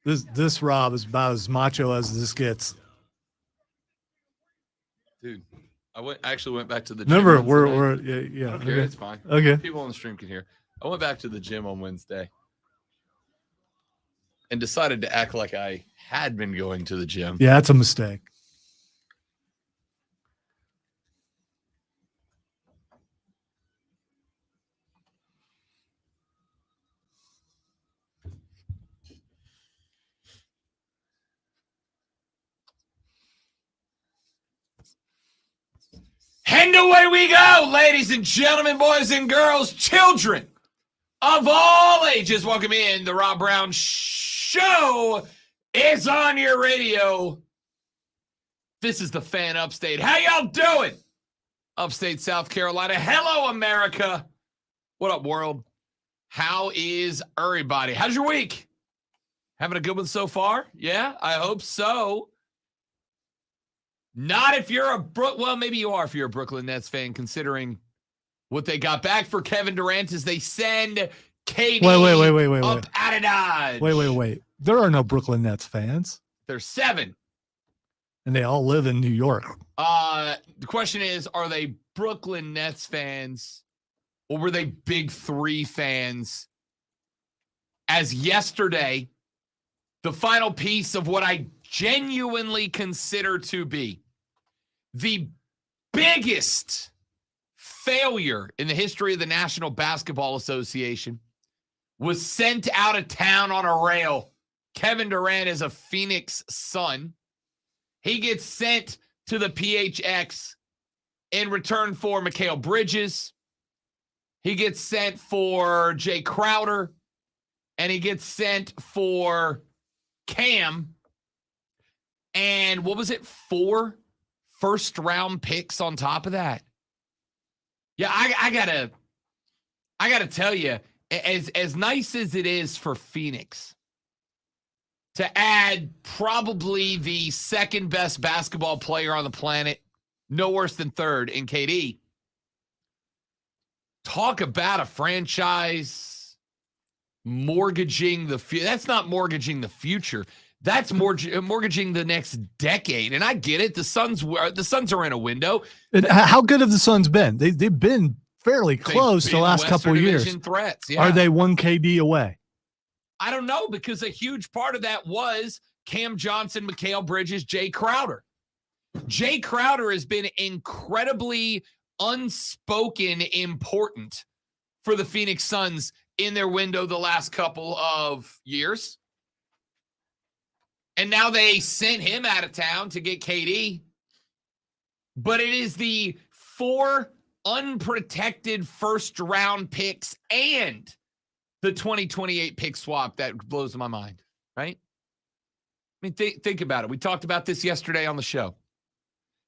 This Rob is about as macho as this gets. Dude, I actually went back to the gym. Remember, Wednesday. yeah. I don't care. It's fine. Okay. People on the stream can hear. I went back to the gym on Wednesday and decided to act like I had been going to the gym. Yeah, that's a mistake. And away we go, ladies and gentlemen, boys and girls, children of all ages. Welcome in. The Rob Brown Show is on your radio. This is the Fan Upstate. How y'all doing? Upstate South Carolina. Hello, America. What up, world? How is everybody? How's your week? Having a good one so far? Yeah, I hope so. Not if you're well, maybe you are if you're a Brooklyn Nets fan, considering what they got back for Kevin Durant as they send KD wait. up out of Dodge. Wait. There are no Brooklyn Nets fans. There's 7. And they all live in New York. The question is, are they Brooklyn Nets fans or were they Big 3 fans? As yesterday, the final piece of what I genuinely consider to be the biggest failure in the history of the National Basketball Association was sent out of town on a rail. Kevin Durant is a Phoenix Sun. He gets sent to the PHX in return for Mikal Bridges. He gets sent for Jay Crowder. And he gets sent for Cam. And what was it? 4 first-round picks on top of that. Yeah, I gotta tell you, as nice as it is for Phoenix to add probably the second best basketball player on the planet, no worse than third in KD. Talk about a franchise mortgaging the future. That's not mortgaging the future. That's mortgaging the next decade. And I get it. The Suns are in a window. And how good have the Suns been? They've been fairly close the last couple of years. Threats, yeah. Are they 1 KD away? I don't know, because a huge part of that was Cam Johnson, Mikal Bridges, Jay Crowder. Jay Crowder has been incredibly unspoken important for the Phoenix Suns in their window the last couple of years. And now they sent him out of town to get KD. But it is the 4 unprotected first-round picks and the 2028 pick swap that blows my mind, right? I mean, think about it. We talked about this yesterday on the show.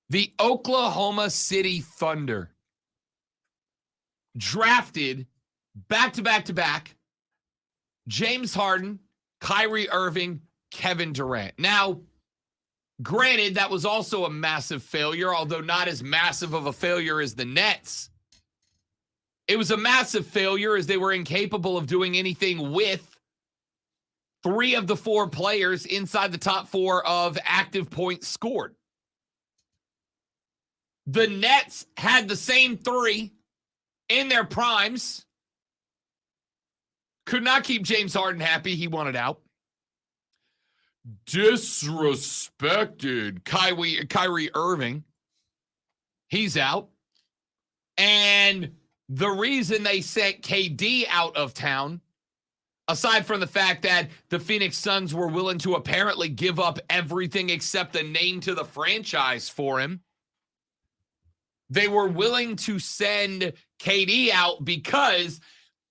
The Oklahoma City Thunder drafted back-to-back James Harden, Kyrie Irving, Kevin Durant. Now, granted, that was also a massive failure, although not as massive of a failure as the Nets. It was a massive failure as they were incapable of doing anything with 3 of the 4 players inside the top 4 of active points scored. The Nets had the same 3 in their primes. Could not keep James Harden happy. He wanted out. Disrespected Kyrie Irving. He's out. And the reason they sent KD out of town, aside from the fact that the Phoenix Suns were willing to apparently give up everything except the name to the franchise for him, they were willing to send KD out because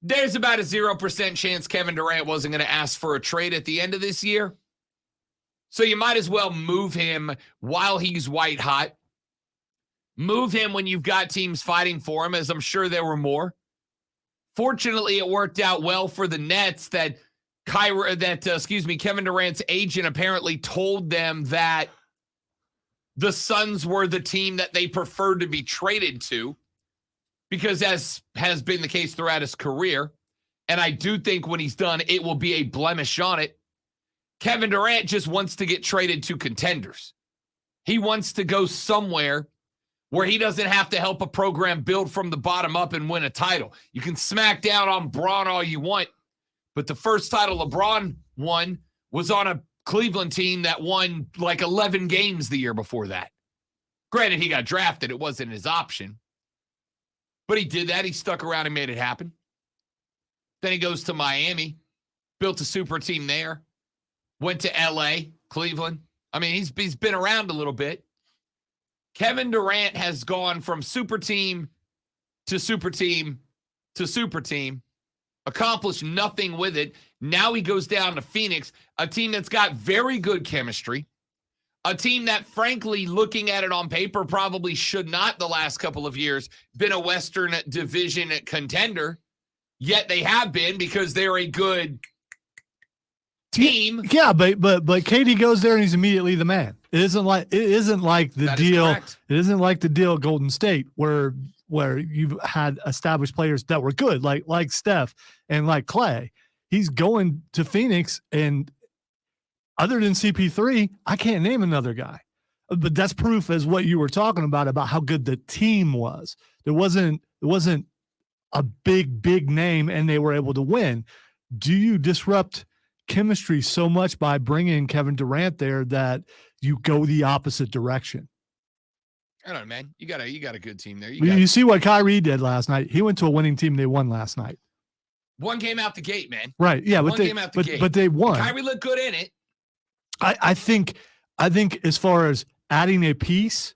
there's about a 0% chance Kevin Durant wasn't going to ask for a trade at the end of this year. So you might as well move him while he's white hot. Move him when you've got teams fighting for him, as I'm sure there were more. Fortunately, it worked out well for the Nets that Kevin Durant's agent apparently told them that the Suns were the team that they preferred to be traded to, because as has been the case throughout his career, and I do think when he's done, it will be a blemish on it. Kevin Durant just wants to get traded to contenders. He wants to go somewhere where he doesn't have to help a program build from the bottom up and win a title. You can smack down on Bron all you want, but the first title LeBron won was on a Cleveland team that won like 11 games the year before that. Granted, he got drafted. It wasn't his option. But he did that. He stuck around and made it happen. Then he goes to Miami, built a super team there, went to L.A., Cleveland. I mean, he's been around a little bit. Kevin Durant has gone from super team to super team to super team, accomplished nothing with it. Now he goes down to Phoenix, a team that's got very good chemistry, a team that, frankly, looking at it on paper, probably should not the last couple of years been a Western Division contender, yet they have been because they're a good team. Yeah, but KD goes there and he's immediately the man. It isn't like the deal. It isn't like the deal at Golden State where you've had established players that were good, like Steph and like Clay. He's going to Phoenix, and other than CP3, I can't name another guy. But that's proof, as what you were talking about how good the team was. It wasn't a big name, and they were able to win. Do you disrupt chemistry so much by bringing Kevin Durant there that you go the opposite direction? I don't know, man. You got a good team there. You see what Kyrie did last night. He went to a winning team. They won last night. One game out the gate, man. Right. Yeah. One game out the gate. But they won. Kyrie looked good in it. I think as far as adding a piece,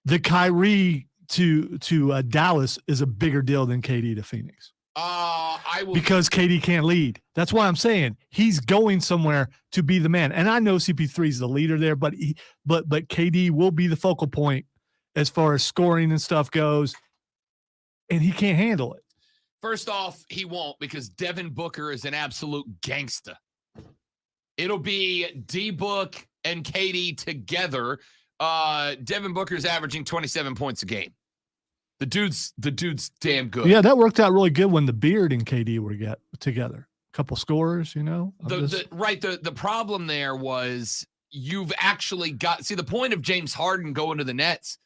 the Kyrie to Dallas is a bigger deal than KD to Phoenix. Because KD can't lead. That's why I'm saying he's going somewhere to be the man. And I know CP3 is the leader there, but KD will be the focal point as far as scoring and stuff goes, and he can't handle it. First off, he won't, because Devin Booker is an absolute gangster. It'll be D-Book and KD together. Devin Booker's averaging 27 points a game. The dude's damn good. Yeah, that worked out really good when the Beard and KD were together. A couple scorers, you know. The problem there was you've actually got. See, the point of James Harden going to the Nets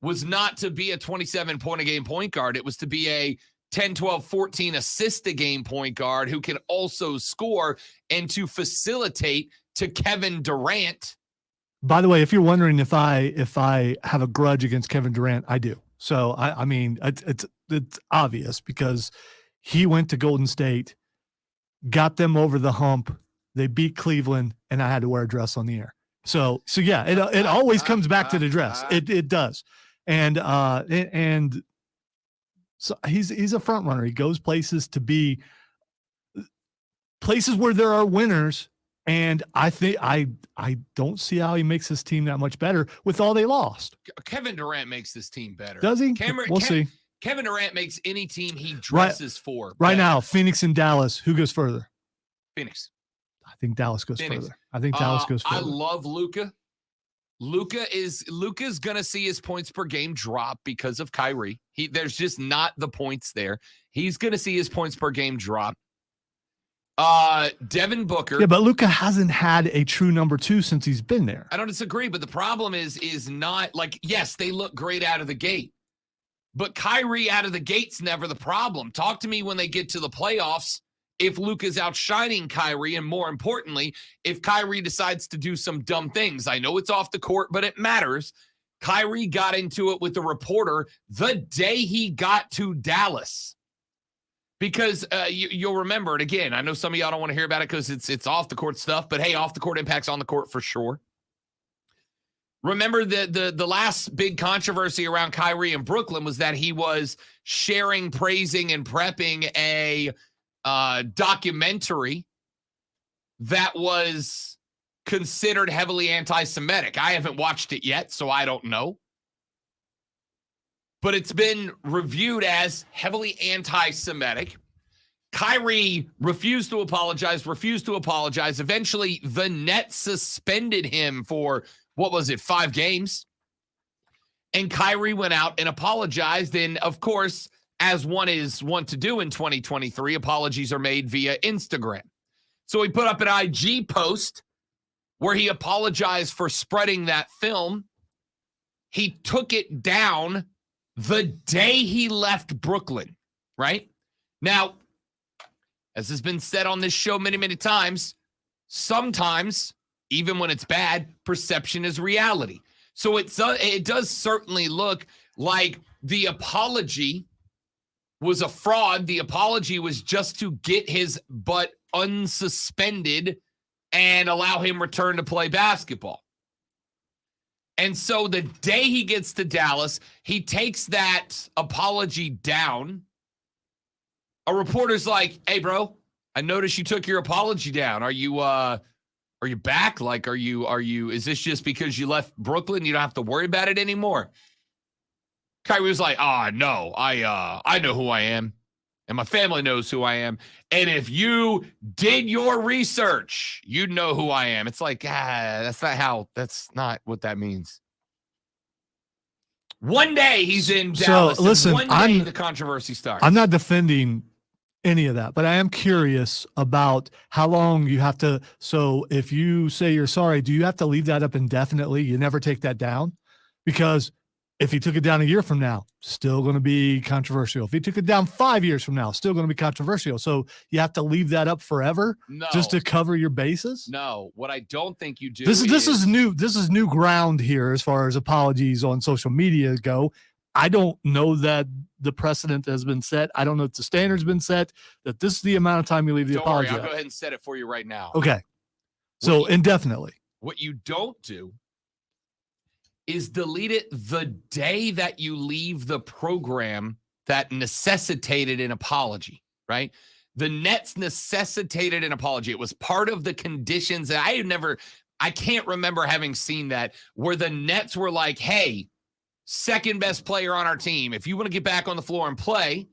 was not to be a 27 point a game point guard. It was to be a 10, 12, 14 assist a game point guard who can also score and to facilitate to Kevin Durant. By the way, if you're wondering if I have a grudge against Kevin Durant, I do. So I mean, it's obvious because he went to Golden State, got them over the hump. They beat Cleveland, and I had to wear a dress on the air. So yeah, it always comes back to the dress. It does, and so he's a front runner. He goes places where there are winners. And I think I don't see how he makes this team that much better with all they lost. Kevin Durant makes this team better. Does he? We'll see. Kevin Durant makes any team he dresses for better. Right now, Phoenix and Dallas, who goes further? Phoenix. I think Dallas goes further. I think Dallas goes further. I love Luka. Luka's going to see his points per game drop because of Kyrie. There's just not the points there. He's going to see his points per game drop. Devin Booker. Yeah, but Luka hasn't had a true number two since he's been there. I don't disagree, but the problem is not like, yes, they look great out of the gate, but Kyrie out of the gate's never the problem. Talk to me when they get to the playoffs if Luka's outshining Kyrie, and more importantly, if Kyrie decides to do some dumb things. I know it's off the court, but it matters. Kyrie got into it with the reporter the day he got to Dallas. Because you'll remember it again. I know some of y'all don't want to hear about it because it's off the court stuff, but hey, off the court impacts on the court for sure. Remember the last big controversy around Kyrie in Brooklyn was that he was sharing, praising, and prepping a documentary that was considered heavily anti-Semitic. I haven't watched it yet, so I don't know. But it's been reviewed as heavily anti-Semitic. Kyrie refused to apologize. Eventually, the Nets suspended him for, 5 games? And Kyrie went out and apologized. And, of course, as one is wont to do in 2023, apologies are made via Instagram. So he put up an IG post where he apologized for spreading that film. He took it down the day he left Brooklyn, right? Now, as has been said on this show many, many times, sometimes, even when it's bad, perception is reality. So it does certainly look like the apology was a fraud. The apology was just to get his butt unsuspended and allow him return to play basketball. And so the day he gets to Dallas, he takes that apology down. A reporter's like, "Hey, bro, I noticed you took your apology down. Are you back? Like, is this just because you left Brooklyn? You don't have to worry about it anymore?" Kyrie was like, no, I know who I am, and my family knows who I am. And if you did your research, you'd know who I am. It's like, that's not what that means. One day he's in Dallas. So listen, one day the controversy starts. I'm not defending any of that, but I am curious about how long you have to. So if you say you're sorry, do you have to leave that up indefinitely? You never take that down? Because if he took it down a year from now, still going to be controversial. If he took it down 5 years from now, still going to be controversial. So you have to leave that up forever just to cover your bases? No, what I don't think you do. This is new. This is new ground here as far as apologies on social media go. I don't know that the precedent has been set. I don't know if the standard's been set, that this is the amount of time you leave the apology. Don't worry, I'll go ahead and set it for you right now. Okay. So indefinitely. What you don't do is delete it the day that you leave the program that necessitated an apology, right? The Nets necessitated an apology. It was part of the conditions that I can't remember having seen that, where the Nets were like, "Hey, second best player on our team, if you want to get back on the floor and play,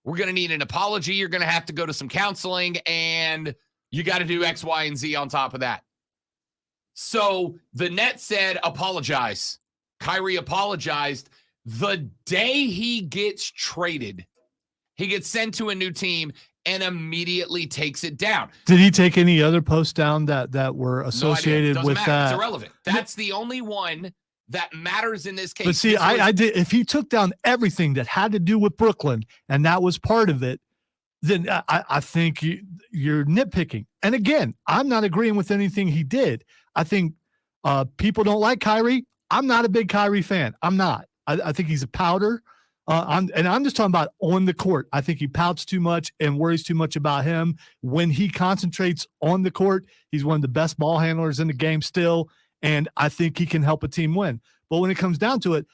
we're going to need an apology. You're going to have to go to some counseling, and you got to do X, Y, and Z on top of that." So the Nets said, apologize. Kyrie apologized. The day he gets traded, he gets sent to a new team and immediately takes it down. Did he take any other posts down that were associated with matter. that? It's irrelevant. That's the only one that matters in this case. But see, I did. If he took down everything that had to do with Brooklyn and that was part of it, then I think you're nitpicking. And again, I'm not agreeing with anything he did. I think people don't like Kyrie. I'm not a big Kyrie fan. I'm not. I think he's a pouter. I'm just talking about on the court. I think he pouts too much and worries too much about him. When he concentrates on the court, he's one of the best ball handlers in the game still, and I think he can help a team win. But when it comes down to it,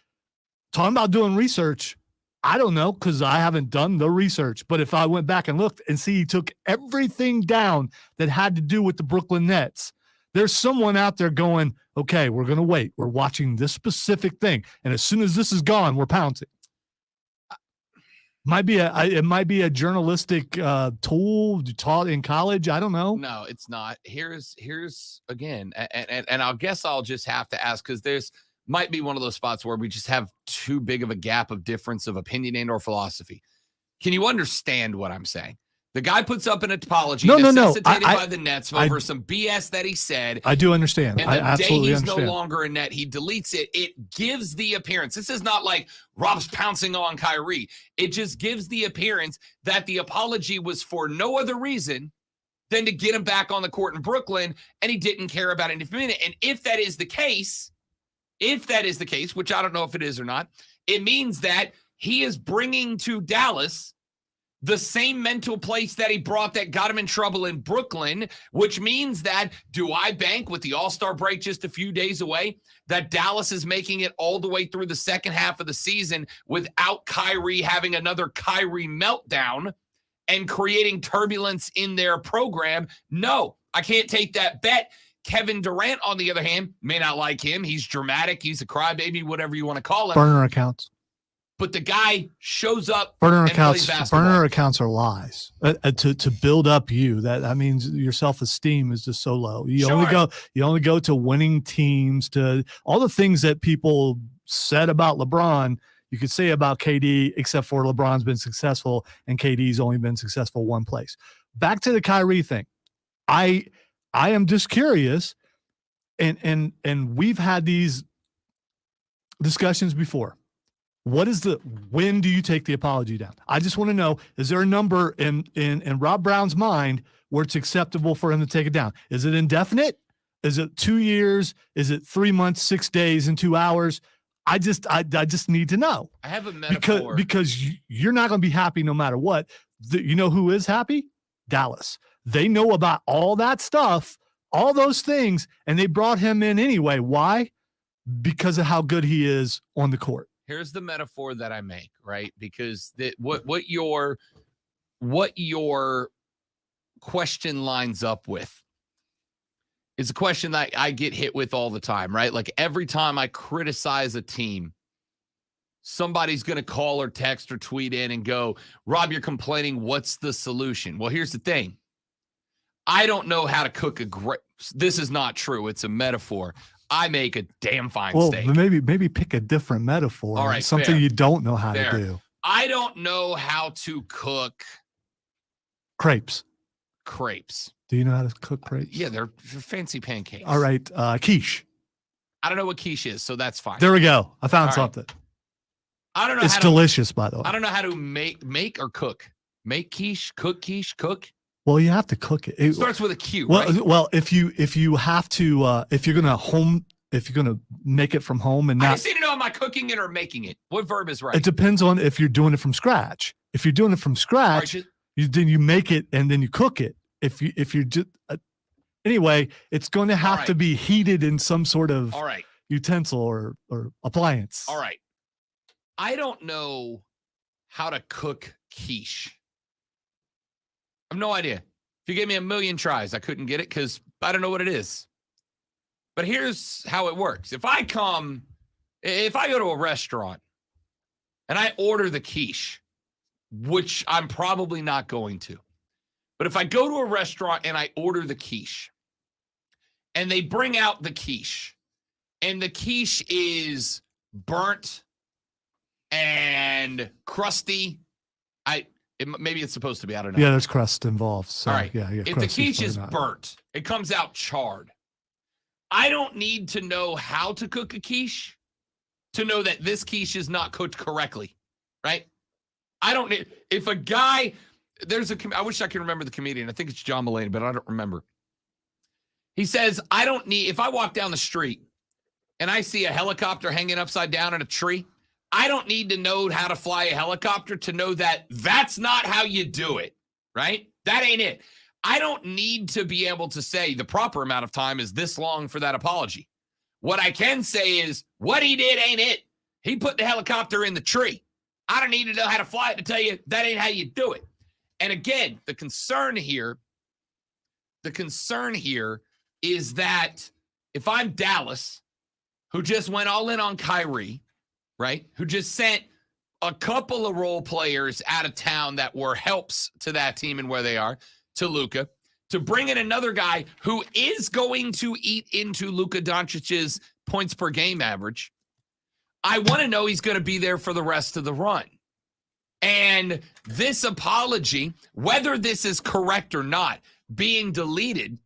talking about doing research, I don't know, because I haven't done the research. But if I went back and looked and see he took everything down that had to do with the Brooklyn Nets, there's someone out there going, okay, we're going to wait. We're watching this specific thing. And as soon as this is gone, we're pouncing. It might be a journalistic tool taught in college. I don't know. No, it's not. Here's again, and I guess I'll just have to ask, because there's might be one of those spots where we just have too big of a gap of difference of opinion and or philosophy. Can you understand what I'm saying? The guy puts up an apology necessitated by the Nets over some BS that he said. I do understand. And the day he's no longer a Net, he deletes it. It gives the appearance. This is not like Rob's pouncing on Kyrie. It just gives the appearance that the apology was for no other reason than to get him back on the court in Brooklyn, and he didn't care about it in a minute. And if that is the case, which I don't know if it is or not, it means that he is bringing to Dallas the same mental place that he brought that got him in trouble in Brooklyn, which means that, do I bank with the All-Star break just a few days away, that Dallas is making it all the way through the second half of the season without Kyrie having another Kyrie meltdown and creating turbulence in their program? No, I can't take that bet. Kevin Durant, on the other hand, may not like him. He's dramatic. He's a crybaby, whatever you want to call him. Burner accounts. But the guy shows up. Burner accounts are lies to build up you. That means your self-esteem is just so low. You only go to winning teams, to all the things that people said about LeBron. You could say about KD, except for LeBron's been successful and KD's only been successful one place. Back to the Kyrie thing. I am just curious. and we've had these discussions before. When do you take the apology down? I just want to know, is there a number in Rob Brown's mind where it's acceptable for him to take it down? Is it indefinite? Is it 2 years? Is it 3 months, 6 days, and 2 hours? I just need to know. I have a metaphor. Because you're not going to be happy no matter what. You know who is happy? Dallas. They know about all that stuff, all those things, and they brought him in anyway. Why? Because of how good he is on the court. Here's the metaphor that I make, right? Because what your question lines up with is a question that I get hit with all the time, right? Like every time I criticize a team, somebody's going to call or text or tweet in and go, Rob, you're complaining. What's the solution? Well, here's the thing. I don't know how to cook a great. This is not true. It's a metaphor. I make a damn fine steak. Maybe pick a different metaphor. All right, something fair. You don't know how Fair. to do. I don't know how to cook crepes. Do you know how to cook crepes? Yeah, they're fancy pancakes. All right, quiche. I don't know what quiche is, so that's fine. There we go. I found All right. something. I don't know. It's delicious, by the way. I don't know how to make or cook. Make quiche, cook. Well, you have to cook it. It starts with a Q. Well, right? well, if you have to, if you're gonna make it from home and I not, just need to know, am I cooking it or making it? What verb is right? it depends on if you're doing it from scratch. If you're doing it from scratch, then you make it and then you cook it. If you're just anyway, it's going to have to be heated in some sort of utensil or appliance. All right. I don't know how to cook quiche. I have no idea. If you gave me a million tries, I couldn't get it because I don't know what it is. But here's how it works. If I go to a restaurant and I order the quiche, which I'm probably not going to, but if I go to a restaurant and I order the quiche and they bring out the quiche and the quiche is burnt and crusty, maybe it's supposed to be. I don't know. Yeah, there's crust involved. So, all right. Yeah. If the quiche is burnt, it comes out charred. I don't need to know how to cook a quiche to know that this quiche is not cooked correctly, right? I don't need. If a guy, I wish I could remember the comedian. I think it's John Mulaney, but I don't remember. He says, if I walk down the street and I see a helicopter hanging upside down in a tree, I don't need to know how to fly a helicopter to know that that's not how you do it, right? That ain't it. I don't need to be able to say the proper amount of time is this long for that apology. What I can say is what he did ain't it. He put the helicopter in the tree. I don't need to know how to fly it to tell you that ain't how you do it. And again, the concern here is that if I'm Dallas, who just went all in on Kyrie, right? Who just sent a couple of role players out of town that were helps to that team and where they are, to Luka, to bring in another guy who is going to eat into Luka Doncic's points per game average. I want to know he's going to be there for the rest of the run. And this apology, whether this is correct or not, being deleted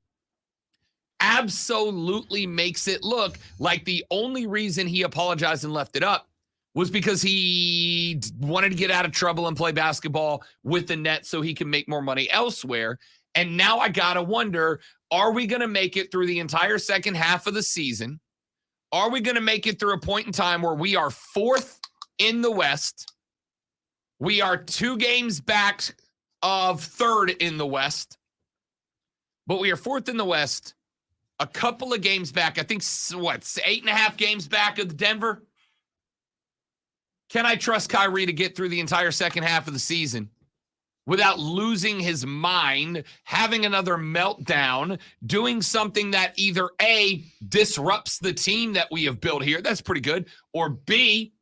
absolutely makes it look like the only reason he apologized and left it up was because he wanted to get out of trouble and play basketball with the net so he can make more money elsewhere. And now I got to wonder, are we going to make it through the entire second half of the season? Are we going to make it through a point in time where we are fourth in the West? We are 2 games back of third in the West, but we are fourth in the West, a couple of games back. I think, 8.5 games back of Denver? Can I trust Kyrie to get through the entire second half of the season without losing his mind, having another meltdown, doing something that either A, disrupts the team that we have built here, that's pretty good, or B,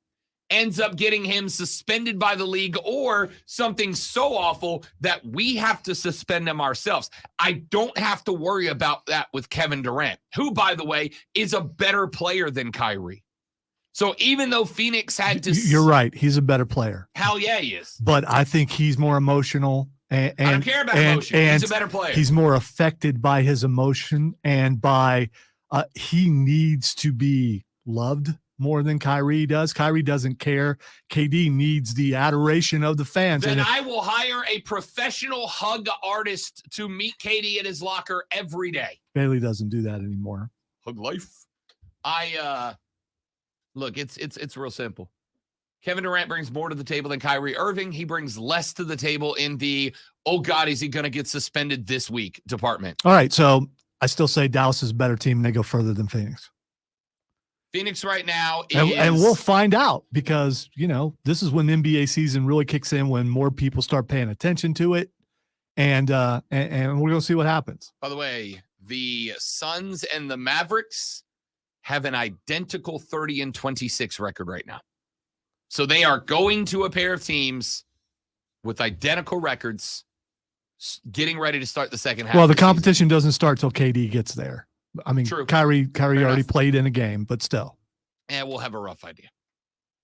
ends up getting him suspended by the league, or something so awful that we have to suspend him ourselves? I don't have to worry about that with Kevin Durant, who, by the way, is a better player than Kyrie. So even though Phoenix had to... You're right. He's a better player. Hell yeah, he is. But I think he's more emotional. And I don't care about emotion. He's a better player. He's more affected by his emotion and by He needs to be loved more than Kyrie does. Kyrie doesn't care. KD needs the adoration of the fans. Then I will hire a professional hug artist to meet KD at his locker every day. Bailey doesn't do that anymore. Hug life. Look, it's real simple. Kevin Durant brings more to the table than Kyrie Irving. He brings less to the table in the, oh God, is he going to get suspended this week department. All right, so I still say Dallas is a better team and they go further than Phoenix. Phoenix right now is... And we'll find out because, this is when the NBA season really kicks in, when more people start paying attention to it. And we're going to see what happens. By the way, the Suns and the Mavericks have an identical 30-26 record right now. So they are going to a pair of teams with identical records, getting ready to start the second half. Well, the competition doesn't start till KD gets there. I mean, True. Kyrie already played in a game, but still. And we'll have a rough idea.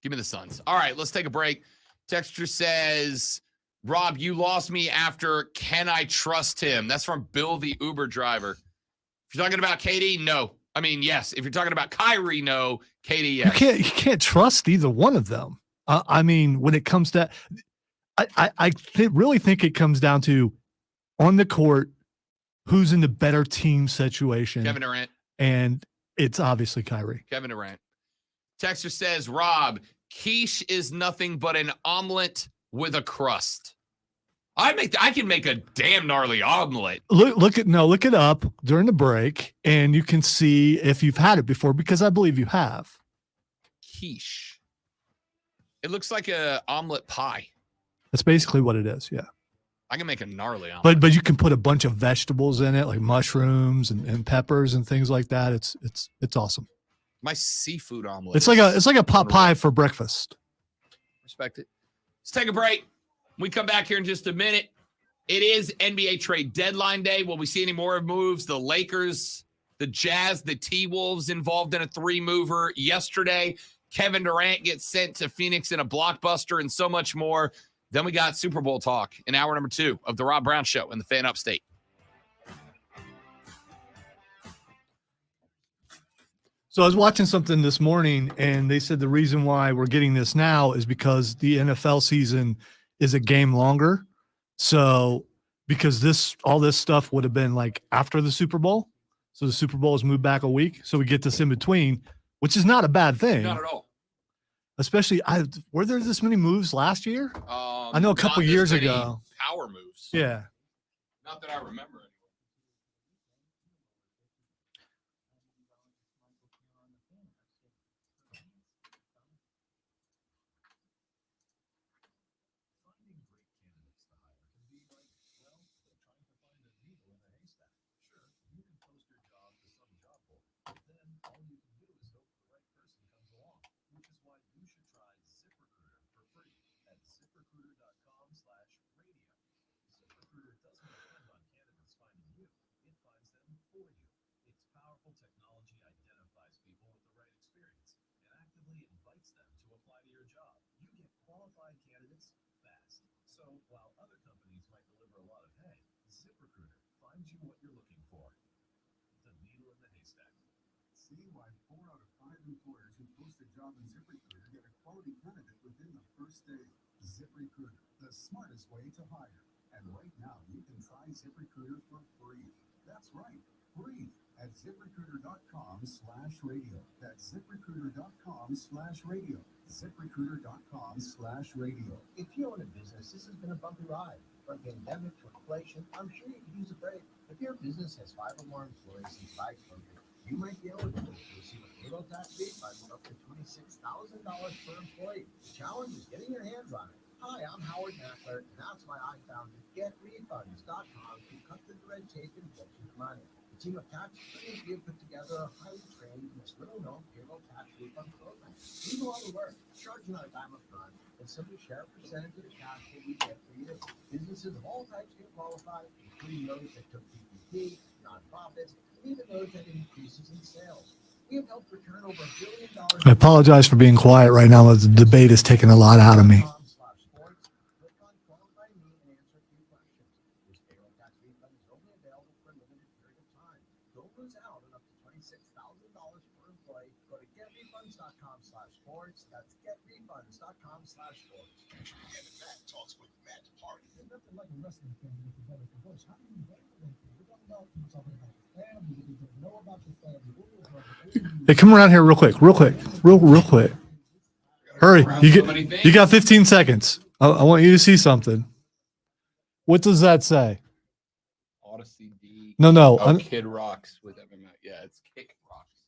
Give me the Suns. All right, let's take a break. Texture says, Rob, you lost me after can I trust him? That's from Bill the Uber driver. If you're talking about KD, no. I mean, yes. If you're talking about Kyrie, no. KD, yes. You can't trust either one of them. I mean, when it comes to, I really think it comes down to on the court, who's in the better team situation. Kevin Durant. And it's obviously Kyrie. Kevin Durant. Texter says, Rob, quiche is nothing but an omelet with a crust. I can make a damn gnarly omelet. Look it up during the break, and you can see if you've had it before, because I believe you have. Quiche. It looks like a omelet pie. That's basically what it is, yeah. I can make a gnarly omelet. But you can put a bunch of vegetables in it, like mushrooms and peppers and things like that. It's awesome. My seafood omelet. It's like a pot pie for breakfast. Respect it. Let's take a break. We come back here in just a minute. It is NBA trade deadline day. Will we see any more moves? The Lakers, the Jazz, the T-Wolves involved in a 3-mover yesterday. Kevin Durant gets sent to Phoenix in a blockbuster and so much more. Then we got Super Bowl talk in hour number 2 of the Rob Brown Show in the Fan Upstate. So I was watching something this morning, and they said the reason why we're getting this now is because the NFL season is a game longer. So because all this stuff would have been like after the Super Bowl. So the Super Bowl is moved back a week. So we get this in between, which is not a bad thing. Not at all. Especially, were there this many moves last year? I know a couple years ago. Power moves. Yeah. Not that I remember. Employers who post a job in ZipRecruiter get a quality candidate within the first day. ZipRecruiter, the smartest way to hire. And right now, you can try ZipRecruiter for free. That's right, free at ZipRecruiter.com/radio. That's ZipRecruiter.com/radio. ZipRecruiter.com/radio. If you own a business, this has been a bumpy ride. From pandemic to inflation, I'm sure you could use a break. If your business has 5 or more employees since 500, you might be eligible to receive a payroll tax refund of up to $26,000 per employee. The challenge is getting your hands on it. Hi, I'm Howard Mackler, and that's why I founded GetRefunds.com to cut through the red tape and get you the money. The team of tax attorneys we have put together a highly trained and little-known payroll tax refund program. We do all the work, charge you on a dime up front, and simply share a percentage of the cash that we get for you. Businesses of all types can qualify, including those that took PPP, nonprofits, even those that increases in sales. We have helped return over $1 billion. I apologize for being quiet right now. The debate is taking a lot out of me. Click on Qualify Me and answer a few questions. This payroll tax refund is only available for a limited period of time. Don't lose out on up to per employee. Go to getrefunds.com/sports. That's getrefunds.com/sports. And Matt talks with Matt Hardy. There's nothing like a wrestling fan with a better voice. How do you better than we're talking about family, we don't know about the family. Hey, come around here real quick. Real quick. Hurry. You got 15 seconds. I want you to see something. What does that say? Odyssey D. No. Oh, Kid Rocks with MMA. Yeah, it's Kick Rocks.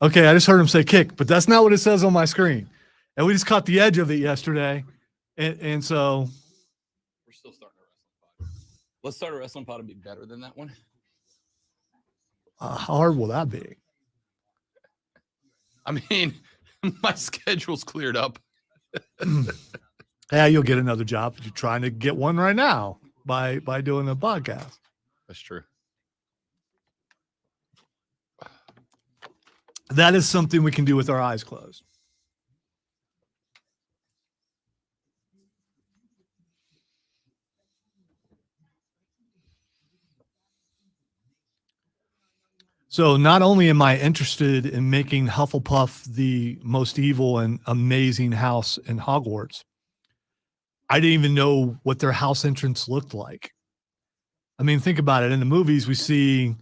Okay, I just heard him say kick, but that's not what it says on my screen. And we just caught the edge of it yesterday. And so We're still starting a wrestling pod. Let's start a wrestling pod and be better than that one. how hard will that be? I mean, my schedule's cleared up. Yeah, you'll get another job. You're trying to get one right now by doing a podcast. That's true. That is something we can do with our eyes closed. So not only am I interested in making Hufflepuff the most evil and amazing house in Hogwarts, I didn't even know what their house entrance looked like. I mean, think about it. In the movies, we see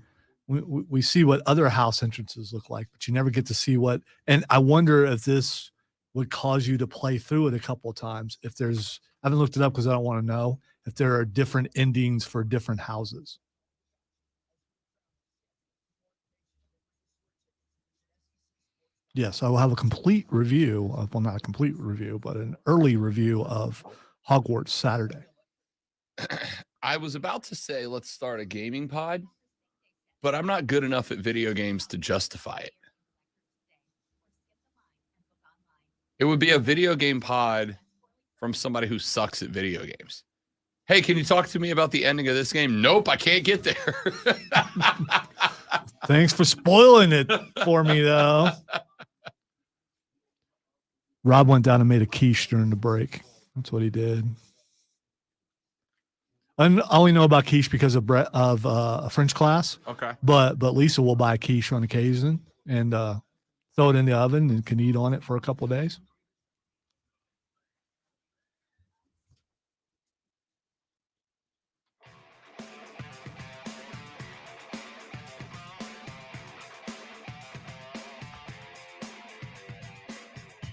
what other house entrances look like, but you never get to see what. And I wonder if this would cause you to play through it a couple of times. If there's, I haven't looked it up because I don't want to know if there are different endings for different houses. Yes, I will have a complete review of, well, not a complete review, but an early review of Hogwarts Saturday. I was about to say, let's start a gaming pod, but I'm not good enough at video games to justify it. It would be a video game pod from somebody who sucks at video games. Hey, can you talk to me about the ending of this game? Nope, I can't get there. Thanks for spoiling it for me, though. Rob went down and made a quiche during the break. That's what he did. I only know about quiche because of a French class. Okay. But Lisa will buy a quiche on occasion and throw it in the oven and can eat on it for a couple of days.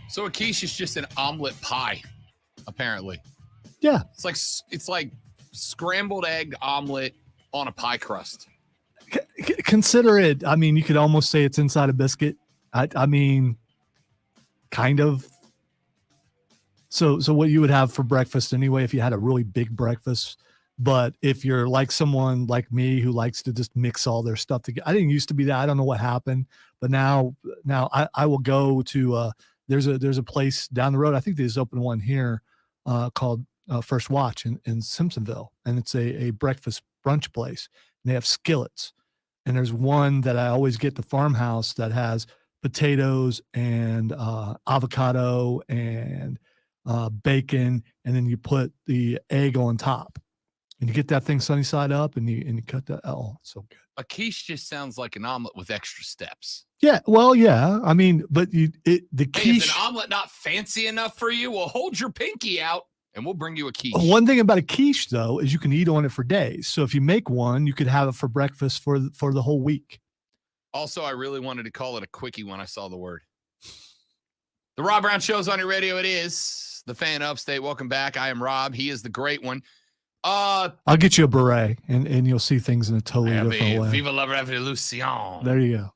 So a quiche is just an omelet pie, apparently. Yeah. It's like scrambled egg omelet on a pie crust. Consider it. I mean, you could almost say it's inside a biscuit. I mean, kind of. So what you would have for breakfast anyway, if you had a really big breakfast. But if you're like someone like me who likes to just mix all their stuff together, I didn't used to be that. I don't know what happened, but now I will go to. There's a place down the road. I think they just opened one here called First Watch in Simpsonville, and it's a breakfast brunch place. And they have skillets, and there's one that I always get, the Farmhouse, that has potatoes and avocado and bacon, and then you put the egg on top, and you get that thing sunny side up, and you cut that. Oh, it's so good. A quiche just sounds like an omelet with extra steps. Yeah, well, yeah. I mean, but the Hey, quiche. is an omelet not fancy enough for you? Well, hold your pinky out, and we'll bring you a quiche. One thing about a quiche, though, is you can eat on it for days. So if you make one, you could have it for breakfast for the whole week. Also, I really wanted to call it a quickie when I saw the word. The Rob Brown Show's on your radio. It is the Fan Upstate. Welcome back. I am Rob. He is the great one. I'll get you a beret, and you'll see things in a totally different way. Viva la revolution. There you go.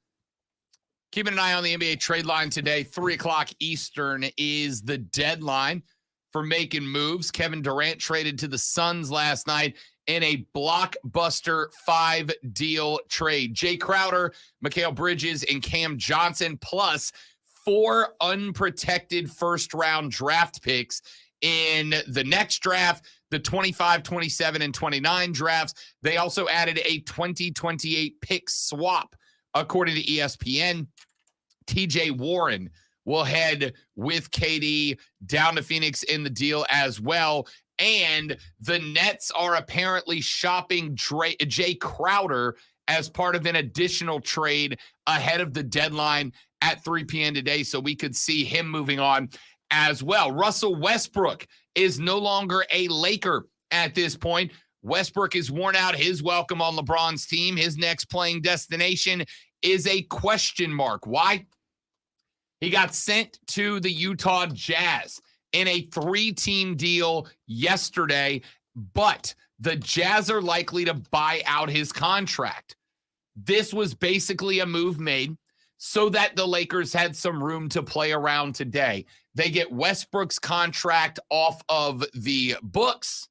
Keeping an eye on the NBA trade line today. 3:00 Eastern is the deadline for making moves. Kevin Durant traded to the Suns last night in a blockbuster 5-deal trade. Jay Crowder, Mikal Bridges, and Cam Johnson, plus 4 unprotected first-round draft picks in the next draft, the 25, 27, and 29 drafts. They also added a 2028 pick swap. According to ESPN, TJ Warren will head with KD down to Phoenix in the deal as well. And the Nets are apparently shopping Jay Crowder as part of an additional trade ahead of the deadline at 3 p.m. today, so we could see him moving on as well. Russell Westbrook is no longer a Laker at this point. Westbrook has worn out his welcome on LeBron's team. His next playing destination is a question mark. Why? He got sent to the Utah Jazz in a 3-team deal yesterday, but the Jazz are likely to buy out his contract. This was basically a move made so that the Lakers had some room to play around today. They get Westbrook's contract off of the books.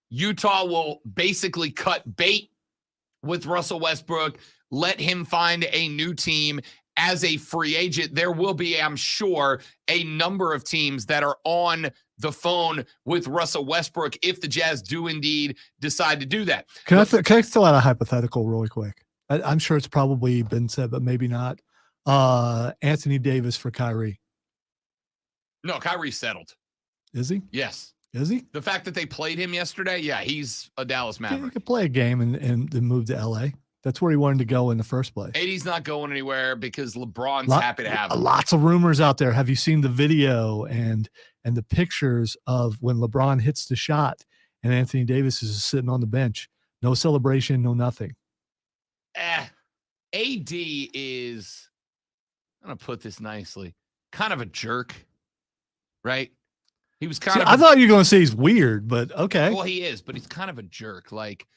Utah will basically cut bait with Russell Westbrook, let him find a new team as a free agent. There will be, I'm sure, a number of teams that are on the phone with Russell Westbrook if the Jazz do indeed decide to do that. Can I still add a hypothetical really quick? I'm sure it's probably been said, but maybe not. Anthony Davis for Kyrie. No, Kyrie's settled. Is he? Yes. Is he? The fact that they played him yesterday, yeah, he's a Dallas Maverick. He could play a game and then move to LA. That's where he wanted to go in the first place. AD's not going anywhere because LeBron's happy to have him. Lots of rumors out there. Have you seen the video and the pictures of when LeBron hits the shot and Anthony Davis is sitting on the bench? No celebration, no nothing. AD is, I'm going to put this nicely, kind of a jerk, right? He was kind of. I thought you were going to say he's weird, but okay. Well, he is, but he's kind of a jerk. Like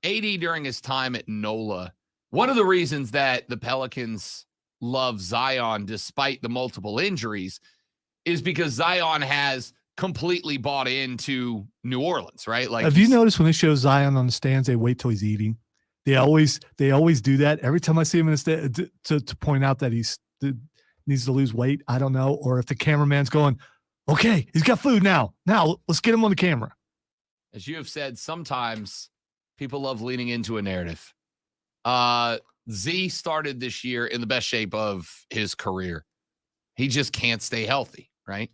AD during his time at NOLA, one of the reasons that the Pelicans love Zion despite the multiple injuries is because Zion has completely bought into New Orleans, right? Like, have you noticed when they show Zion on the stands, they wait till he's eating? They always do that. Every time I see him in the stand to point out that he's needs to lose weight. I don't know, or if the cameraman's going, okay, he's got food now. Now let's get him on the camera. As you have said, sometimes people love leaning into a narrative. Z started this year in the best shape of his career. He just can't stay healthy, right?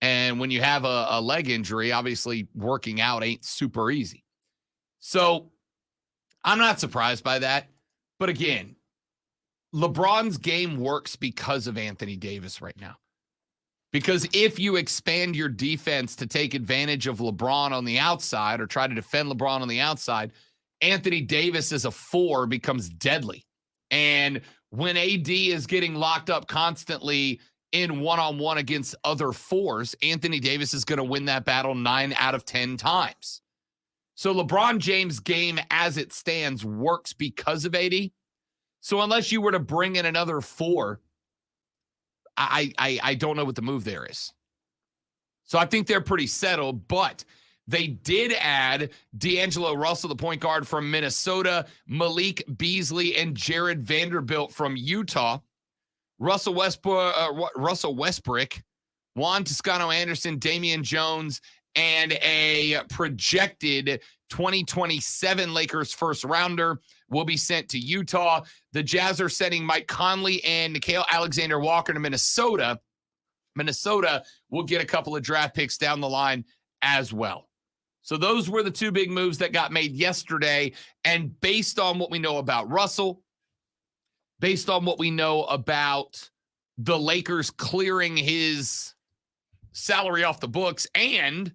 And when you have a leg injury, obviously working out ain't super easy. So I'm not surprised by that. But again, LeBron's game works because of Anthony Davis right now. Because if you expand your defense to take advantage of LeBron on the outside or try to defend LeBron on the outside, Anthony Davis as a 4 becomes deadly. And when AD is getting locked up constantly in one-on-one against other 4s, Anthony Davis is going to win that battle 9 out of 10 times. So LeBron James' game as it stands works because of AD. So unless you were to bring in another 4, I don't know what the move there is. So I think they're pretty settled, but they did add D'Angelo Russell, the point guard from Minnesota, Malik Beasley, and Jared Vanderbilt from Utah. Russell Westbrook, Juan Toscano-Anderson, Damian Jones, and a projected 2027 Lakers first rounder will be sent to Utah. The Jazz are sending Mike Conley and Nickeil Alexander-Walker to Minnesota. Minnesota will get a couple of draft picks down the line as well. So those were the 2 big moves that got made yesterday. And based on what we know about Russell, based on what we know about the Lakers clearing his salary off the books and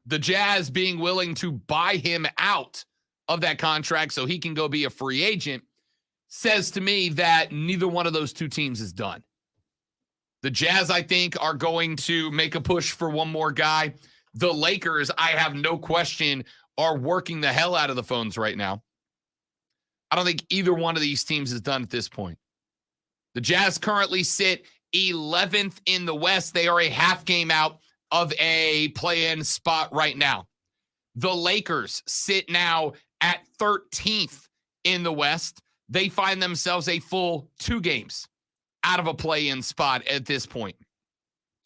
the Jazz being willing to buy him out of that contract so he can go be a free agent, says to me that neither one of those 2 teams is done. The Jazz, I think, are going to make a push for one more guy. The Lakers, I have no question, are working the hell out of the phones right now. I don't think either one of these teams is done at this point. The Jazz currently sit 11th in the West. They are a half game out of a play-in spot right now. The Lakers sit now at 13th in the West. They find themselves a full 2 games out of a play-in spot at this point.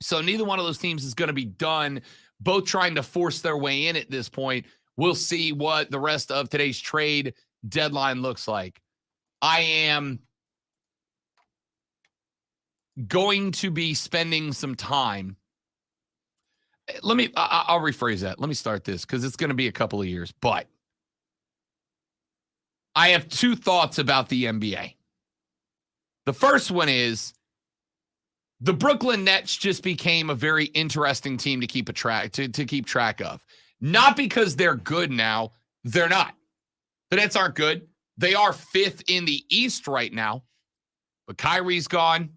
So neither one of those teams is going to be done, both trying to force their way in at this point. We'll see what the rest of today's trade deadline looks like. I am going to be spending some time. I'll rephrase that. Let me start this because it's going to be a couple of years, but I have two thoughts about the NBA. The first one is the Brooklyn Nets just became a very interesting team to keep keep track of. Not because they're good now. They're not. The Nets aren't good. They are 5th in the East right now. But Kyrie's gone.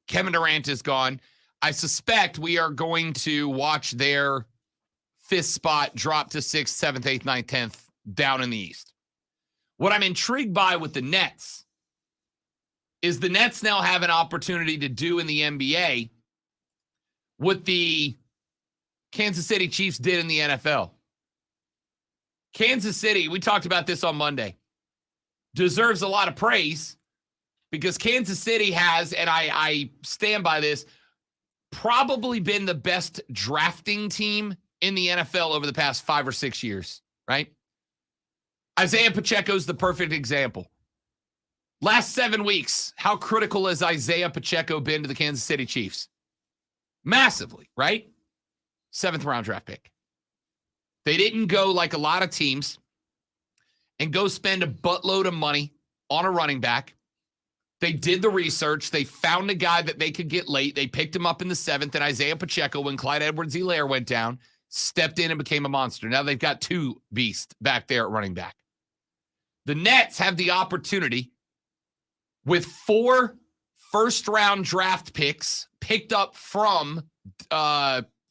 Kevin Durant is gone. I suspect we are going to watch their 5th spot drop to 6th, 7th, 8th, 9th, 10th down in the East. What I'm intrigued by with the Nets is the Nets now have an opportunity to do in the NBA what the Kansas City Chiefs did in the NFL. Kansas City, we talked about this on Monday, deserves a lot of praise because Kansas City has, and I stand by this, probably been the best drafting team in the NFL over the past 5 or 6 years, right? Isaiah Pacheco's the perfect example. Last 7 weeks, how critical has Isaiah Pacheco been to the Kansas City Chiefs? Massively, right? 7th round draft pick. They didn't go like a lot of teams and go spend a buttload of money on a running back. They did the research. They found a guy that they could get late. They picked him up in the 7th, and Isaiah Pacheco, when Clyde Edwards-Helaire went down, stepped in and became a monster. Now they've got 2 beasts back there at running back. The Nets have the opportunity with 4 first-round draft picks picked up from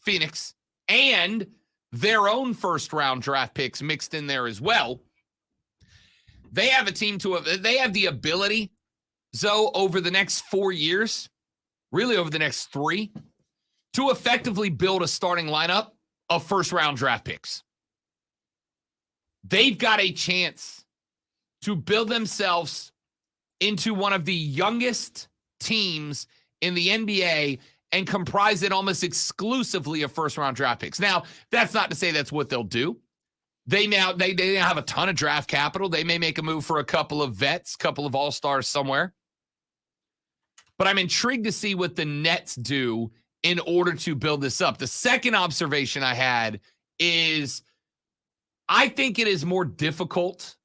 Phoenix and their own first-round draft picks mixed in there as well. They have a team they have the ability, Zoe, over the next 4 years, really over the next 3, to effectively build a starting lineup of first-round draft picks. They've got a chance to build themselves into one of the youngest teams in the NBA and comprise it almost exclusively of first-round draft picks. Now, that's not to say that's what they'll do. They now have a ton of draft capital. They may make a move for a couple of vets, couple of all-stars somewhere. But I'm intrigued to see what the Nets do in order to build this up. The second observation I had is I think it is more difficult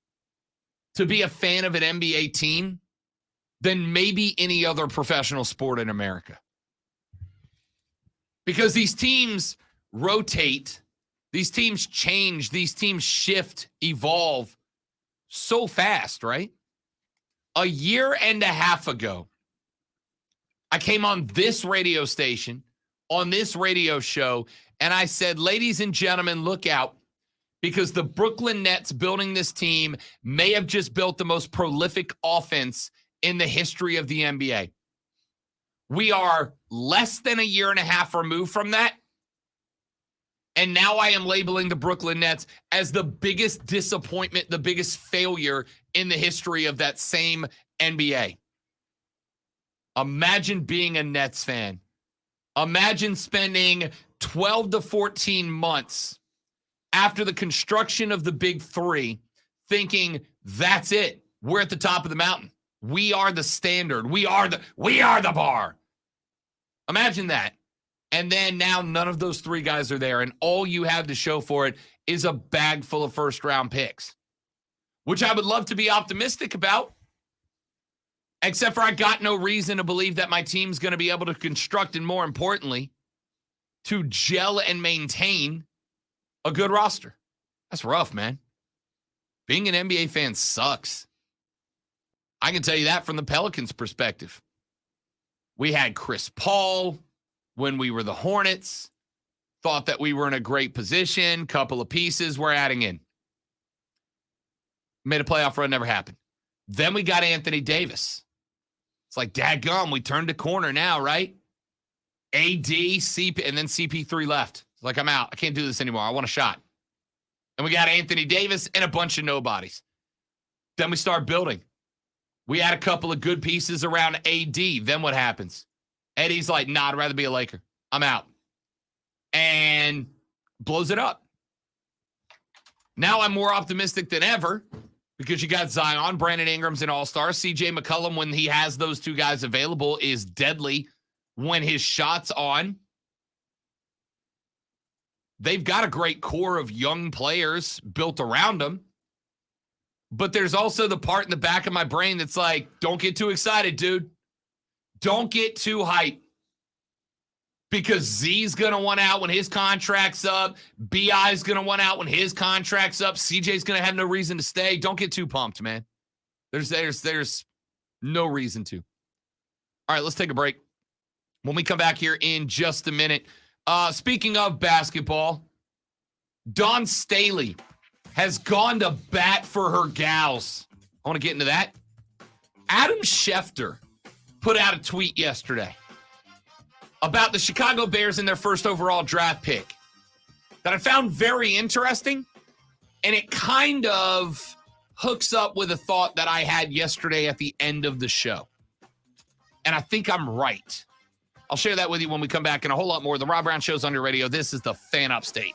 to be a fan of an NBA team than maybe any other professional sport in America. Because these teams rotate, these teams change, these teams shift, evolve so fast, right? A year and a half ago, I came on this radio station, on this radio show, and I said, ladies and gentlemen, look out, because the Brooklyn Nets building this team may have just built the most prolific offense in the history of the NBA. We are less than a year and a half removed from that. And now I am labeling the Brooklyn Nets as the biggest disappointment, the biggest failure in the history of that same NBA. Imagine being a Nets fan. Imagine spending 12 to 14 months after the construction of the Big Three thinking, that's it. We're at the top of the mountain. We are the standard. We are the bar. Imagine that. And then now none of those 3 guys are there, and all you have to show for it is a bag full of first-round picks, which I would love to be optimistic about, except for I got no reason to believe that my team's going to be able to construct, and more importantly, to gel and maintain a good roster. That's rough, man. Being an NBA fan sucks. I can tell you that from the Pelicans' perspective. We had Chris Paul when we were the Hornets. Thought that we were in a great position. Couple of pieces we're adding in. Made a playoff run, never happened. Then we got Anthony Davis. It's like, dadgum, we turned a corner now, right? AD, CP, and then CP3 left. It's like, I'm out. I can't do this anymore. I want a shot. And we got Anthony Davis and a bunch of nobodies. Then we start building. We had a couple of good pieces around AD. Then what happens? Eddie's like, nah, I'd rather be a Laker. I'm out. And blows it up. Now I'm more optimistic than ever because you got Zion, Brandon Ingram's an all-star. CJ McCollum, when he has those 2 guys available, is deadly when his shot's on. They've got a great core of young players built around them. But there's also the part in the back of my brain that's like, don't get too excited, dude. Don't get too hyped. Because Z's going to want out when his contract's up. BI's going to want out when his contract's up. CJ's going to have no reason to stay. Don't get too pumped, man. There's no reason to. All right, let's take a break. When we come back here in just a minute, speaking of basketball, Dawn Staley has gone to bat for her gals. I want to get into that. Adam Schefter put out a tweet yesterday about the Chicago Bears and their first overall draft pick that I found very interesting, and it kind of hooks up with a thought that I had yesterday at the end of the show. And I think I'm right. I'll share that with you when we come back and a whole lot more. The Rob Brown Show's on your radio. This is the Fan Upstate.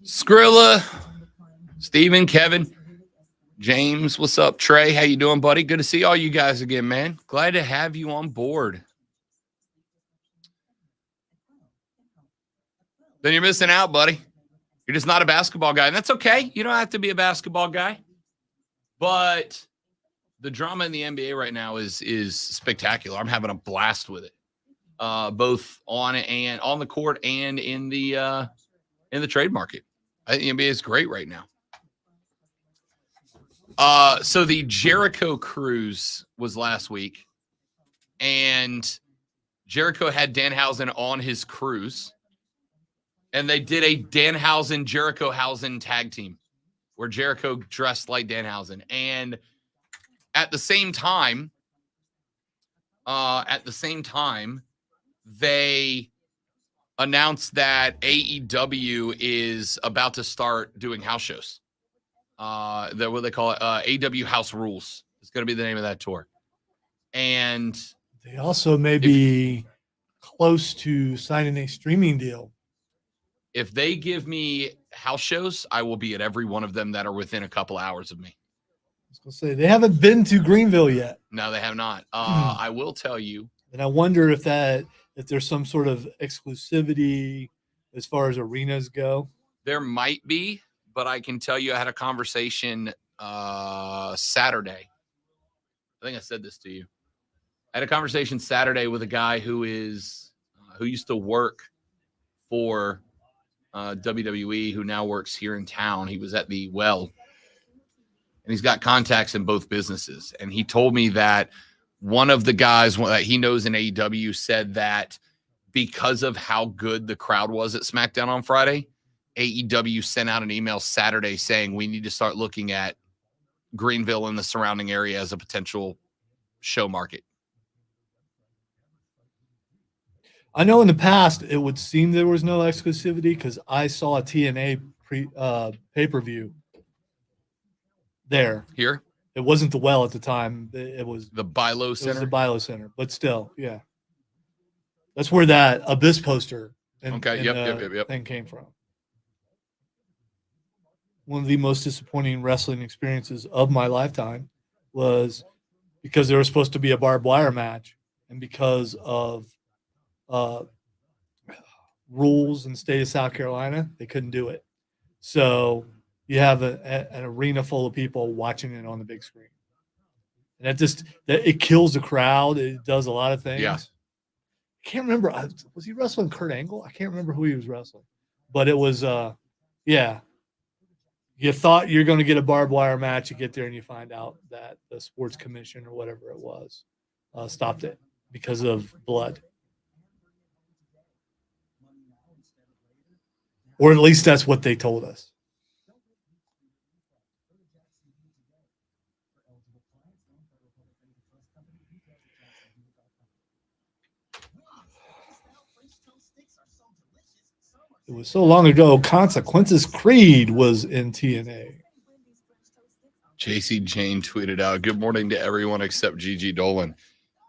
Skrilla, Steven, Kevin, James, what's up? Trey, how you doing, buddy? Good to see all you guys again, man. Glad to have you on board. Then you're missing out, buddy. You're just not a basketball guy, and that's okay. You don't have to be a basketball guy. But the drama in the NBA right now is spectacular. I'm having a blast with it, both on the court and in the trade market. I think the NBA is great right now. So the Jericho cruise was last week, and Jericho had Danhausen on his cruise, and they did a Danhausen-Jericho-Hausen tag team where Jericho dressed like Danhausen. And at the same time, they announced that AEW is about to start doing house shows. What they call it, AEW House Rules. It's going to be the name of that tour. And they also may be close to signing a streaming deal. If they give me house shows, I will be at every one of them that are within a couple hours of me. I was going to say, they haven't been to Greenville yet. No, they have not. I will tell you. And I wonder if there's some sort of exclusivity as far as arenas go. There might be, but I can tell you I had a conversation Saturday. I think I said this to you. I had a conversation Saturday with a guy who used to work for WWE, who now works here in town. He was at the Well, and he's got contacts in both businesses. And he told me that one of the guys that he knows in AEW said that because of how good the crowd was at SmackDown on Friday, AEW sent out an email Saturday saying we need to start looking at Greenville and the surrounding area as a potential show market. I know in the past it would seem there was no exclusivity because I saw a TNA pay-per-view there. Here? It wasn't the Well at the time. It was the Bilo Center. It was the Bilo Center, but still, yeah. That's where that Abyss poster thing came from. One of the most disappointing wrestling experiences of my lifetime was because there was supposed to be a barbed wire match, and because of rules in the state of South Carolina, they couldn't do it. So you have an arena full of people watching it on the big screen. And it kills the crowd. It does a lot of things. Yeah. I can't remember. Was he wrestling Kurt Angle? I can't remember who he was wrestling, but it was, yeah. You thought you're going to get a barbed wire match. You get there and you find out that the sports commission or whatever it was stopped it because of blood. Or at least that's what they told us. It was so long ago. Consequences Creed was in TNA. JC Jane tweeted out, "Good morning to everyone except Gigi Dolan."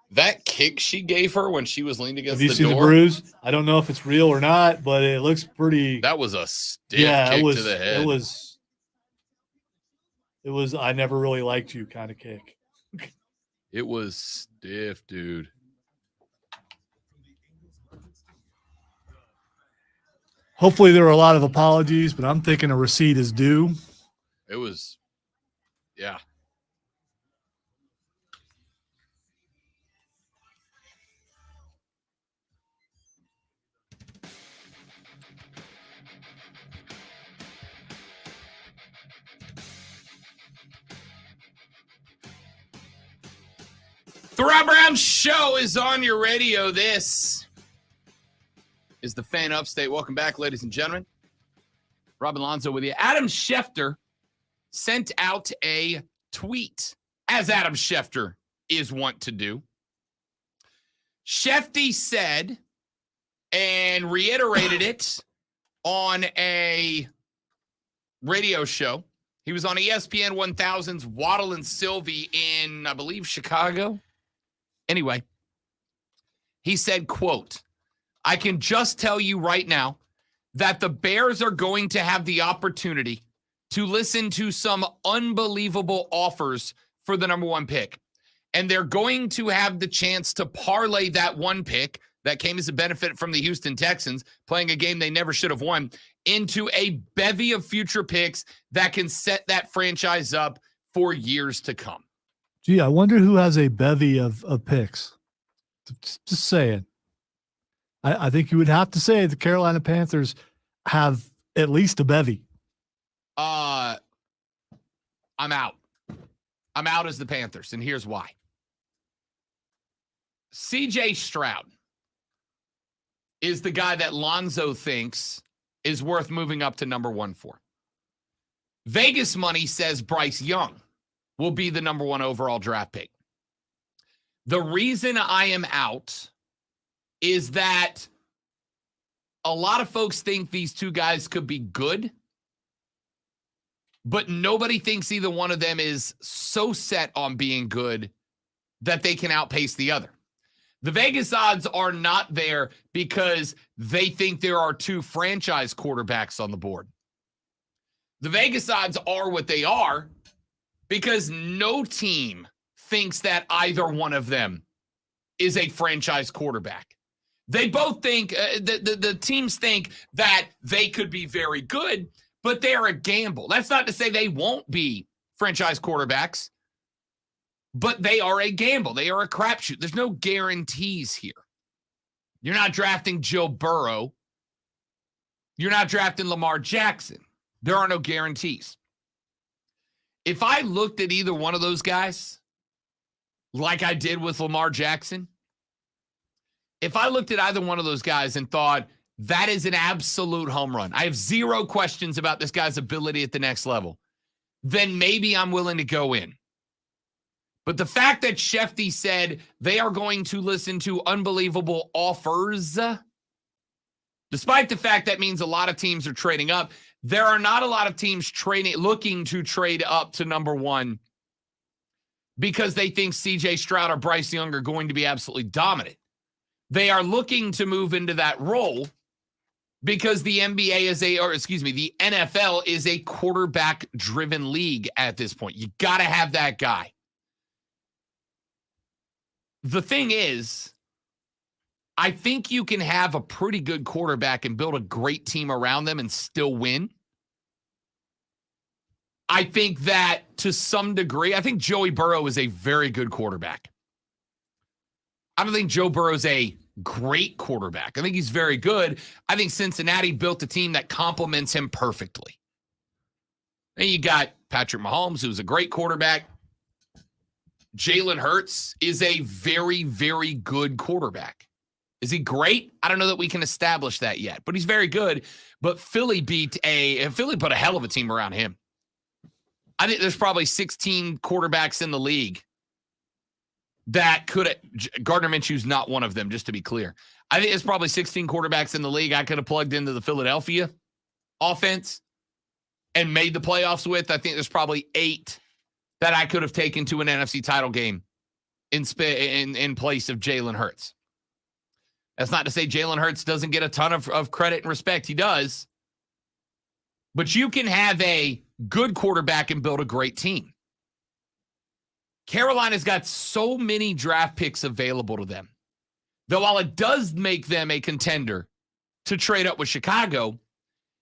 That kick she gave her when she was leaned against the door. Have you seen the bruise? I don't know if it's real or not, but it looks pretty. That was a stiff kick to the head. It was I never really liked you kind of kick. It was stiff, dude. Hopefully there were a lot of apologies, but I'm thinking a receipt is due. It was, yeah. The Rob Brown Show is on your radio. This is the Fan Upstate. Welcome back, ladies and gentlemen. Rob Alonso with you. Adam Schefter sent out a tweet, as Adam Schefter is wont to do. Shefty said, and reiterated it on a radio show. He was on ESPN 1000's Waddle and Sylvie in, I believe, Chicago. Anyway, he said, quote, "I can just tell you right now that the Bears are going to have the opportunity to listen to some unbelievable offers for the number one pick. And they're going to have the chance to parlay that one pick that came as a benefit from the Houston Texans, playing a game they never should have won, into a bevy of future picks that can set that franchise up for years to come." Gee, I wonder who has a bevy of picks. Just saying. I think you would have to say the Carolina Panthers have at least a bevy. I'm out. I'm out as the Panthers, and here's why. CJ Stroud is the guy that Lonzo thinks is worth moving up to number one for. Vegas money says Bryce Young will be the number one overall draft pick. The reason I am out is that a lot of folks think these two guys could be good, but nobody thinks either one of them is so set on being good that they can outpace the other. The Vegas odds are not there because they think there are two franchise quarterbacks on the board. The Vegas odds are what they are because no team thinks that either one of them is a franchise quarterback. They both think, the teams think that they could be very good, but they're a gamble. That's not to say they won't be franchise quarterbacks, but they are a gamble. They are a crapshoot. There's no guarantees here. You're not drafting Joe Burrow. You're not drafting Lamar Jackson. There are no guarantees. If I looked at either one of those guys, like I did with Lamar Jackson, if I looked at either one of those guys and thought, that is an absolute home run, I have zero questions about this guy's ability at the next level, then maybe I'm willing to go in. But the fact that Shefty said they are going to listen to unbelievable offers, despite the fact that means a lot of teams are trading up, there are not a lot of teams looking to trade up to number one because they think CJ Stroud or Bryce Young are going to be absolutely dominant. They are looking to move into that role because the the NFL is a quarterback-driven league at this point. You got to have that guy. The thing is, I think you can have a pretty good quarterback and build a great team around them and still win. I think that to some degree, I think Joey Burrow is a very good quarterback. I don't think Joe Burrow's a great quarterback. I think he's very good. I think Cincinnati built a team that complements him perfectly. And you got Patrick Mahomes, who's a great quarterback. Jalen Hurts is a very, very good quarterback. Is he great? I don't know that we can establish that yet, but he's very good. But Philly put a hell of a team around him. I think there's probably 16 quarterbacks in the league that could have, Gardner Minshew's not one of them, just to be clear. I think there's probably 16 quarterbacks in the league I could have plugged into the Philadelphia offense and made the playoffs with. I think there's probably 8 that I could have taken to an NFC title game in place of Jalen Hurts. That's not to say Jalen Hurts doesn't get a ton of credit and respect. He does. But you can have a good quarterback and build a great team. Carolina's got so many draft picks available to them. Though while it does make them a contender to trade up with Chicago,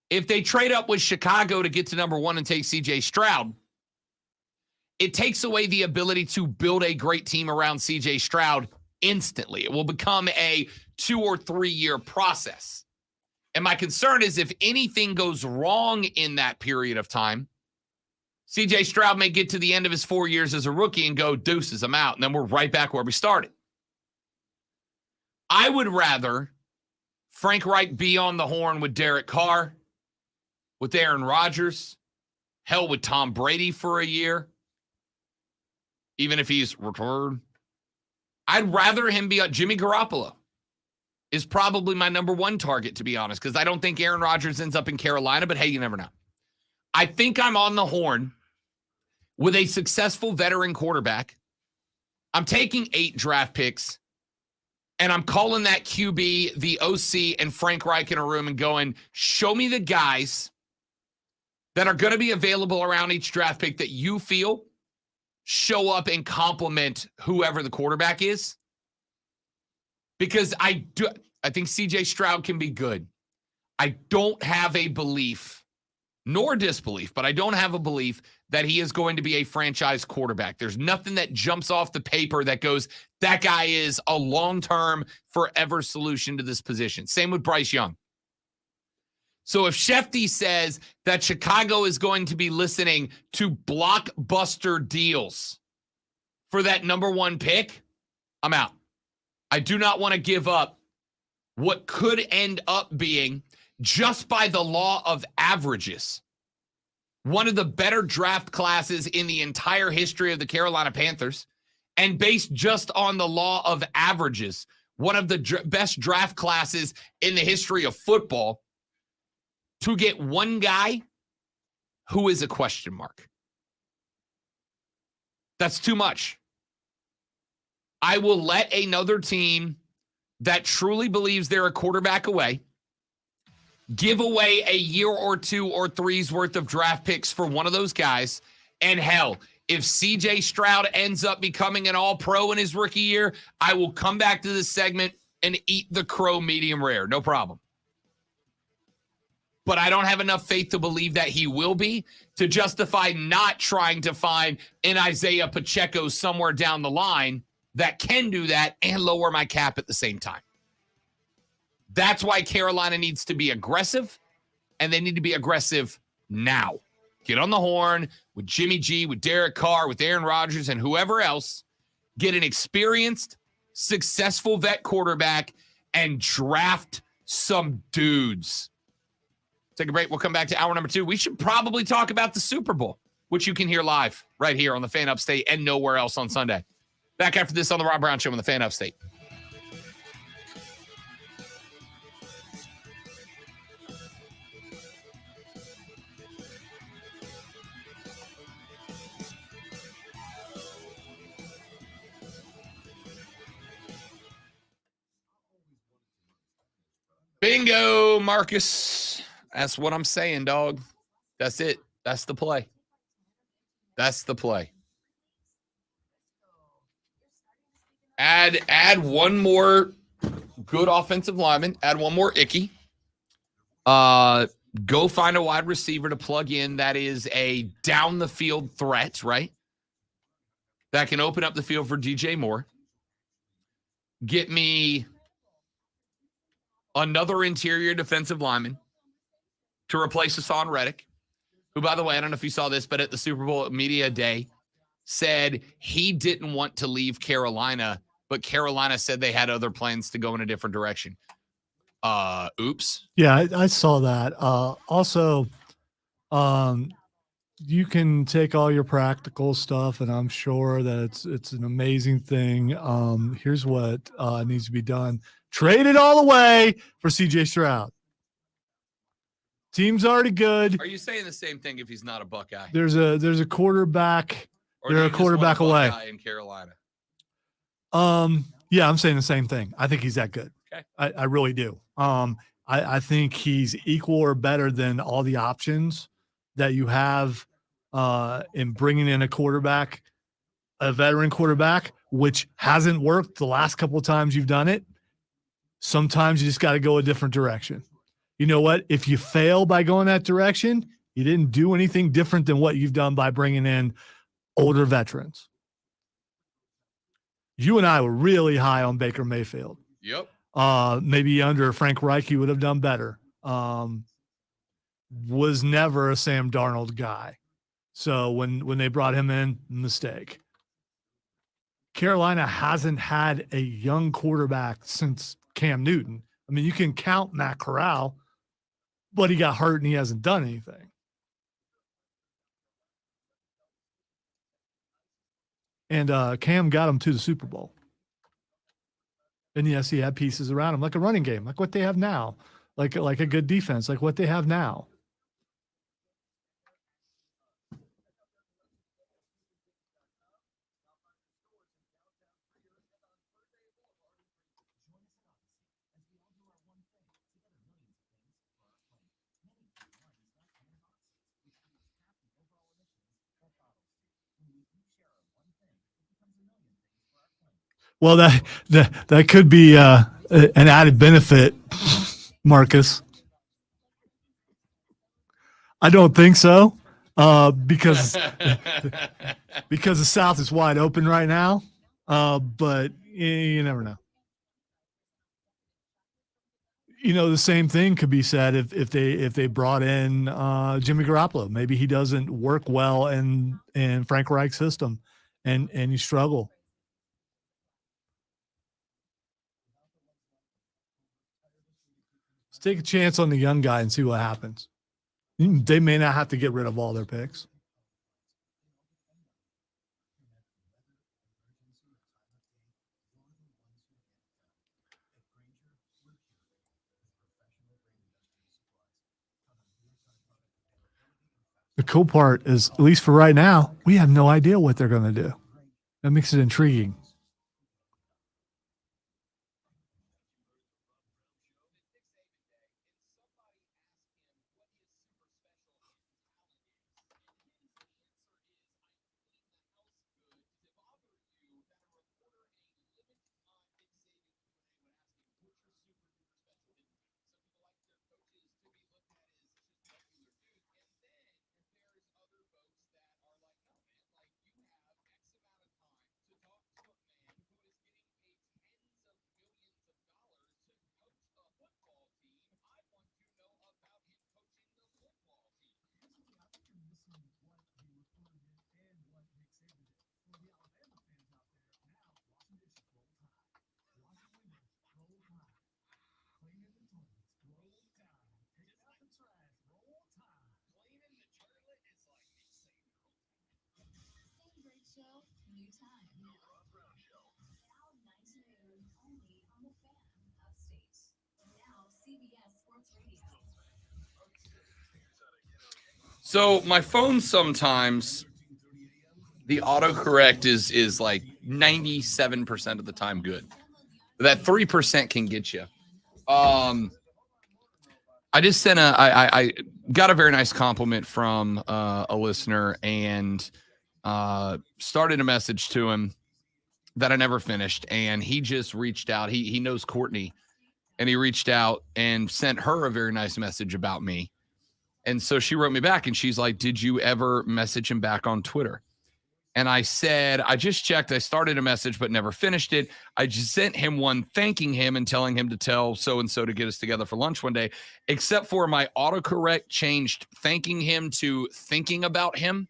if they trade up with Chicago to get to number 1 and take C.J. Stroud, it takes away the ability to build a great team around C.J. Stroud instantly. It will become a 2 or 3 year process. And my concern is if anything goes wrong in that period of time, C.J. Stroud may get to the end of his 4 years as a rookie and go, deuces, I'm out. And then we're right back where we started. I would rather Frank Reich be on the horn with Derek Carr, with Aaron Rodgers, hell, with Tom Brady for a year, even if he's returned. I'd rather him be on Jimmy Garoppolo. Is probably my number 1 target, to be honest, because I don't think Aaron Rodgers ends up in Carolina, but hey, you never know. I think I'm on the horn with a successful veteran quarterback. I'm taking 8 draft picks, and I'm calling that QB, the OC, and Frank Reich in a room and going, show me the guys that are going to be available around each draft pick that you feel show up and complement whoever the quarterback is. Because I think C.J. Stroud can be good. I don't have a belief, nor disbelief, but I don't have a belief that he is going to be a franchise quarterback. There's nothing that jumps off the paper that goes, that guy is a long-term, forever solution to this position. Same with Bryce Young. So if Shefty says that Chicago is going to be listening to blockbuster deals for that number 1 pick, I'm out. I do not want to give up what could end up being, just by the law of averages, one of the better draft classes in the entire history of the Carolina Panthers, and based just on the law of averages, one of the best draft classes in the history of football, to get one guy who is a question mark. That's too much. I will let another team that truly believes they're a quarterback away give away a year or 2 or 3's worth of draft picks for one of those guys. And hell, if C.J. Stroud ends up becoming an all-pro in his rookie year, I will come back to this segment and eat the crow medium rare. No problem. But I don't have enough faith to believe that he will be to justify not trying to find an Isaiah Pacheco somewhere down the line that can do that and lower my cap at the same time. That's why Carolina needs to be aggressive, and they need to be aggressive now. Get on the horn with Jimmy G, with Derek Carr, with Aaron Rodgers, and whoever else. Get an experienced, successful vet quarterback and draft some dudes. Take a break. We'll come back to hour number 2. We should probably talk about the Super Bowl, which you can hear live right here on the Fan Upstate and nowhere else on Sunday. Back after this on the Rob Brown Show on the Fan Upstate. Bingo, Marcus. That's what I'm saying, dog. That's it. That's the play. That's the play. Add one more good offensive lineman. Add one more Icky. Go find a wide receiver to plug in that is a down the field threat, right? That can open up the field for DJ Moore. Get me another interior defensive lineman to replace Hassan Reddick, who, by the way, I don't know if you saw this, but at the Super Bowl Media Day said he didn't want to leave Carolina, but Carolina said they had other plans to go in a different direction. Oops. Yeah, I saw that. Also, you can take all your practical stuff, and I'm sure that it's an amazing thing. Here's what needs to be done: trade it all away for CJ Stroud. Team's already good. Are you saying the same thing if he's not a Buckeye? There's a quarterback. Or They're a quarterback away in Carolina. Yeah, I'm saying the same thing. I think he's that good. Okay. I really do. I think he's equal or better than all the options that you have in bringing in a quarterback, a veteran quarterback, which hasn't worked the last couple of times you've done it. Sometimes you just got to go a different direction. You know what? If you fail by going that direction, you didn't do anything different than what you've done by bringing in older veterans. You and I were really high on Baker Mayfield. Yep. Maybe under Frank Reich, he would have done better. Was never a Sam Darnold guy. So when they brought him in, mistake. Carolina hasn't had a young quarterback since Cam Newton. I mean, you can count Matt Corral, but he got hurt and he hasn't done anything. And Cam got him to the Super Bowl. And yes, he had pieces around him, like a running game, like what they have now, like a good defense, like what they have now. Well, that could be an added benefit, Marcus. I don't think so, because the South is wide open right now. But you never know. You know, the same thing could be said if they brought in Jimmy Garoppolo. Maybe he doesn't work well in Frank Reich's system, and you struggle. Let's take a chance on the young guy and see what happens. They may not have to get rid of all their picks. The cool part is, at least for right now, we have no idea what they're going to do. That makes it intriguing. So my phone sometimes, the autocorrect is like 97% of the time good. That 3% can get you. I just sent I got a very nice compliment from a listener and started a message to him that I never finished. And he just reached out. He knows Courtney, and he reached out and sent her a very nice message about me. And so she wrote me back and she's like, did you ever message him back on Twitter? And I said, I just checked. I started a message, but never finished it. I just sent him one thanking him and telling him to tell so-and-so to get us together for lunch one day, except for my autocorrect changed thanking him to thinking about him,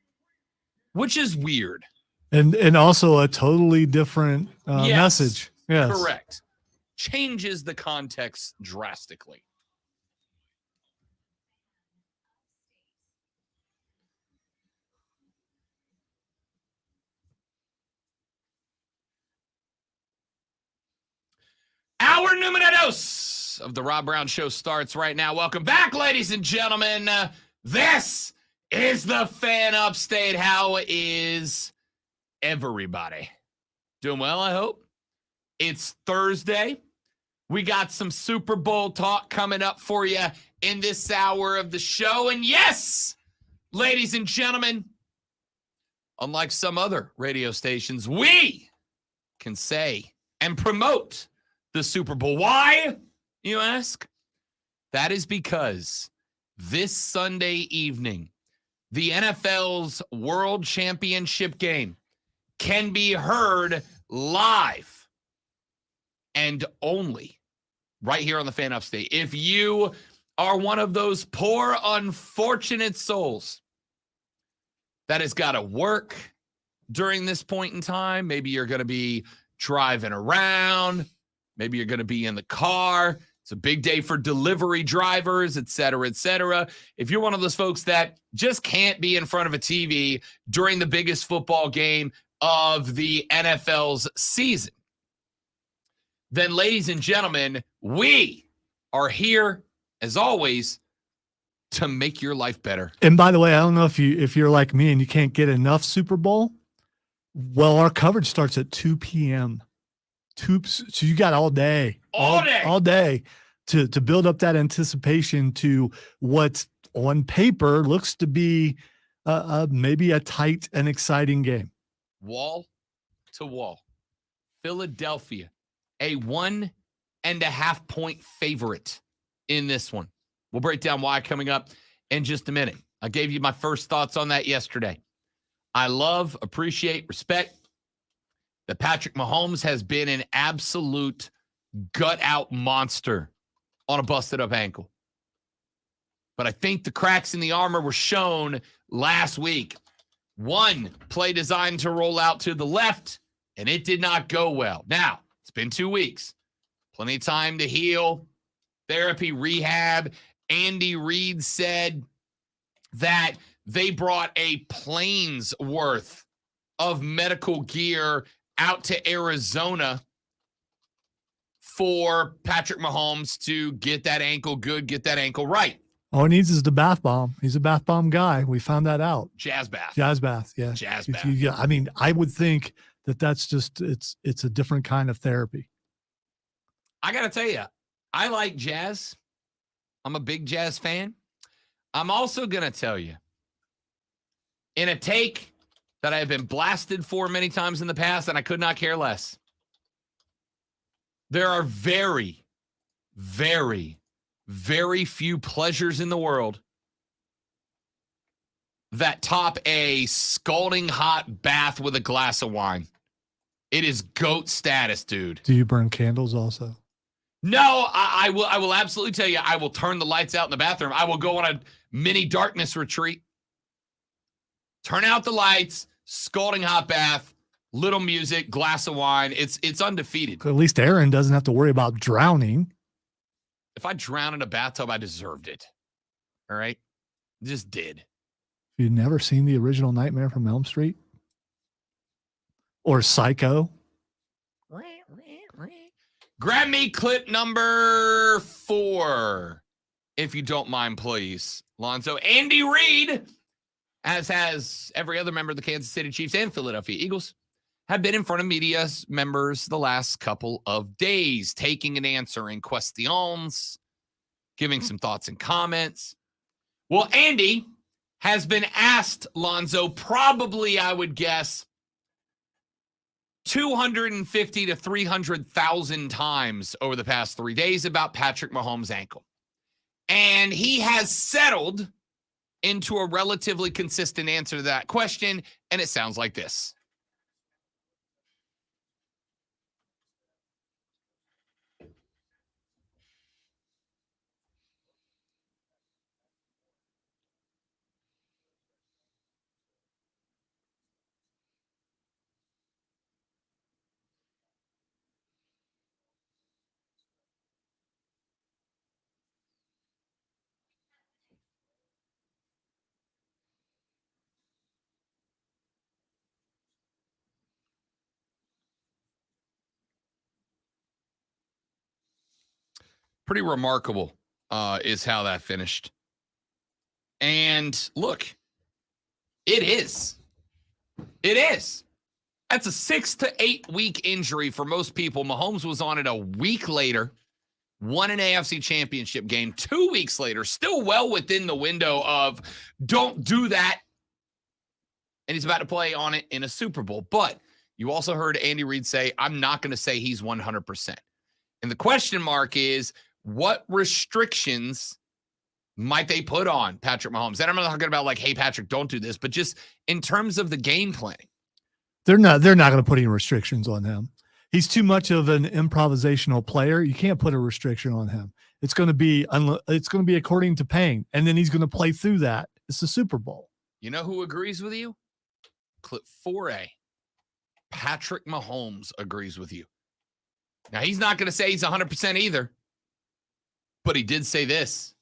which is weird. And also a totally different Yes, message. Yes. Correct. Changes the context drastically. Our numero dos of the Rob Brown Show starts right now. Welcome back, ladies and gentlemen. This is the Fan Upstate. How is everybody? Doing well, I hope. It's Thursday. We got some Super Bowl talk coming up for you in this hour of the show. And yes, ladies and gentlemen, unlike some other radio stations, we can say and promote the Super Bowl. Why, you ask? That is because this Sunday evening, the NFL's World Championship game can be heard live and only right here on the Fan Upstate. If you are one of those poor, unfortunate souls that has got to work during this point in time, maybe you're going to be driving around, maybe you're going to be in the car. It's a big day for delivery drivers, et cetera, et cetera. If you're one of those folks that just can't be in front of a TV during the biggest football game of the NFL's season, then, ladies and gentlemen, we are here, as always, to make your life better. And by the way, I don't know if you're like me and you can't get enough Super Bowl. Well, our coverage starts at 2 p.m. So you got all day to build up that anticipation to what on paper looks to be maybe a tight and exciting game. Wall to wall. Philadelphia, a 1.5 point favorite in this one. We'll break down why coming up in just a minute. I gave you my first thoughts on that yesterday. I love, appreciate, respect that Patrick Mahomes has been an absolute gut-out monster on a busted-up ankle. But I think the cracks in the armor were shown last week. One play designed to roll out to the left, and it did not go well. Now, it's been 2 weeks. Plenty of time to heal, therapy, rehab. Andy Reid said that they brought a plane's worth of medical gear out to Arizona for Patrick Mahomes to get that ankle good, get that ankle right. All he needs is the bath bomb. He's a bath bomb guy. We found that out. Jazz bath, yeah. Jazz bath. Yeah, I mean, I would think that's just it's a different kind of therapy. I got to tell you, I like jazz. I'm a big jazz fan. I'm also going to tell you, in a take that I have been blasted for many times in the past, and I could not care less, there are very, very, very few pleasures in the world that top a scalding hot bath with a glass of wine. It is GOAT status, dude. Do you burn candles also? No, I will absolutely tell you, I will turn the lights out in the bathroom. I will go on a mini darkness retreat. Turn out the lights, scalding hot bath, little music, glass of wine. It's undefeated. At least Aaron doesn't have to worry about drowning. If I drowned in a bathtub, I deserved it. All right? Just did. You've never seen the original Nightmare from Elm Street? Or Psycho? Grab me clip number 4, if you don't mind, please, Lonzo. Andy Reid, as has every other member of the Kansas City Chiefs and Philadelphia Eagles, have been in front of media members the last couple of days, taking and answering questions, giving some thoughts and comments. Well, Andy has been asked, Lonzo, probably, I would guess, 250 to 300,000 times over the past 3 days about Patrick Mahomes' ankle. And he has settled into a relatively consistent answer to that question, and it sounds like this. Pretty remarkable is how that finished. And look, it is. It is. That's a 6 to 8 week injury for most people. Mahomes was on it a week later, won an AFC championship game 2 weeks later, still well within the window of don't do that. And he's about to play on it in a Super Bowl. But you also heard Andy Reid say, I'm not going to say he's 100%. And the question mark is, what restrictions might they put on Patrick Mahomes? And I'm not talking about like, hey, Patrick, don't do this, but just in terms of the game planning. They're not going to put any restrictions on him. He's too much of an improvisational player. You can't put a restriction on him. It's going to be according to pain, and then he's going to play through that. It's the Super Bowl. You know who agrees with you? Clip 4A. Patrick Mahomes agrees with you. Now, he's not going to say he's 100% either, but he did say this.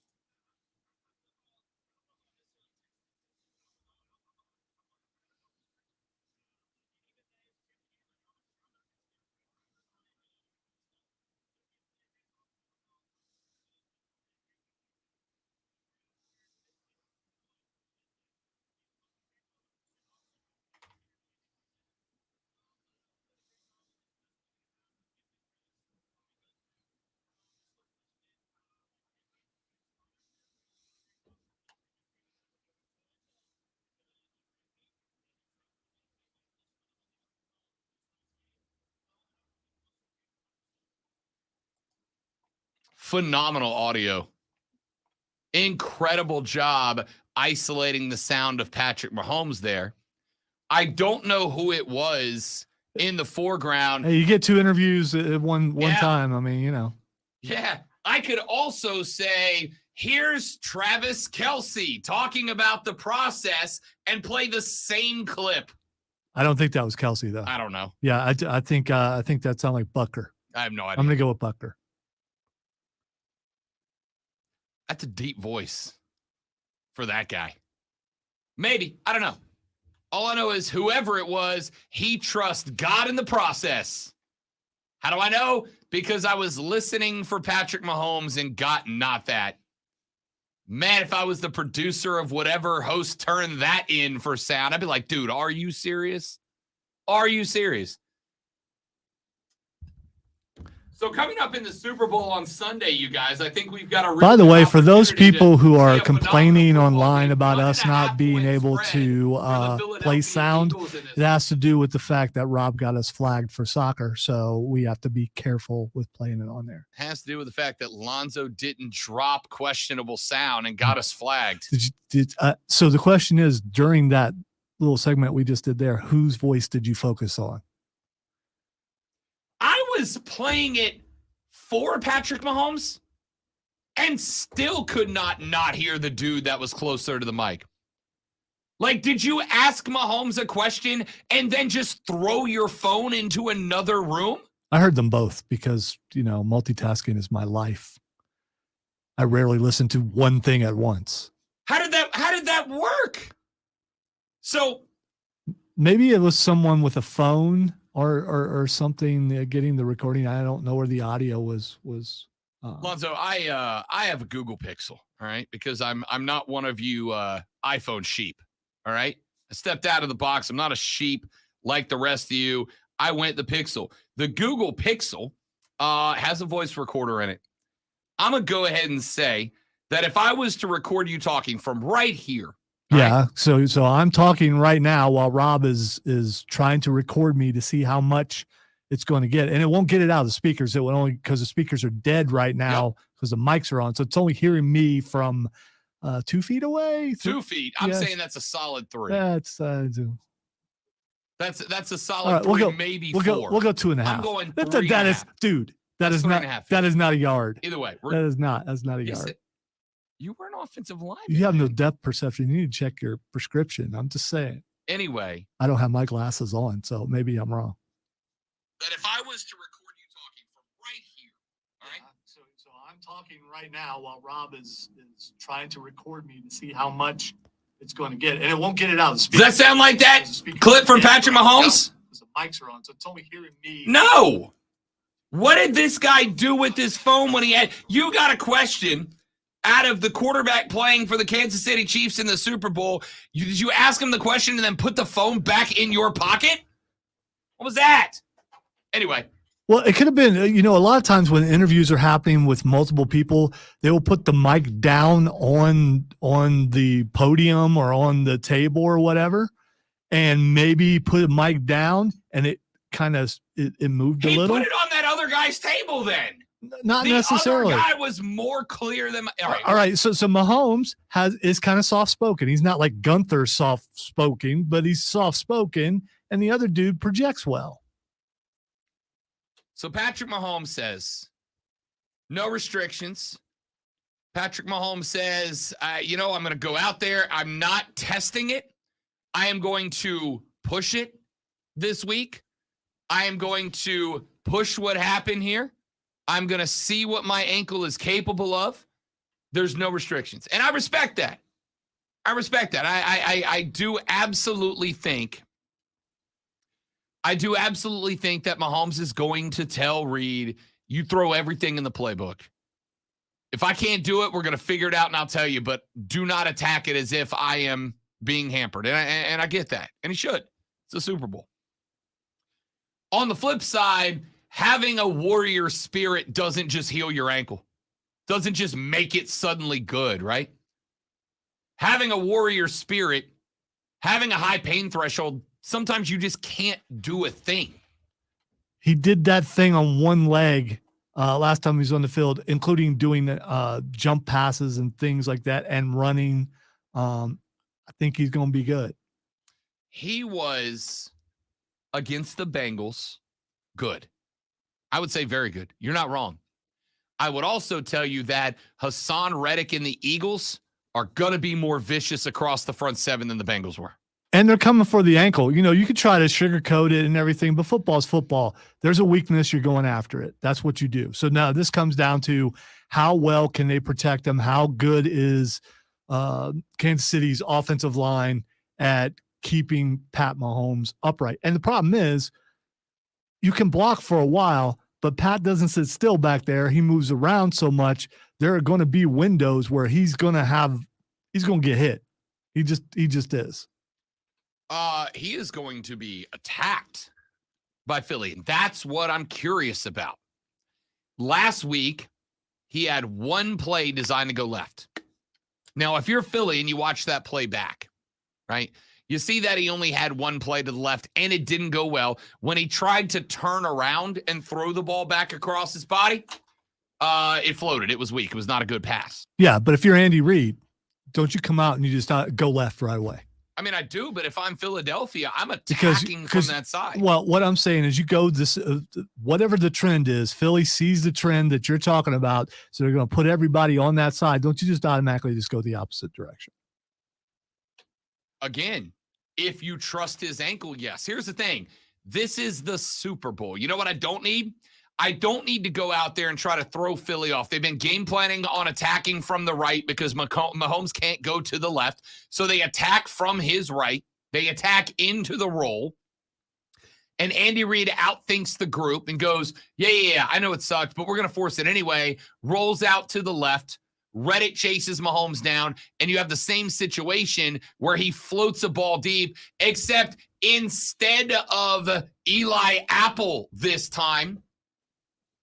Phenomenal audio. Incredible job isolating the sound of Patrick Mahomes there. I don't know who it was in the foreground. Hey, you get 2 interviews at one time. I mean, you know. Yeah. I could also say, here's Travis Kelce talking about the process and play the same clip. I don't think that was Kelce, though. I don't know. Yeah, I think that sounded like Bucker. I have no idea. I'm going to go with Bucker. That's a deep voice for that guy. Maybe. I don't know. All I know is whoever it was, he trusts God in the process. How do I know? Because I was listening for Patrick Mahomes and got not that. Man, if I was the producer of whatever host turned that in for sound, I'd be like, dude, are you serious? Are you serious? So coming up in the Super Bowl on Sunday, you guys, I think we've got a. By the way, for those people who are complaining online about us not being able to play sound, it has to do with the fact that Rob got us flagged for soccer, so we have to be careful with playing it on there. Has to do with the fact that Lonzo didn't drop questionable sound and got us flagged. So the question is, during that little segment we just did there, whose voice did you focus on? I was playing it for Patrick Mahomes and still could not hear the dude that was closer to the mic. Like, did you ask Mahomes a question and then just throw your phone into another room? I heard them both because, multitasking is my life. I rarely listen to one thing at once. How did that work? So maybe it was someone with a phone or something getting the recording. I don't know where the audio was. Lonzo, I have a Google Pixel, all right, because I'm not one of you iPhone sheep, all right. I stepped out of the box. I'm not a sheep like the rest of you. I went the Pixel. The Google Pixel has a voice recorder in it. I'm gonna go ahead and say that if I was to record you talking from right here. Yeah. Right. So I'm talking right now while Rob is trying to record me to see how much it's going to get. And it won't get it out of the speakers. It will only because the speakers are dead right now because the mics are on. So it's only hearing me from 2 feet away. 2 feet. I'm Yes. saying that's a solid 3. That's That's a solid all right, 3, we'll go, maybe we'll 4. Go 2.5. I'm going That 3.5. is, dude. That's Is 3.5 not. feet. That is not a yard. Either way, That's not a yard. You were an offensive lineman. You have no man. depth perception. You need to check your prescription. I'm just saying. Anyway, I don't have my glasses on, so maybe I'm wrong. but if I was to record you talking from right here, all right? So I'm talking right now while Rob is trying to record me to see how much it's going to get, and it won't get it out of the Does speaker. that sound like that Because the speaker- clip from Yeah, Patrick right. Mahomes? No, 'cause the mics are on, so it's only hearing me. No. What did this guy do with his phone when he had? You got a question out of the quarterback playing for the Kansas City Chiefs in the Super Bowl. Did you ask him the question and then put the phone back in your pocket? What was that? Anyway, Well, it could have been, a lot of times when interviews are happening with multiple people, they will put the mic down on the podium or on the table or whatever, and maybe put a mic down, and it kind of it moved a he little. put it on that other guy's table then. Not The necessarily. other guy was more clear than All right. So Mahomes is kind of soft spoken. He's not like Gunther soft spoken, but he's soft spoken, and the other dude projects well. So Patrick Mahomes says, no restrictions. Patrick Mahomes says, I'm going to go out there. I'm not testing it. I am going to push it this week. I am going to push what happened here. I'm going to see what my ankle is capable of. There's no restrictions. And I respect that. I do absolutely think that Mahomes is going to tell Reed, you throw everything in the playbook. If I can't do it, we're going to figure it out and I'll tell you, but do not attack it as if I am being hampered. And I get that. And he should. It's a Super Bowl. On the flip side, having a warrior spirit doesn't just heal your ankle. Doesn't just make it suddenly good, right? Having a warrior spirit, having a high pain threshold, sometimes you just can't do a thing. He did that thing on one leg last time he was on the field, including doing jump passes and things like that and running. I think he's going to be good. He was against the Bengals good. I would say very good. You're not wrong. I would also tell you that Hassan Reddick and the Eagles are going to be more vicious across the front seven than the Bengals were. And they're coming for the ankle. You could try to sugarcoat it and everything, but football's football. There's a weakness, you're going after it. That's what you do. So now this comes down to how well can they protect them? How good is Kansas City's offensive line at keeping Pat Mahomes upright? And the problem is you can block for a while, but Pat doesn't sit still back there. He moves around so much. There are going to be windows where he's going to get hit. He just is. He is going to be attacked by Philly. And that's what I'm curious about. Last week, he had one play designed to go left. Now, if you're Philly and you watch that play back, right, you see that he only had one play to the left and it didn't go well. When he tried to turn around and throw the ball back across his body, it floated. It was weak. It was not a good pass. Yeah, but if you're Andy Reid, don't you come out and you just go left right away? I mean, I do, but if I'm Philadelphia, I'm attacking from that side. Well, what I'm saying is you go this, whatever the trend is, Philly sees the trend that you're talking about, so they're going to put everybody on that side. Don't you just automatically just go the opposite direction? Again, if you trust his ankle, yes. Here's the thing. This is the Super Bowl. You know what I don't need? I don't need to go out there and try to throw Philly off. They've been game planning on attacking from the right because Mahomes can't go to the left. So they attack from his right. They attack into the roll. And Andy Reid outthinks the group and goes, yeah, I know it sucks, but we're going to force it anyway. Rolls out to the left. Reddick chases Mahomes down, and you have the same situation where he floats a ball deep, except instead of Eli Apple this time,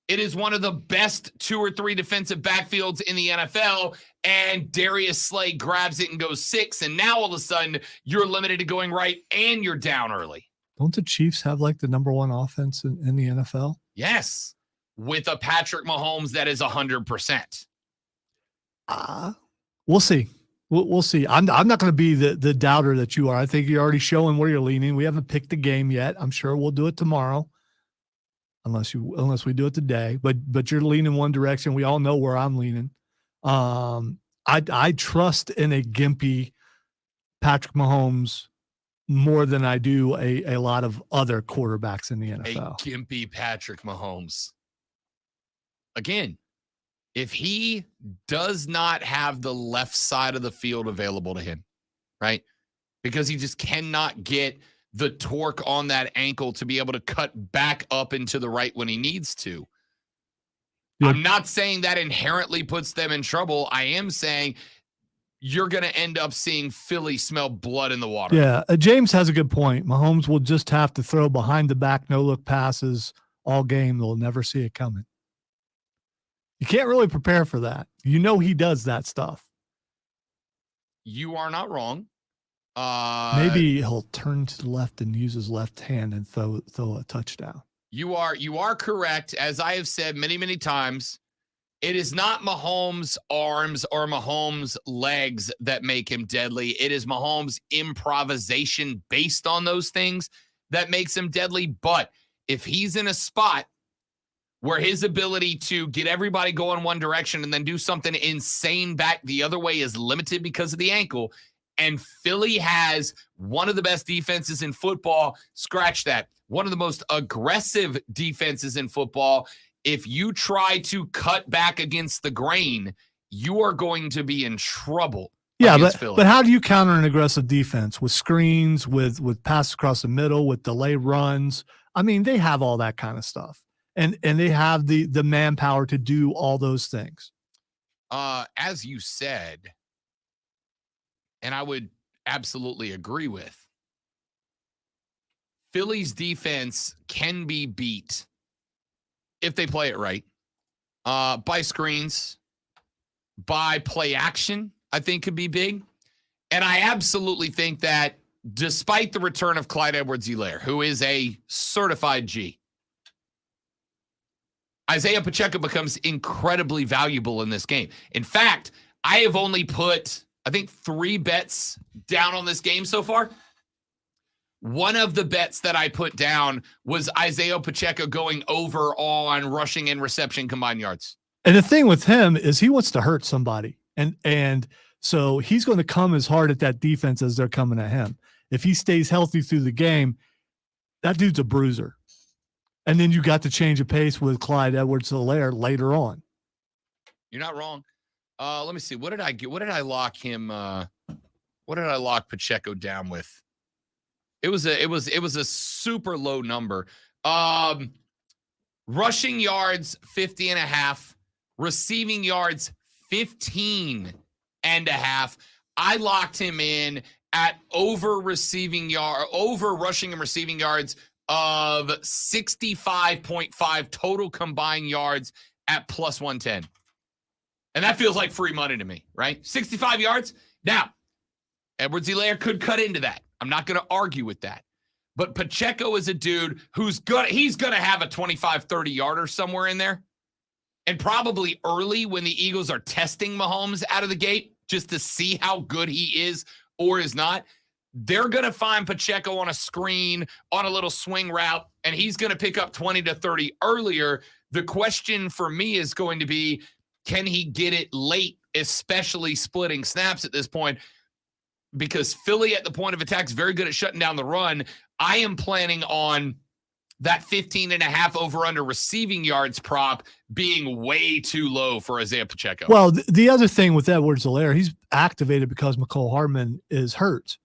it is one of the best 2 or 3 defensive backfields in the NFL, and Darius Slay grabs it and goes 6, and now all of a sudden you're limited to going right and you're down early. Don't the Chiefs have like the number 1 offense in the NFL? Yes, with a Patrick Mahomes that is 100%. We'll see. We'll see. I'm not going to be the doubter that you are. I think you're already showing where you're leaning. We haven't picked the game yet. I'm sure we'll do it tomorrow, unless we do it today. But you're leaning one direction. We all know where I'm leaning. I trust in a gimpy Patrick Mahomes more than I do a lot of other quarterbacks in the NFL. A gimpy Patrick Mahomes. Again, if he does not have the left side of the field available to him, right? Because he just cannot get the torque on that ankle to be able to cut back up into the right when he needs to. Yep. I'm not saying that inherently puts them in trouble. I am saying you're going to end up seeing Philly smell blood in the water. Yeah, James has a good point. Mahomes will just have to throw behind the back, no-look passes all game. They'll never see it coming. You can't really prepare for that. You know he does that stuff. You are not wrong. Maybe he'll turn to the left and use his left hand and throw a touchdown. You are correct. As I have said many, many times, it is not Mahomes' arms or Mahomes' legs that make him deadly. It is Mahomes' improvisation based on those things that makes him deadly. But if he's in a spot where his ability to get everybody going one direction and then do something insane back the other way is limited because of the ankle, and Philly has one of the best defenses in football, scratch that, one of the most aggressive defenses in football, if you try to cut back against the grain, you are going to be in trouble. Yeah, but how do you counter an aggressive defense? With screens, with passes across the middle, with delay runs? I mean, they have all that kind of stuff. And they have the manpower to do all those things. As you said, and I would absolutely agree with, Philly's defense can be beat if they play it right, by screens, by play action, I think could be big. And I absolutely think that despite the return of Clyde Edwards-Helaire, who is a certified G, Isaiah Pacheco becomes incredibly valuable in this game. In fact, I have only put, I think, 3 bets down on this game so far. One of the bets that I put down was Isaiah Pacheco going over on rushing and reception combined yards. And the thing with him is he wants to hurt somebody. And so he's going to come as hard at that defense as they're coming at him. If he stays healthy through the game, that dude's a bruiser. And then you got to change of pace with Clyde Edwards-Helaire later on. You're not wrong. Let me see. What did I get? What did I lock him? What did I lock Pacheco down with? It was a super low number. Rushing yards 50.5, receiving yards 15.5. I locked him in at over rushing and receiving yards of 65.5 total combined yards at plus 110. And that feels like free money to me, right? 65 yards. Now, Edwards-Helaire could cut into that. I'm not going to argue with that. But Pacheco is a dude he's going to have a 25, 30-yarder somewhere in there. And probably early when the Eagles are testing Mahomes out of the gate just to see how good he is or is not, they're going to find Pacheco on a screen, on a little swing route, and he's going to pick up 20 to 30 earlier. The question for me is going to be, can he get it late, especially splitting snaps at this point? Because Philly at the point of attack is very good at shutting down the run. I am planning on that 15.5 over under receiving yards prop being way too low for Isaiah Pacheco. Well, the other thing with Edwards-Helaire, he's activated because McCole Hardman is hurt.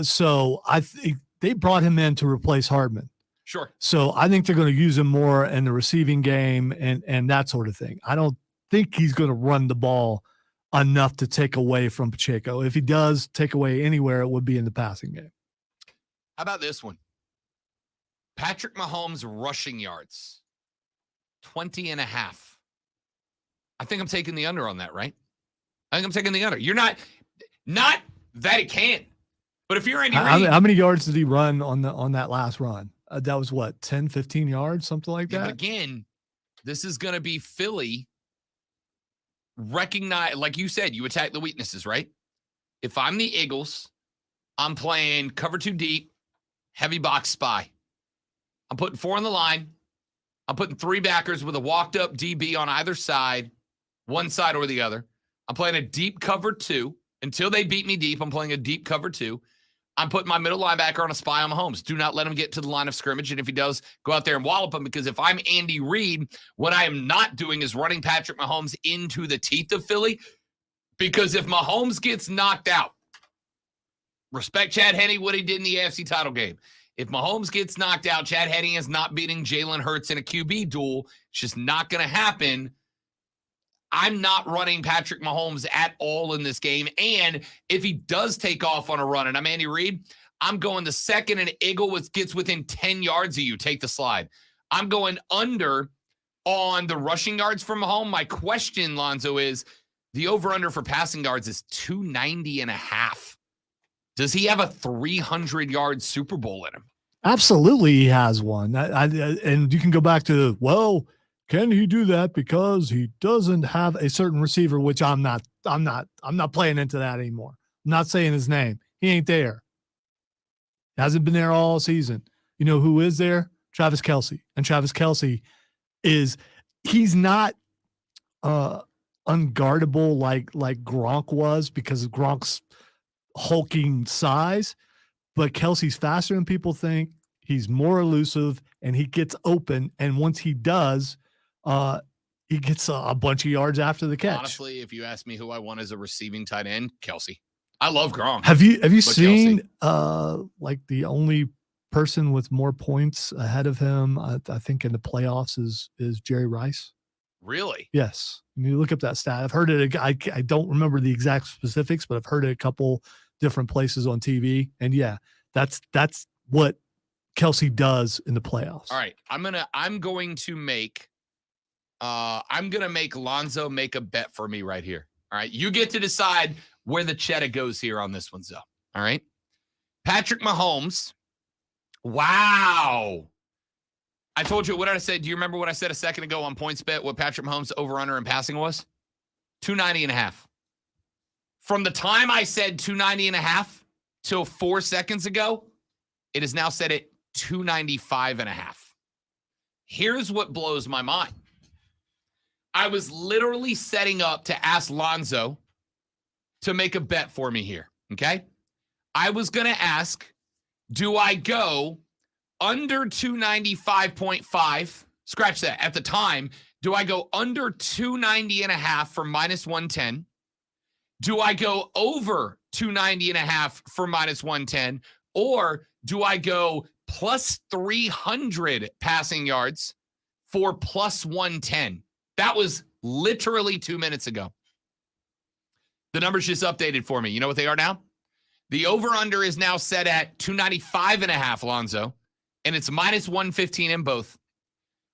So I think they brought him in to replace Hardman. Sure. So I think they're going to use him more in the receiving game and that sort of thing. I don't think he's going to run the ball enough to take away from Pacheco. If he does take away anywhere, it would be in the passing game. How about this one? Patrick Mahomes rushing yards, 20.5. I think I'm taking the under on that, right? I think I'm taking the under. You're not that it can't, but if you're Andy Reid, how many yards did he run on that last run? That was what, 10, 15 yards, something like that? But again, this is going to be Philly. Recognize, like you said, you attack the weaknesses, right? if I'm the Eagles, I'm playing cover 2 deep, heavy box spy. I'm putting 4 on the line. I'm putting 3 backers with a walked up DB on either side, one side or the other. I'm playing a deep cover 2. Until they beat me deep, I'm playing a deep cover 2. I'm putting my middle linebacker on a spy on Mahomes. Do not let him get to the line of scrimmage. And if he does, go out there and wallop him, because if I'm Andy Reid, what I am not doing is running Patrick Mahomes into the teeth of Philly, because if Mahomes gets knocked out, respect Chad Henne, what he did in the AFC title game. If Mahomes gets knocked out, Chad Henne is not beating Jalen Hurts in a QB duel. It's just not going to happen. I'm not running Patrick Mahomes at all in this game. And if he does take off on a run and I'm Andy Reid, I'm going the second an Eagle gets within 10 yards of you, take the slide. I'm going under on the rushing yards from Mahomes. My question, Lonzo, is the over-under for passing yards is 290.5. Does he have a 300-yard Super Bowl in him? Absolutely, he has one. And you can go back to, well, can he do that because he doesn't have a certain receiver, which I'm not playing into that anymore. I'm not saying his name. He ain't there. Hasn't been there all season. You know who is there? Travis Kelce. And Travis Kelce he's not unguardable like Gronk was, because of Gronk's hulking size, but Kelsey's faster than people think. He's more elusive, and he gets open. And once he does, he gets a bunch of yards after the catch. Honestly, if you ask me who I want as a receiving tight end, Kelce. I love Gronk. Have you seen Kelce, like the only person with more points ahead of him, I think in the playoffs is Jerry Rice? Really? Yes. I mean, you look up that stat. I've heard it. I don't remember the exact specifics, but I've heard it a couple different places on TV. And yeah, that's what Kelce does in the playoffs. All right. I'm going to make Lonzo make a bet for me right here. All right. You get to decide where the cheddar goes here on this one, Zoe. All right. Patrick Mahomes. Wow. I told you, what did I say? Do you remember what I said a second ago on points bet, what Patrick Mahomes over under and passing was? 290.5. From the time I said 290.5 till 4 seconds ago, it is now set at 295.5. Here's what blows my mind. I was literally setting up to ask Lonzo to make a bet for me here, okay? I was going to ask, do I go under 295.5? Scratch that. At the time, do I go under 290.5 for minus 110? Do I go over 290.5 for minus 110? Or do I go plus 300 passing yards for plus 110? That was literally 2 minutes ago. The numbers just updated for me. You know what they are now? The over-under is now set at 295.5, Lonzo, and it's minus 115 in both.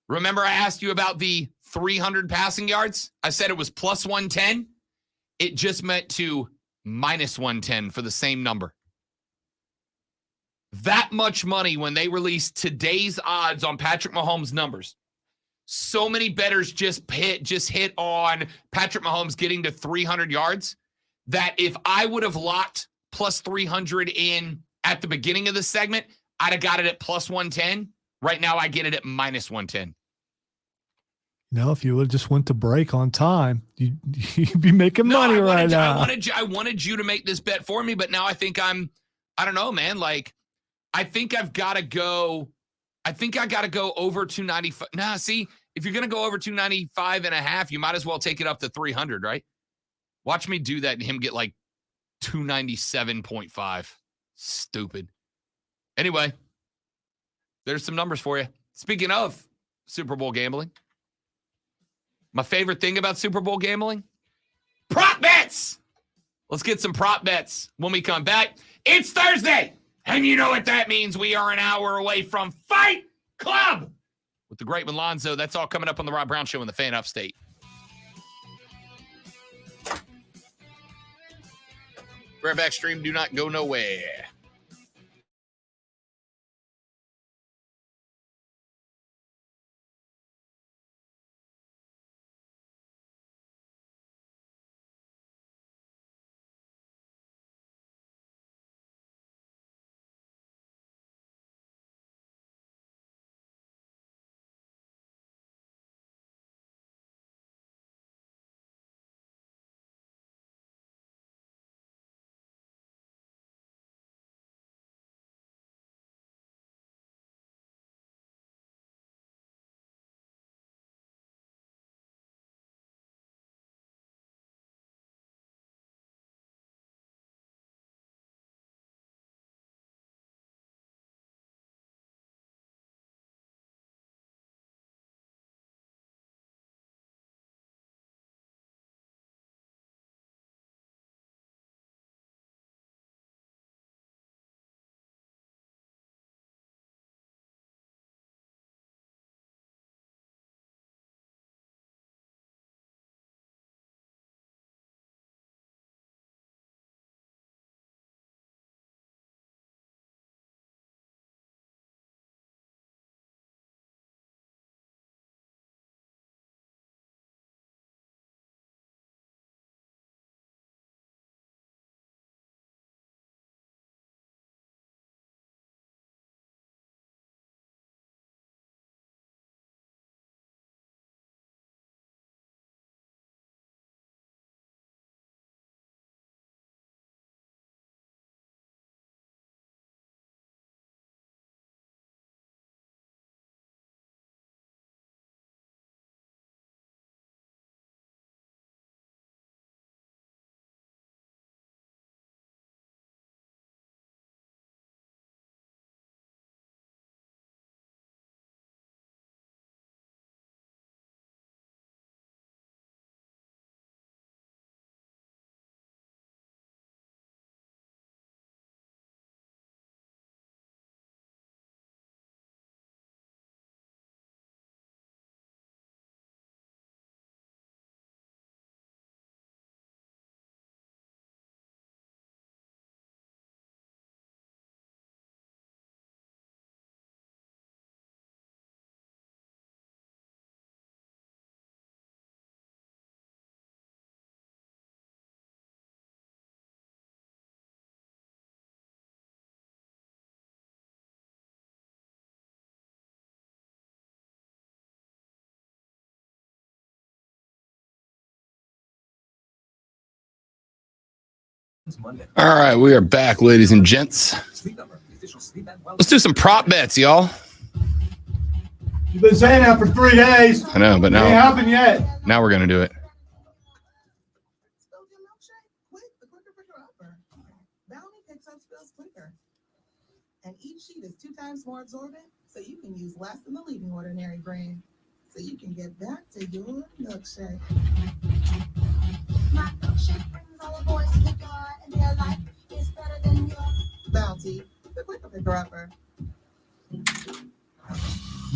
Remember I asked you about the 300 passing yards? I said it was plus 110. It just meant to minus 110 for the same number. That much money when they released today's odds on Patrick Mahomes' numbers. So many bettors just hit on Patrick Mahomes getting to 300 yards that if I would have locked plus 300 in at the beginning of the segment, I'd have got it at plus 110. Right now, I get it at minus 110. No, if you would have just went to break on time, you'd be making money right now. I wanted you to make this bet for me, but now I think I don't know, man. Like, I think I've got to go. I think I got to go over 295. Nah, see, if you're going to go over 295.5, you might as well take it up to 300, right? Watch me do that and him get like 297.5. Stupid. Anyway, there's some numbers for you. Speaking of Super Bowl gambling, my favorite thing about Super Bowl gambling, prop bets. Let's get some prop bets when we come back. It's Thursday. And you know what that means. We are an hour away from Fight Club with the great Lonzo. That's all coming up on the Rob Brown Show in the Fan Upstate. Right back, stream. Do not go nowhere. All right, we are back, ladies and gents. Let's do some prop bets, y'all. You've been saying that for 3 days. I know, but It ain't now happened yet. we're gonna do it. Bounty picks up spills quicker. And each sheet is 2 times more absorbent, so you can use less than the leading ordinary brand. So you can get back to your milkshake. My milkshake brings all the boys to the yard, and their life is better than yours. Bounty, the quicker picker-upper.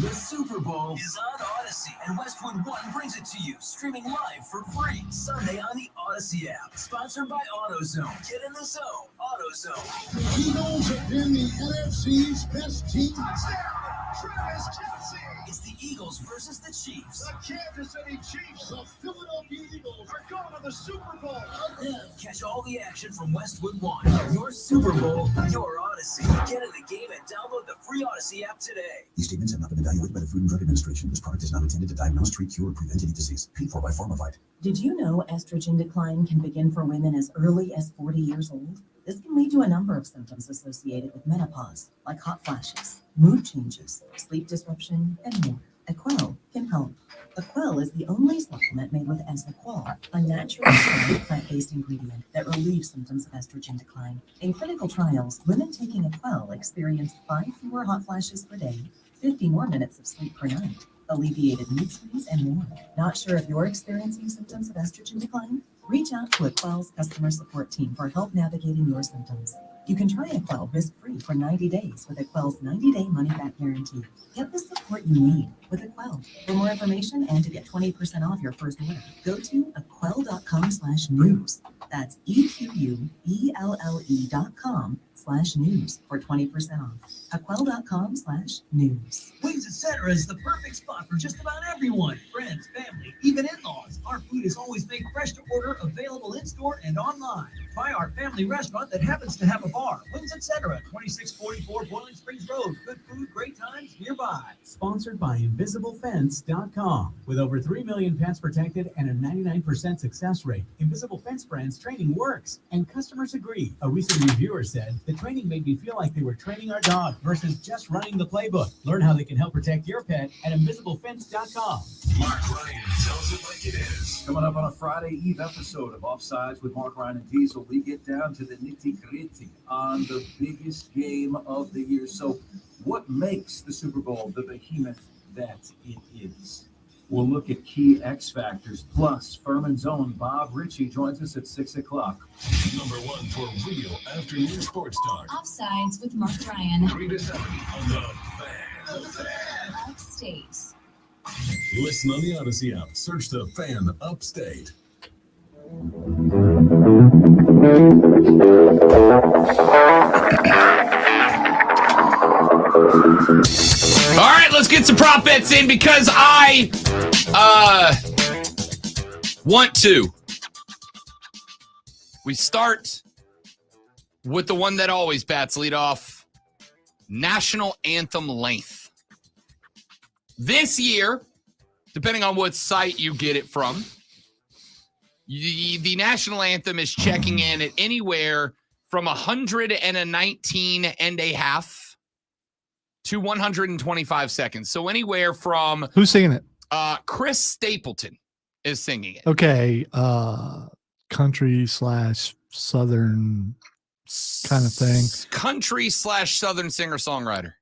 The Super Bowl is on Odyssey, and Westwood One brings it to you, streaming live for free Sunday on the Odyssey app. Sponsored by AutoZone. Get in the zone. AutoZone. The Eagles have been the NFC's best team. Travis Kelce. It's the Eagles versus the Chiefs. The Kansas City Chiefs, the Philadelphia Eagles, are going to the Super Bowl. Catch all the action from Westwood One. Your Super Bowl, your Odyssey. Get in the game and download the free Odyssey app today. These statements have not been evaluated by the Food and Drug Administration. This product is not intended to diagnose, treat, cure, or prevent any disease. Paid for by Pharmavite. Did you know estrogen decline can begin for women as early as 40 years old? This can lead to a number of symptoms associated with menopause, like hot flashes, mood changes, sleep disruption, and more. Equell can help. Equell is the only supplement made with Esequol, a naturally strong plant-based ingredient that relieves symptoms of estrogen decline. In clinical trials, women taking Equell experienced 5 fewer hot flashes per day, 50 more minutes of sleep per night, alleviated mood swings, and more. Not sure if you're experiencing symptoms of estrogen decline? Reach out to Equell's customer support team for help navigating your symptoms. You can try Equell risk-free for 90 days with Equell's 90-day money-back guarantee. Get the support you need with Equell. For more information and to get 20% off your first order, go to equell.com/news. That's EQUELLE.com/news for 20% off. Equell.com/news. Wings Etc. is the perfect spot for just about everyone. Friends, family, even in-laws. Our food is always made fresh to order, available in-store and online. Try our family restaurant that happens to have a bar. Wings Etc. 2644 Boiling Springs Road. Good food, great times nearby. Sponsored by InvisibleFence.com. With over 3 million pets protected and a 99% success rate, Invisible Fence brand's training works, and customers agree. A recent reviewer said, "The training made me feel like they were training our dog versus just running the playbook." Learn how they can help protect your pet at InvisibleFence.com. Mark Ryan tells it like it is. Coming up on a Friday Eve episode of Offsides with Mark Ryan and Diesel, we get down to the nitty-gritty on the biggest game of the year. So what makes the Super Bowl the behemoth that it is? We'll look at key X factors. Plus, Furman's own Bob Ritchie joins us at 6 o'clock. Number 1 for real afternoon sports talk. Offsides with Mark Ryan. 3 to 7 on the Fan. Upstate. Listen on the Odyssey app. Search the Fan Upstate. All right, let's get some prop bets in because I want to. We start with the one that always bats lead off, national anthem length. This year, depending on what site you get it from, the national anthem is checking in at anywhere from 119 and a half to 125 seconds. So anywhere from... Who's singing it? Chris Stapleton is singing it. Okay. Country/Southern kind of thing. Country/Southern singer-songwriter.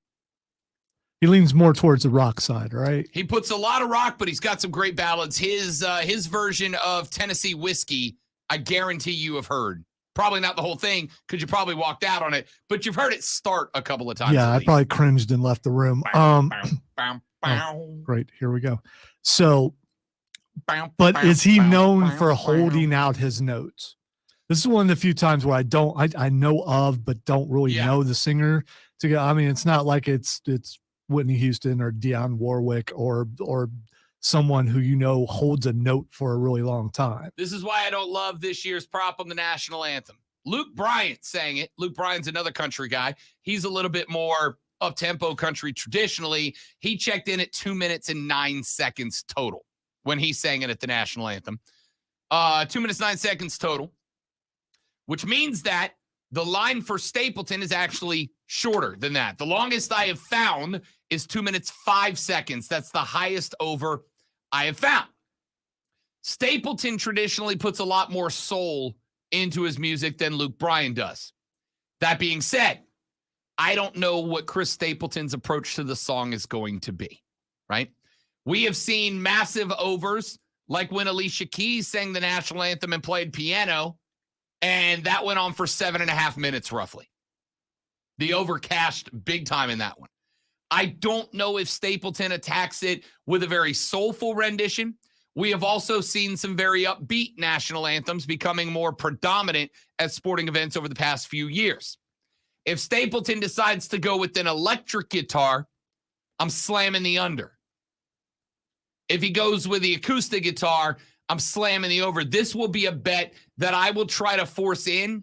He leans more towards the rock side, right? He puts a lot of rock, but he's got some great ballads. His version of Tennessee Whiskey, I guarantee you have heard. Probably not the whole thing because you probably walked out on it, but you've heard it start a couple of times. Yeah, I probably cringed and left the room. Oh, great. Here we go. So, but is he known for holding out his notes? This is one of the few times where I know of, but don't really know the singer. I mean, it's not like it's Whitney Houston or Dionne Warwick or someone who holds a note for a really long time. This is why I don't love this year's prop on the national anthem. Luke Bryant sang it. Luke Bryant's another country guy. He's a little bit more up-tempo country traditionally. He checked in at 2 minutes and 9 seconds total when he sang it at the national anthem. 2 minutes, 9 seconds total. which means that the line for Stapleton is actually shorter than that. The longest I have found is 2 minutes, 5 seconds. That's the highest over I have found. Stapleton traditionally puts a lot more soul into his music than Luke Bryan does. That being said, I don't know what Chris Stapleton's approach to the song is going to be, right? We have seen massive overs, like when Alicia Keys sang the national anthem and played piano, and that went on for 7.5 minutes roughly. The over cashed big time in that one. I don't know if Stapleton attacks it with a very soulful rendition. We have also seen some very upbeat national anthems becoming more predominant at sporting events over the past few years. If Stapleton decides to go with an electric guitar, I'm slamming the under. If he goes with the acoustic guitar, I'm slamming the over. This will be a bet that I will try to force in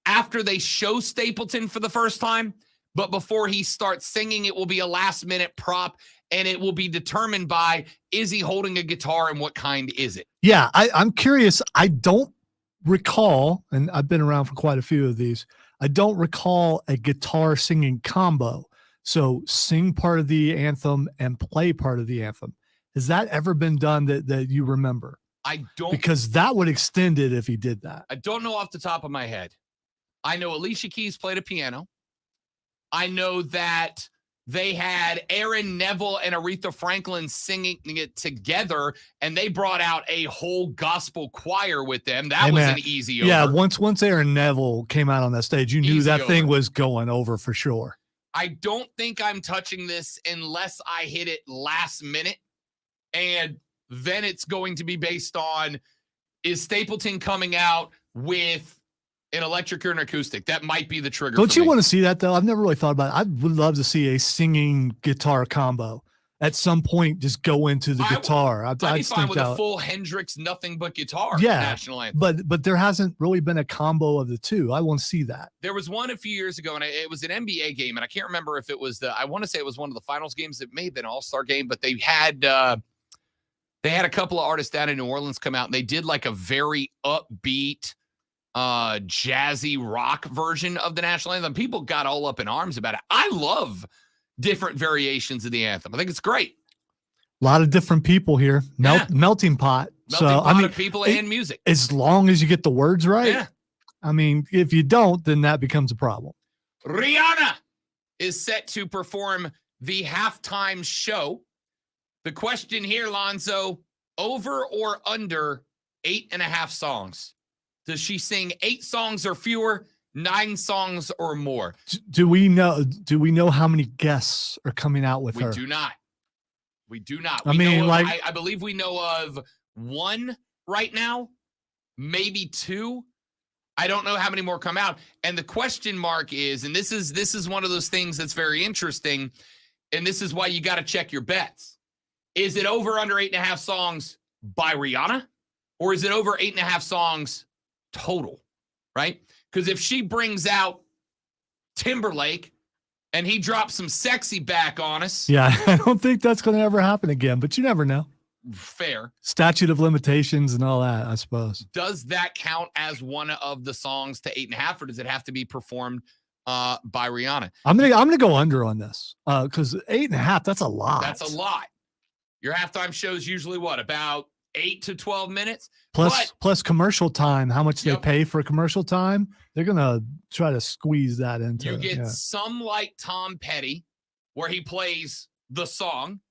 after they show Stapleton for the first time. But before he starts singing, it will be a last-minute prop, and it will be determined by, is he holding a guitar and what kind is it? Yeah, I'm curious. I don't recall, and I've been around for quite a few of these, I don't recall a guitar singing combo. So sing part of the anthem and play part of the anthem. Has that ever been done that you remember? I don't. Because that would extend it if he did that. I don't know off the top of my head. I know Alicia Keys played a piano. I know that they had Aaron Neville and Aretha Franklin singing it together, and they brought out a whole gospel choir with them. That was an easy over. Yeah, once Aaron Neville came out on that stage, you knew Easy that thing over. was going over for sure. I don't think I'm touching this unless I hit it last minute, and then it's going to be based on, is Stapleton coming out with an electric or an acoustic? That might be the trigger. Don't you want to see that, though? I've never really thought about it. I would love to see a singing guitar combo at some point. Just go into the guitar. I'd be fine with a full Hendrix nothing but guitar national anthem. But there hasn't really been a combo of the two. I want to see that. There was one a few years ago, and it was an NBA game, and I can't remember if it was I want to say it was one of the finals games. It may have been an all-star game, but they had a couple of artists down in New Orleans come out, and they did like a very upbeat, jazzy rock version of the national anthem. People got all up in arms about it. I love different variations of the anthem. I think it's great. A lot of different people here. Melting pot. Of people and music. As long as you get the words right. Yeah. I mean, if you don't, then that becomes a problem. Rihanna is set to perform the halftime show. The question here, Lonzo, over or under 8.5 songs? Does she sing 8 songs or fewer, 9 songs or more? Do we know how many guests are coming out with her? We do not. We do not. I believe we know of 1 right now, maybe 2. I don't know how many more come out. And the question mark is, and this is one of those things that's very interesting, and this is why you got to check your bets. Is it over under 8.5 songs by Rihanna, or is it over 8.5 songs total, right? Because if she brings out Timberlake and he drops some sexy back on us. Yeah, I don't think that's going to ever happen again, but you never know. Fair. Statute of limitations and all that, I suppose. Does that count as one of the songs to 8.5, or does it have to be performed by Rihanna? I'm gonna go under on this because 8.5, that's a lot. That's a lot. Your halftime show's usually what, about 8 to 12 minutes? Plus commercial time, how much they pay for commercial time. They're going to try to squeeze that into it. You get some like Tom Petty where he plays the song.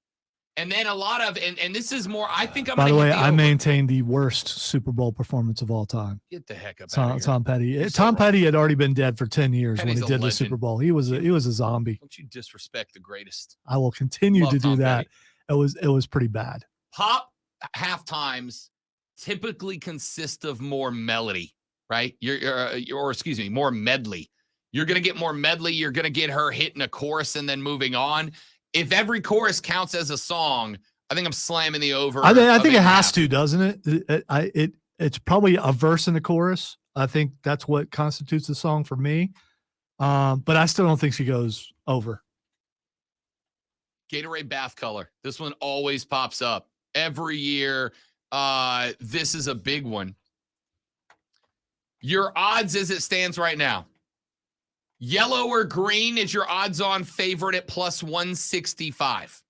And then a lot of, and this is more, I think I'm By the way, I over. maintain the worst Super Bowl performance of all time. Get the heck up out of here. Tom Petty. Tom Petty had already been dead for 10 years Petty's when he did the Super Bowl. He was a zombie. Don't you disrespect the greatest. I will continue Love to do Tom that. Petty. It was pretty bad. Pop halftimes typically consist of more melody, right? More medley. You're going to get more medley. You're going to get her hitting a chorus and then moving on. If every chorus counts as a song, I think I'm slamming the over. I think it has to, doesn't it? It's probably a verse in the chorus. I think that's what constitutes the song for me. But I still don't think she goes over. Gatorade bath color. This one always pops up every year. This is a big one. Your odds as it stands right now. Yellow or green is your odds-on favorite at plus 165.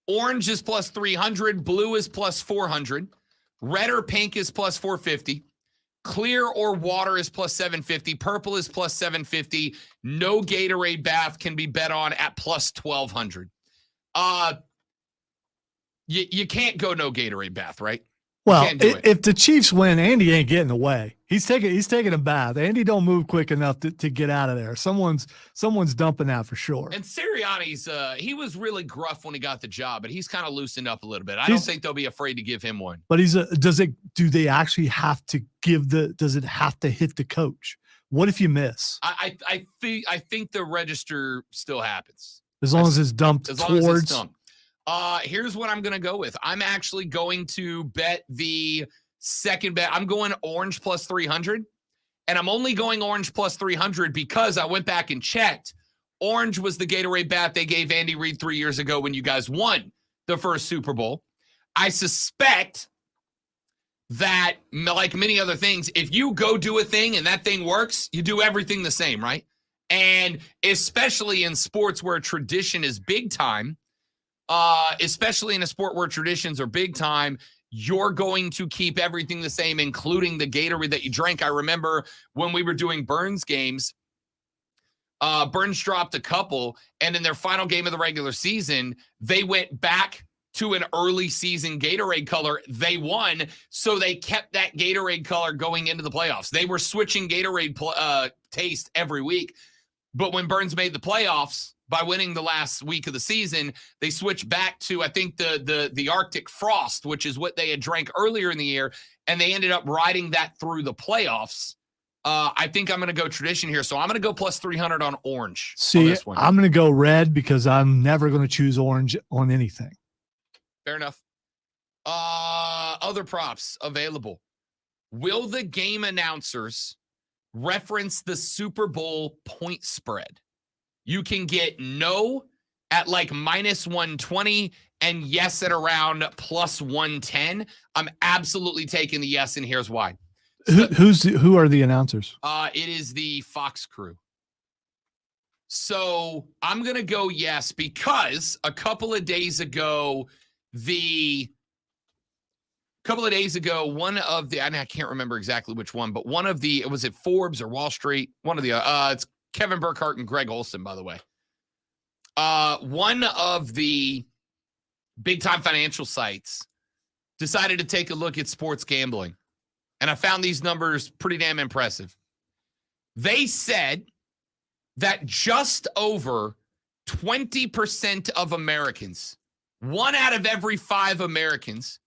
Orange is plus 300. Blue is plus 400. Red or pink is plus 450. Clear or water is plus 750. Purple is plus 750. No Gatorade bath can be bet on at plus 1,200. You can't go no Gatorade bath, right? Well, if the Chiefs win, Andy ain't getting away. He's taking a bath. Andy don't move quick enough to get out of there. Someone's dumping that for sure. And Sirianni's he was really gruff when he got the job, but he's kind of loosened up a little bit. I don't think they'll be afraid to give him one. But do they actually have to does it have to hit the coach? What if you miss? I think the register still happens. As long as it's dumped towards. Here's what I'm going to go with. I'm actually going to bet the second bet. I'm going orange plus 300, and I'm only going orange plus 300 because I went back and checked. Orange was the Gatorade bat they gave Andy Reid 3 years ago when you guys won the first Super Bowl. I suspect that, like many other things, if you go do a thing and that thing works, you do everything the same, right? And especially in sports where tradition is big time, especially in a sport where traditions are big time, you're going to keep everything the same, including the Gatorade that you drank. I remember when we were doing Burns games, Burns dropped a couple, and in their final game of the regular season, they went back to an early season Gatorade color. They won, so they kept that Gatorade color going into the playoffs. They were switching Gatorade taste every week, but when Burns made the playoffs, by winning the last week of the season, they switched back to, I think, the Arctic Frost, which is what they had drank earlier in the year, and they ended up riding that through the playoffs. I think I'm going to go tradition here, so I'm going to go plus 300 on orange. See, I'm going to go red because I'm never going to choose orange on anything. Fair enough. Other props available. Will the game announcers reference the Super Bowl point spread? You can get no at like minus 120 and yes at around plus 110. I'm absolutely taking the yes, and here's why. Who are the announcers? It is the Fox crew. So I'm going to go yes because a couple of days ago, one of the, I can't remember exactly which one, but one of the, was it Forbes or Wall Street? One of the, it's Kevin Burkhardt and Greg Olson, by the way. One of the big-time financial sites decided to take a look at sports gambling, and I found these numbers pretty damn impressive. They said that just over 20% of Americans, 1 out of every 5 Americans,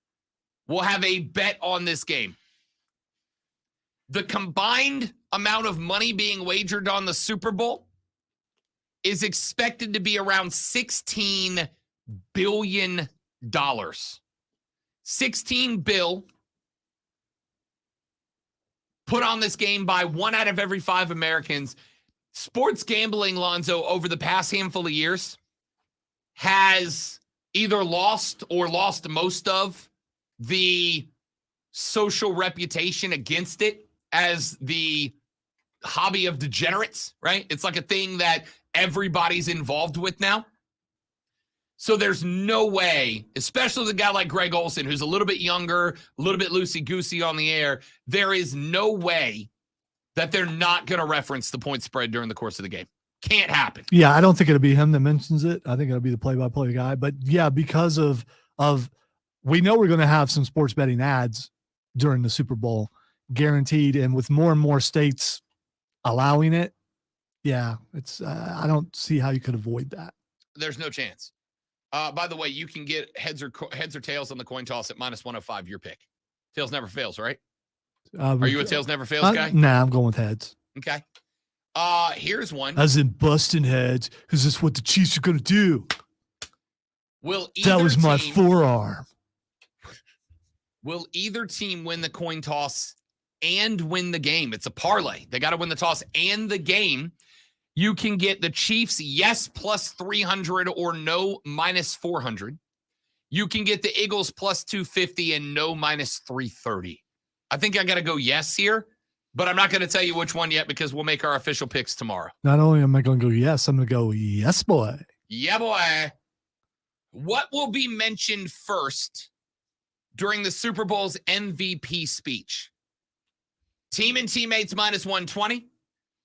will have a bet on this game. The combined amount of money being wagered on the Super Bowl is expected to be around $16 billion. 16 bill put on this game by 1 out of every 5 Americans. Sports gambling, Lonzo, over the past handful of years has either lost or lost most of the social reputation against it as the hobby of degenerates, right? It's like a thing that everybody's involved with now. So there's no way, especially with a guy like Greg Olson, who's a little bit younger, a little bit loosey-goosey on the air, there is no way that they're not going to reference the point spread during the course of the game. Can't happen. Yeah, I don't think it'll be him that mentions it. I think it'll be the play-by-play guy. But yeah, because of we know we're going to have some sports betting ads during the Super Bowl, guaranteed, and with more and more states allowing it, yeah, it's I don't see how you could avoid that. There's no chance. By the way, you can get heads or tails on the coin toss at minus 105. Your pick. Tails never fails, right? Are you a tails never fails guy? Nah, I'm going with heads. Okay. Here's one. As in busting heads, because that's what the Chiefs are going to do. That was my forearm. Will either team win the coin toss and win the game? It's a parlay. They got to win the toss and the game. You can get the Chiefs, yes, plus 300 or no, minus 400. You can get the Eagles plus 250 and no, minus 330. I think I got to go yes here, but I'm not going to tell you which one yet because we'll make our official picks tomorrow. Not only am I going to go yes, I'm going to go yes, boy. Yeah, boy. What will be mentioned first during the Super Bowl's MVP speech? Team and teammates minus 120.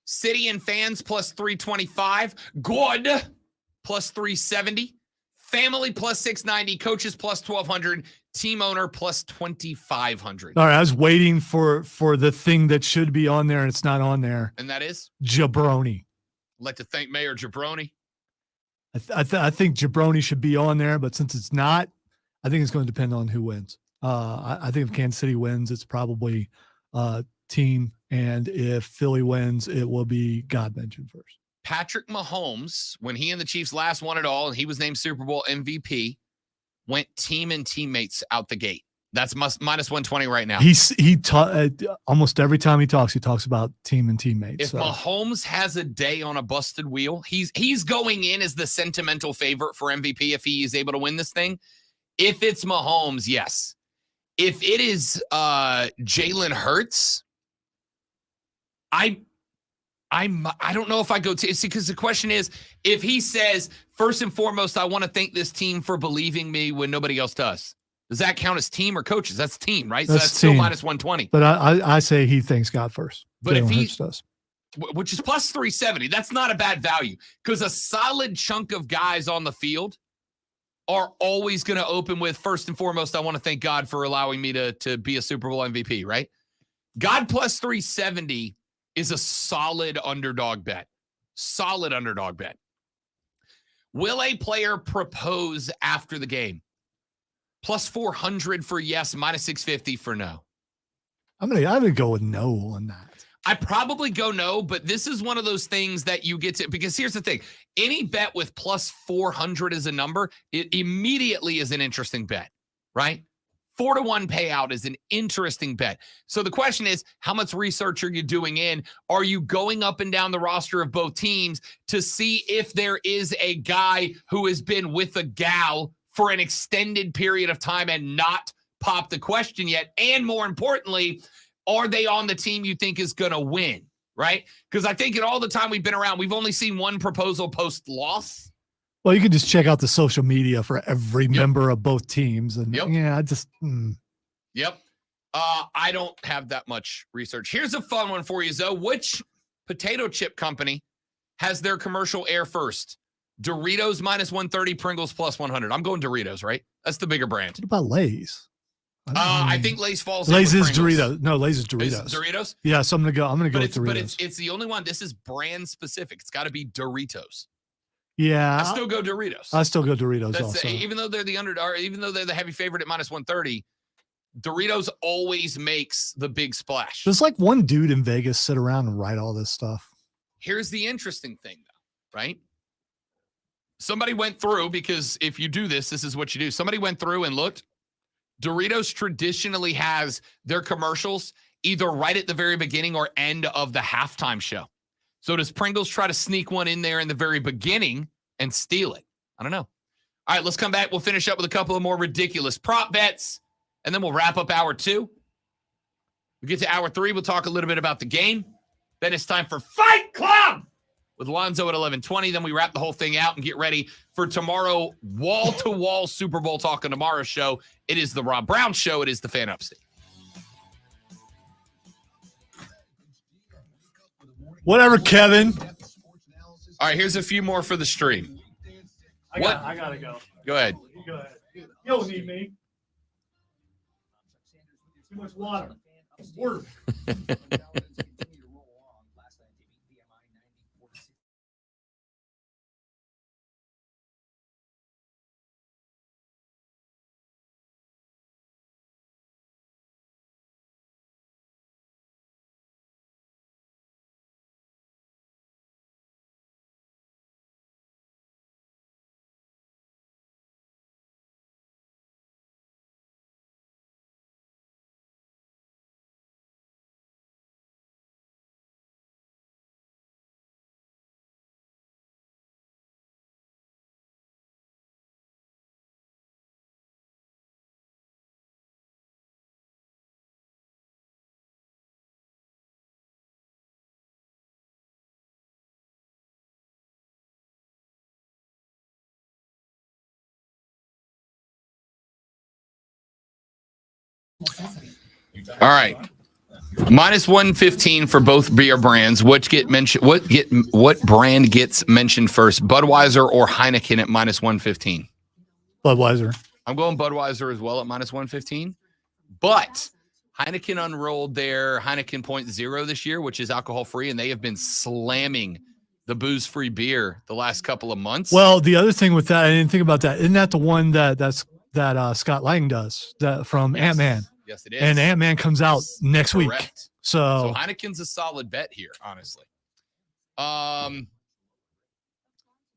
City and fans plus 325. Good plus 370. Family plus 690. Coaches plus 1200. Team owner plus 2500. All right, I was waiting for the thing that should be on there, and it's not on there. And that is? Jabroni. I'd like to thank Mayor Jabroni. I think Jabroni should be on there, but since it's not, I think it's going to depend on who wins. I think if Kansas City wins, it's probably team, and if Philly wins, it will be God mentioned first. Patrick Mahomes, when he and the Chiefs last won it all, and he was named Super Bowl MVP, went team and teammates out the gate. That's minus 120 right now. Almost every time he talks about team and teammates. If Mahomes has a day on a busted wheel, he's going in as the sentimental favorite for MVP if he is able to win this thing. If it's Mahomes, yes. If it is Jalen Hurts, I don't know if I go to see, because the question is, if he says, first and foremost, I want to thank this team for believing me when nobody else does. Does that count as team or coaches? That's team, right? So that's still minus 120. But I say he thanks God first. But if he does, which is plus 370, that's not a bad value, because a solid chunk of guys on the field are always going to open with, first and foremost, I want to thank God for allowing me to be a Super Bowl MVP, right? God plus 370 is a solid underdog bet. Solid underdog bet. Will a player propose after the game? Plus 400 for yes, minus 650 for no. I'm gonna go with no on that. I probably go no, but this is one of those things that you get to, because here's the thing. Any bet with plus 400 as a number, it immediately is an interesting bet, right? 4-1 payout is an interesting bet. So the question is, how much research are you doing in? Are you going up and down the roster of both teams to see if there is a guy who has been with a gal for an extended period of time and not popped the question yet? And more importantly, are they on the team you think is going to win, right? Because I think in all the time we've been around, we've only seen one proposal post-loss. Well, you can just check out the social media for every member of both teams. And yeah, Yep. I don't have that much research. Here's a fun one for you, Zoe. Which potato chip company has their commercial air first? Doritos minus 130, Pringles plus 100. I'm going Doritos, right? That's the bigger brand. What about Lay's? I think Lay's falls. Lay's in is with Pringles. Doritos. No, Lay's is Doritos. Is it Doritos? Yeah, so I'm gonna go with Doritos. But it's the only one. This is brand specific. It's got to be Doritos. Yeah, I still go Doritos. I still go Doritos also. Even though they're the underdog, even though they're the heavy favorite at minus 130, Doritos always makes the big splash. There's like one dude in Vegas sit around and write all this stuff. Here's the interesting thing, though, right? Somebody went through, because if you do this, this is what you do. Somebody went through and looked. Doritos traditionally has their commercials either right at the very beginning or end of the halftime show. So does Pringles try to sneak one in there in the very beginning and steal it? I don't know. All right, let's come back. We'll finish up with a couple of more ridiculous prop bets, and then we'll wrap up hour 2. We get to hour 3. We'll talk a little bit about the game. Then it's time for Fight Club with Lonzo at 11:20. Then we wrap the whole thing out and get ready for tomorrow, wall-to-wall Super Bowl talk on tomorrow's show. It is the Rob Brown Show. It is the Fan Upstate. Whatever, Kevin. All right, here's a few more for the stream. I gotta go. Go ahead. Go ahead. You don't need me. Too much water. Work. necessity. All right. Minus 115 for both beer brands. What brand gets mentioned first? Budweiser or Heineken at minus 115? Budweiser. I'm going Budweiser as well at minus 115. But Heineken unrolled their Heineken 0.0 this year, which is alcohol-free, and they have been slamming the booze-free beer the last couple of months. Well, the other thing with that, I didn't think about that. Isn't that the one that Scott Lang does from Ant-Man? Yes, it is. And Ant-Man comes out next week. So So Heineken's a solid bet here, honestly.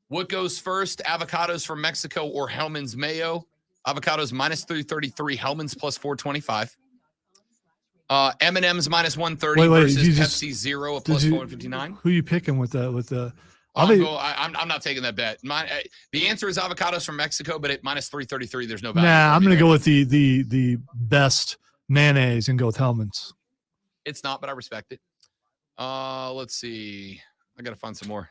What goes first? Avocados from Mexico or Hellman's Mayo? Avocados minus 333, Hellman's plus 425. M&M's minus 130 versus Pepsi Zero at plus 459. Who are you picking with the? I'm not taking that bet. The answer is avocados from Mexico, but at minus 333, there's no value. Nah, I'm going to go with the best mayonnaise and go with Hellman's. It's not, but I respect it. Let's see. I got to find some more.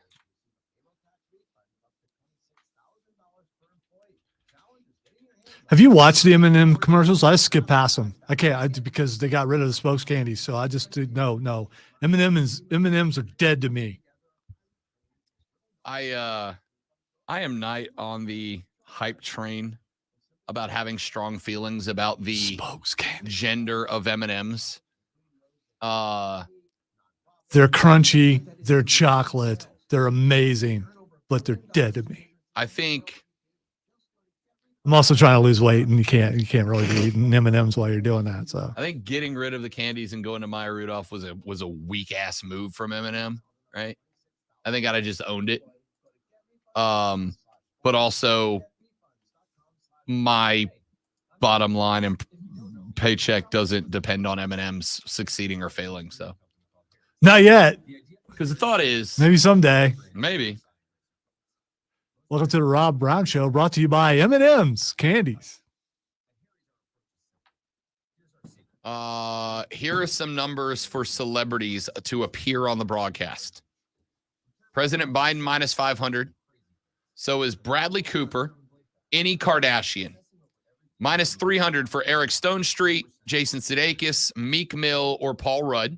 Have you watched the M&M commercials? I skip past them. I can't because they got rid of the spokes candy. So I just no. M&Ms are dead to me. I am not on the hype train about having strong feelings about the spokes candy gender of M&Ms. They're crunchy, they're chocolate, they're amazing, but they're dead to me. I think I'm also trying to lose weight, and you can't really be eating M&Ms while you're doing that. So I think getting rid of the candies and going to Maya Rudolph was a weak ass move from M&M, right? I think I'd have just owned it. But also my bottom line and paycheck doesn't depend on M&M's succeeding or failing. So not yet, because the thought is maybe someday. Maybe. Welcome to the Rob Brown Show, brought to you by M&M's candies. Here are some numbers for celebrities to appear on the broadcast. President Biden minus 500. So is Bradley Cooper, any Kardashian. Minus 300 for Eric Stonestreet, Jason Sudeikis, Meek Mill, or Paul Rudd.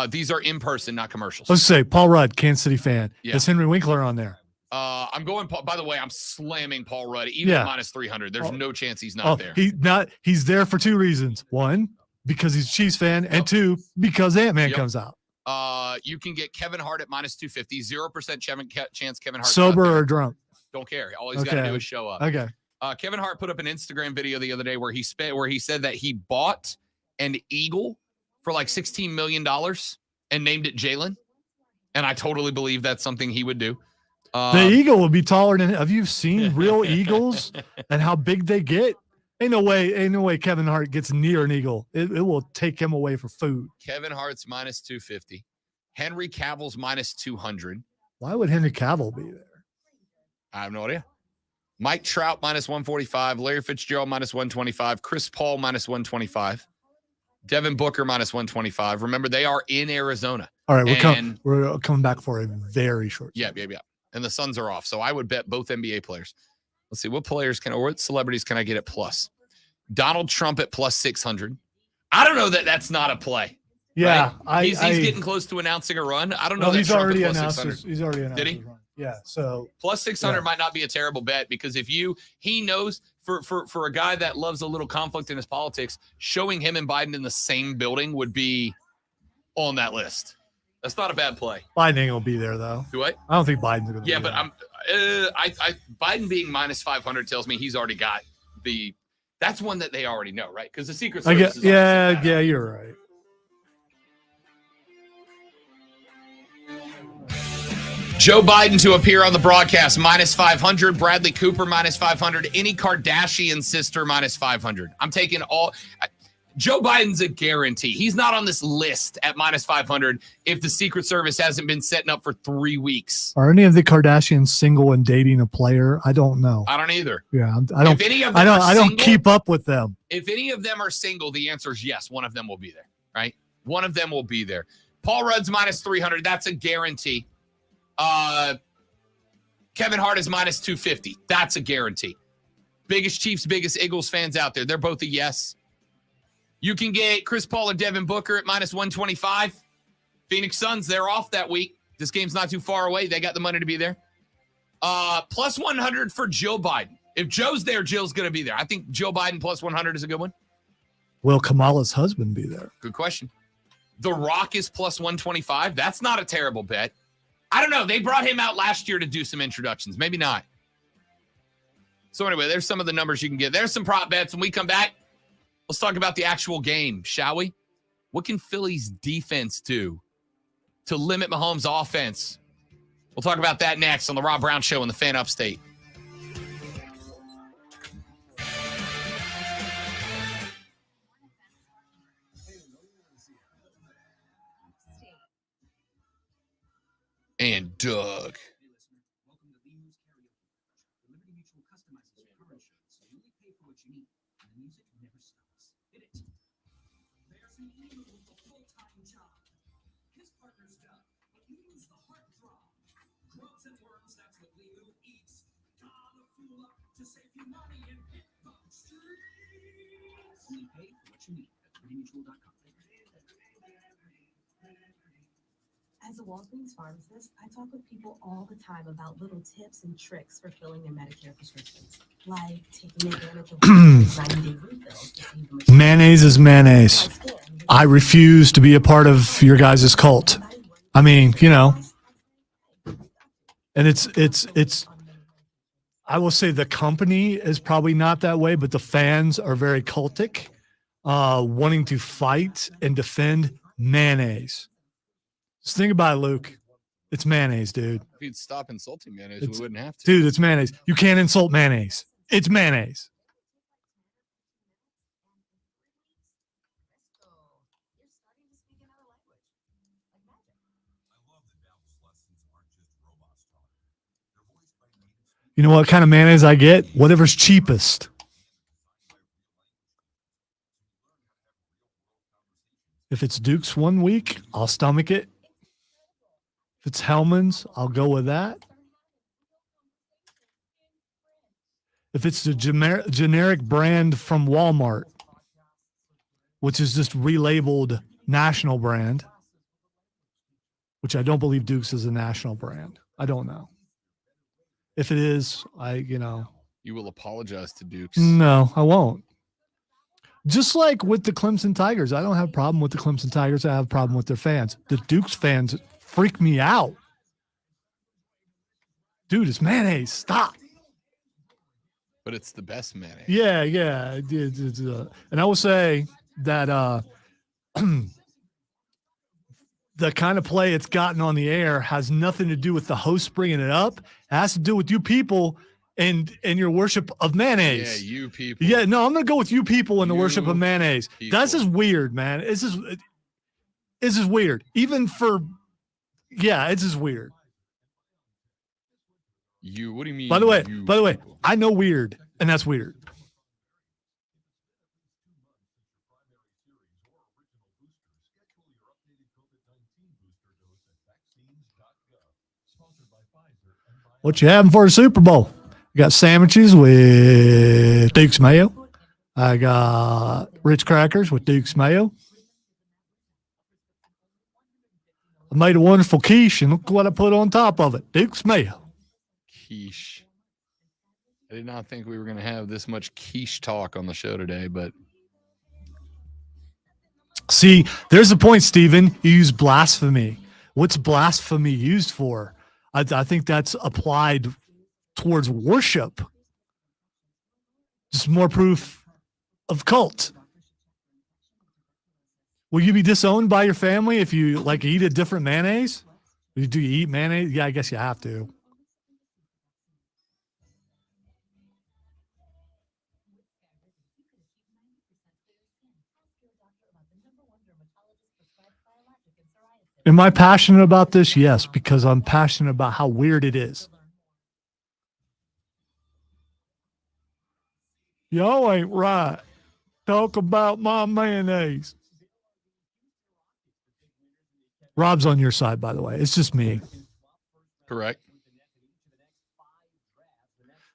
These are in person, not commercials. Let's say Paul Rudd, Kansas City fan. Yeah. Is Henry Winkler on there? I'm going. By the way, I'm slamming Paul Rudd even at minus 300. There's no chance he's not there. He's there for two reasons. One, because he's a Chiefs fan, and two, because Ant-Man comes out. You can get Kevin Hart at minus 250. 0% chance Kevin Hart. Sober or drunk? Don't care. All he's got to do is show up. Okay. Kevin Hart put up an Instagram video the other day where he said that he bought an eagle for like $16 million and named it Jalen. And I totally believe that's something he would do. The eagle will be taller than. Have you seen real eagles and how big they get? Ain't no way Kevin Hart gets near an eagle. It will take him away for food. Kevin Hart's minus 250. Henry Cavill's minus 200. Why would Henry Cavill be there? I have no idea. Mike Trout minus 145. Larry Fitzgerald minus 125. Chris Paul minus 125. Devin Booker minus 125. Remember, they are in Arizona. All right, we're coming back for a very short. Yeah. And the Suns are off, so I would bet both NBA players. Let's see, what celebrities can I get at plus? Donald Trump at plus 600. I don't know that's not a play. Yeah, right? He's getting close to announcing a run. I don't know. He's already announced. He's already announced. Did he? Yeah. So plus 600 might not be a terrible bet because he knows for a guy that loves a little conflict in his politics, showing him and Biden in the same building would be on that list. That's not a bad play. Biden ain't gonna be there though. Do I? I don't think Biden's gonna. Yeah, be but there. Biden being minus 500 tells me he's already got the. That's one that they already know, right? Because the Secret Service. Yeah, you're right. Joe Biden to appear on the broadcast, minus 500. Bradley Cooper, minus 500. Any Kardashian sister, minus 500. I'm taking all. Joe Biden's a guarantee. He's not on this list at minus 500 if the Secret Service hasn't been setting up for 3 weeks. Are any of the Kardashians single and dating a player? I don't know. I don't either. Yeah, I don't. If any of them I don't keep up with them. If any of them are single, the answer is yes. One of them will be there, right? One of them will be there. Paul Rudd's minus 300. That's a guarantee. Kevin Hart is minus 250. That's a guarantee. Biggest Chiefs, biggest Eagles fans out there. They're both a yes. You can get Chris Paul or Devin Booker at minus 125. Phoenix Suns, they're off that week. This game's not too far away. They got the money to be there. Plus 100 for Joe Biden. If Joe's there, Jill's going to be there. I think Joe Biden plus 100 is a good one. Will Kamala's husband be there? Good question. The Rock is plus 125. That's not a terrible bet. I don't know. They brought him out last year to do some introductions. Maybe not. So anyway, there's some of the numbers you can get. There's some prop bets. When we come back, let's talk about the actual game, shall we? What can Philly's defense do to limit Mahomes' offense? We'll talk about that next on the Rob Brown Show in the Fan Upstate. And Doug. As a Walgreens pharmacist, I talk with people all the time about little tips and tricks for filling their Medicare prescriptions, like taking advantage of 90-day refills to save them. Mayonnaise is mayonnaise. I refuse to be a part of your guys' cult. I mean, you know, and it's. I will say the company is probably not that way, but the fans are very cultic, wanting to fight and defend mayonnaise. Just think about it, Luke. It's mayonnaise, dude. If you'd stop insulting mayonnaise, we wouldn't have to. Dude, it's mayonnaise. You can't insult mayonnaise. It's mayonnaise. You know what kind of mayonnaise I get? Whatever's cheapest. If it's Duke's 1 week, I'll stomach it. If it's Hellman's, I'll go with that. If it's the generic brand from Walmart, which is just relabeled national brand, which I don't believe Duke's is a national brand. I don't know. If it is, You will apologize to Dukes. No, I won't. Just like with the Clemson Tigers, I don't have a problem with the Clemson Tigers. I have a problem with their fans. The Dukes fans freak me out. Dude, it's mayonnaise. Stop. But it's the best mayonnaise. Yeah. And I will say that the kind of play it's gotten on the air has nothing to do with the host bringing it up. It has to do with you people and your worship of mayonnaise. Yeah, you people. Yeah, no, I'm going to go with you people in the worship of mayonnaise. People. That's just weird, man. It's just weird. Even for, it's just weird. You, what do you mean? By the way, people? I know weird, and that's weird. What you having for the Super Bowl? I got sandwiches with Duke's mayo. I got Ritz crackers with Duke's mayo. I made a wonderful quiche, and look what I put on top of it. Duke's mayo. Quiche. I did not think we were going to have this much quiche talk on the show today, but. See, there's a point, Stephen. You use blasphemy. What's blasphemy used for? I think that's applied towards worship. Just more proof of cult. Will you be disowned by your family if you eat a different mayonnaise? Do you eat mayonnaise? Yeah, I guess you have to. Am I passionate about this? Yes, because I'm passionate about how weird it is. Y'all ain't right. Talk about my mayonnaise. Rob's on your side, by the way. It's just me. Correct.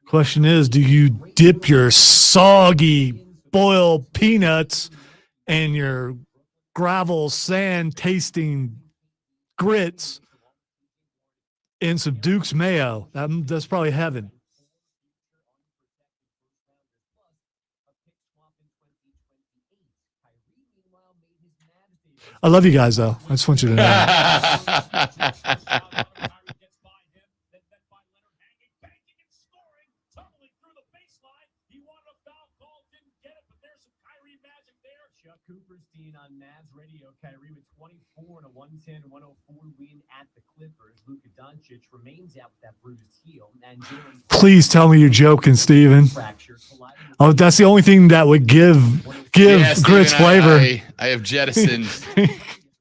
Question is, do you dip your soggy boiled peanuts and your gravel sand tasting grits and some Duke's mayo. That's probably heaven. I love you guys, though. I just want you to know. Chuck Cooperstein on Mavs Radio. Kyrie with 24 and a 110-104 win at the Clippers. Luka Doncic remains out with that bruised heel. And please tell me you're joking, Steven. Oh, that's the only thing that would give Yeah, grits Steven, flavor. I have jettisoned.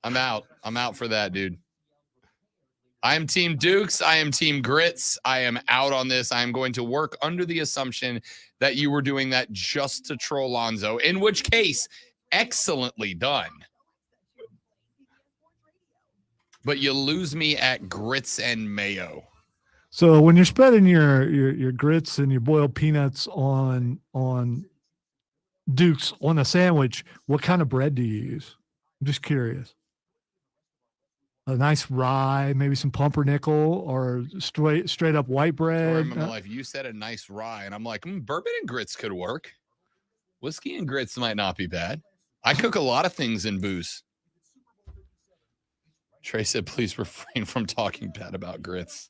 I'm out. I'm out for that, dude. I am Team Dukes. I am Team Grits. I am out on this. I am going to work under the assumption that you were doing that just to troll Lonzo, in which case, excellently done. But you lose me at grits and mayo. So when you're spreading your grits and your boiled peanuts on Duke's on a sandwich, what kind of bread do you use? I'm just curious. A nice rye, maybe some pumpernickel, or straight up white bread. In my life, you said a nice rye, and I'm like, bourbon and grits could work. Whiskey and grits might not be bad. I cook a lot of things in booze. Trey said, please refrain from talking bad about grits.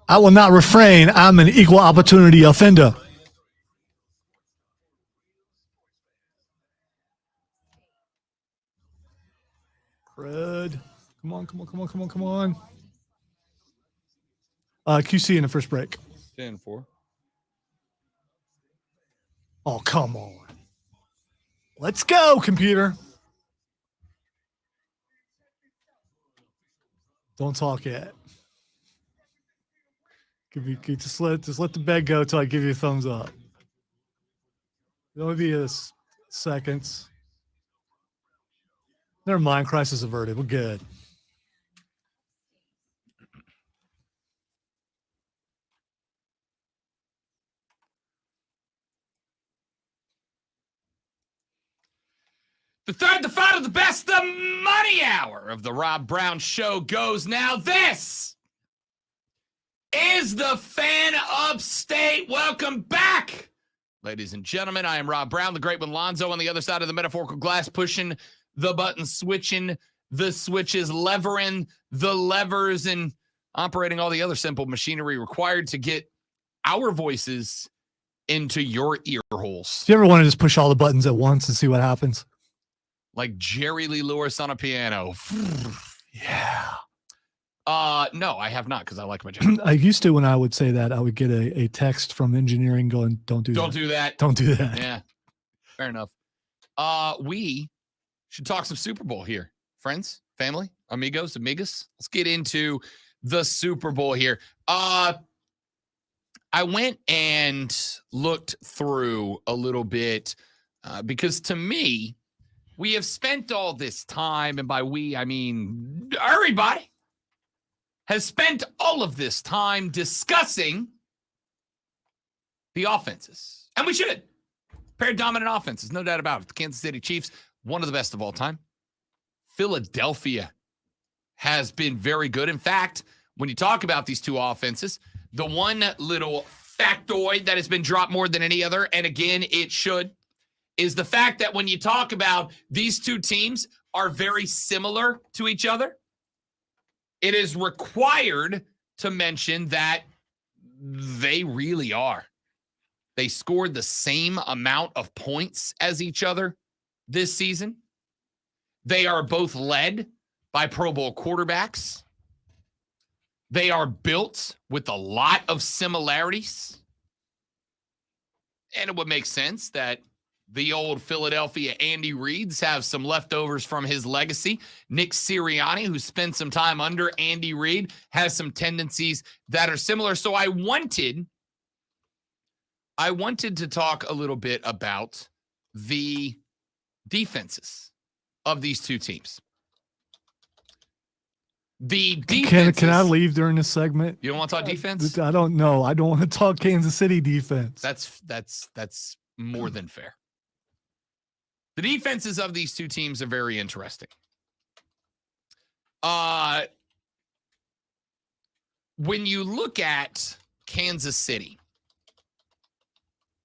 I will not refrain. I'm an equal opportunity offender. Crud. Come on. QC in the first break. 10-4. Oh, come on. Let's go, computer. Don't talk yet. Just let the bed go till I give you a thumbs up. It'll be a seconds. Never mind. Crisis averted. We're good. The third, the final, the best, the money hour of the Rob Brown Show goes now. This is the Fan Upstate. Welcome back, ladies and gentlemen. I am Rob Brown, the great one Lonzo on the other side of the metaphorical glass, pushing the buttons, switching the switches, levering the levers, and operating all the other simple machinery required to get our voices into your ear holes. Do you ever want to just push all the buttons at once and see what happens? Like Jerry Lee Lewis on a piano. Yeah. No, I have not, because I like my job. I used to, when I would say that, I would get a text from engineering going, don't do that. Don't do that. Yeah. Fair enough. We should talk some Super Bowl here. Friends, family, amigos, amigas. Let's get into the Super Bowl here. I went and looked through a little bit because to me, we have spent all this time, and by we, I mean everybody, has spent all of this time discussing the offenses. And we should. Pair dominant offenses, no doubt about it. The Kansas City Chiefs, one of the best of all time. Philadelphia has been very good. In fact, when you talk about these two offenses, the one little factoid that has been dropped more than any other, and again, it should, is the fact that when you talk about these two teams are very similar to each other, it is required to mention that they really are. They scored the same amount of points as each other this season. They are both led by Pro Bowl quarterbacks. They are built with a lot of similarities. And it would make sense that the old Philadelphia Andy Reids have some leftovers from his legacy. Nick Sirianni, who spent some time under Andy Reid, has some tendencies that are similar. So I wanted to talk a little bit about the defenses of these two teams. The defense. Can I leave during this segment? You don't want to talk defense? I don't know. I don't want to talk Kansas City defense. That's more than fair. The defenses of these two teams are very interesting. When you look at Kansas City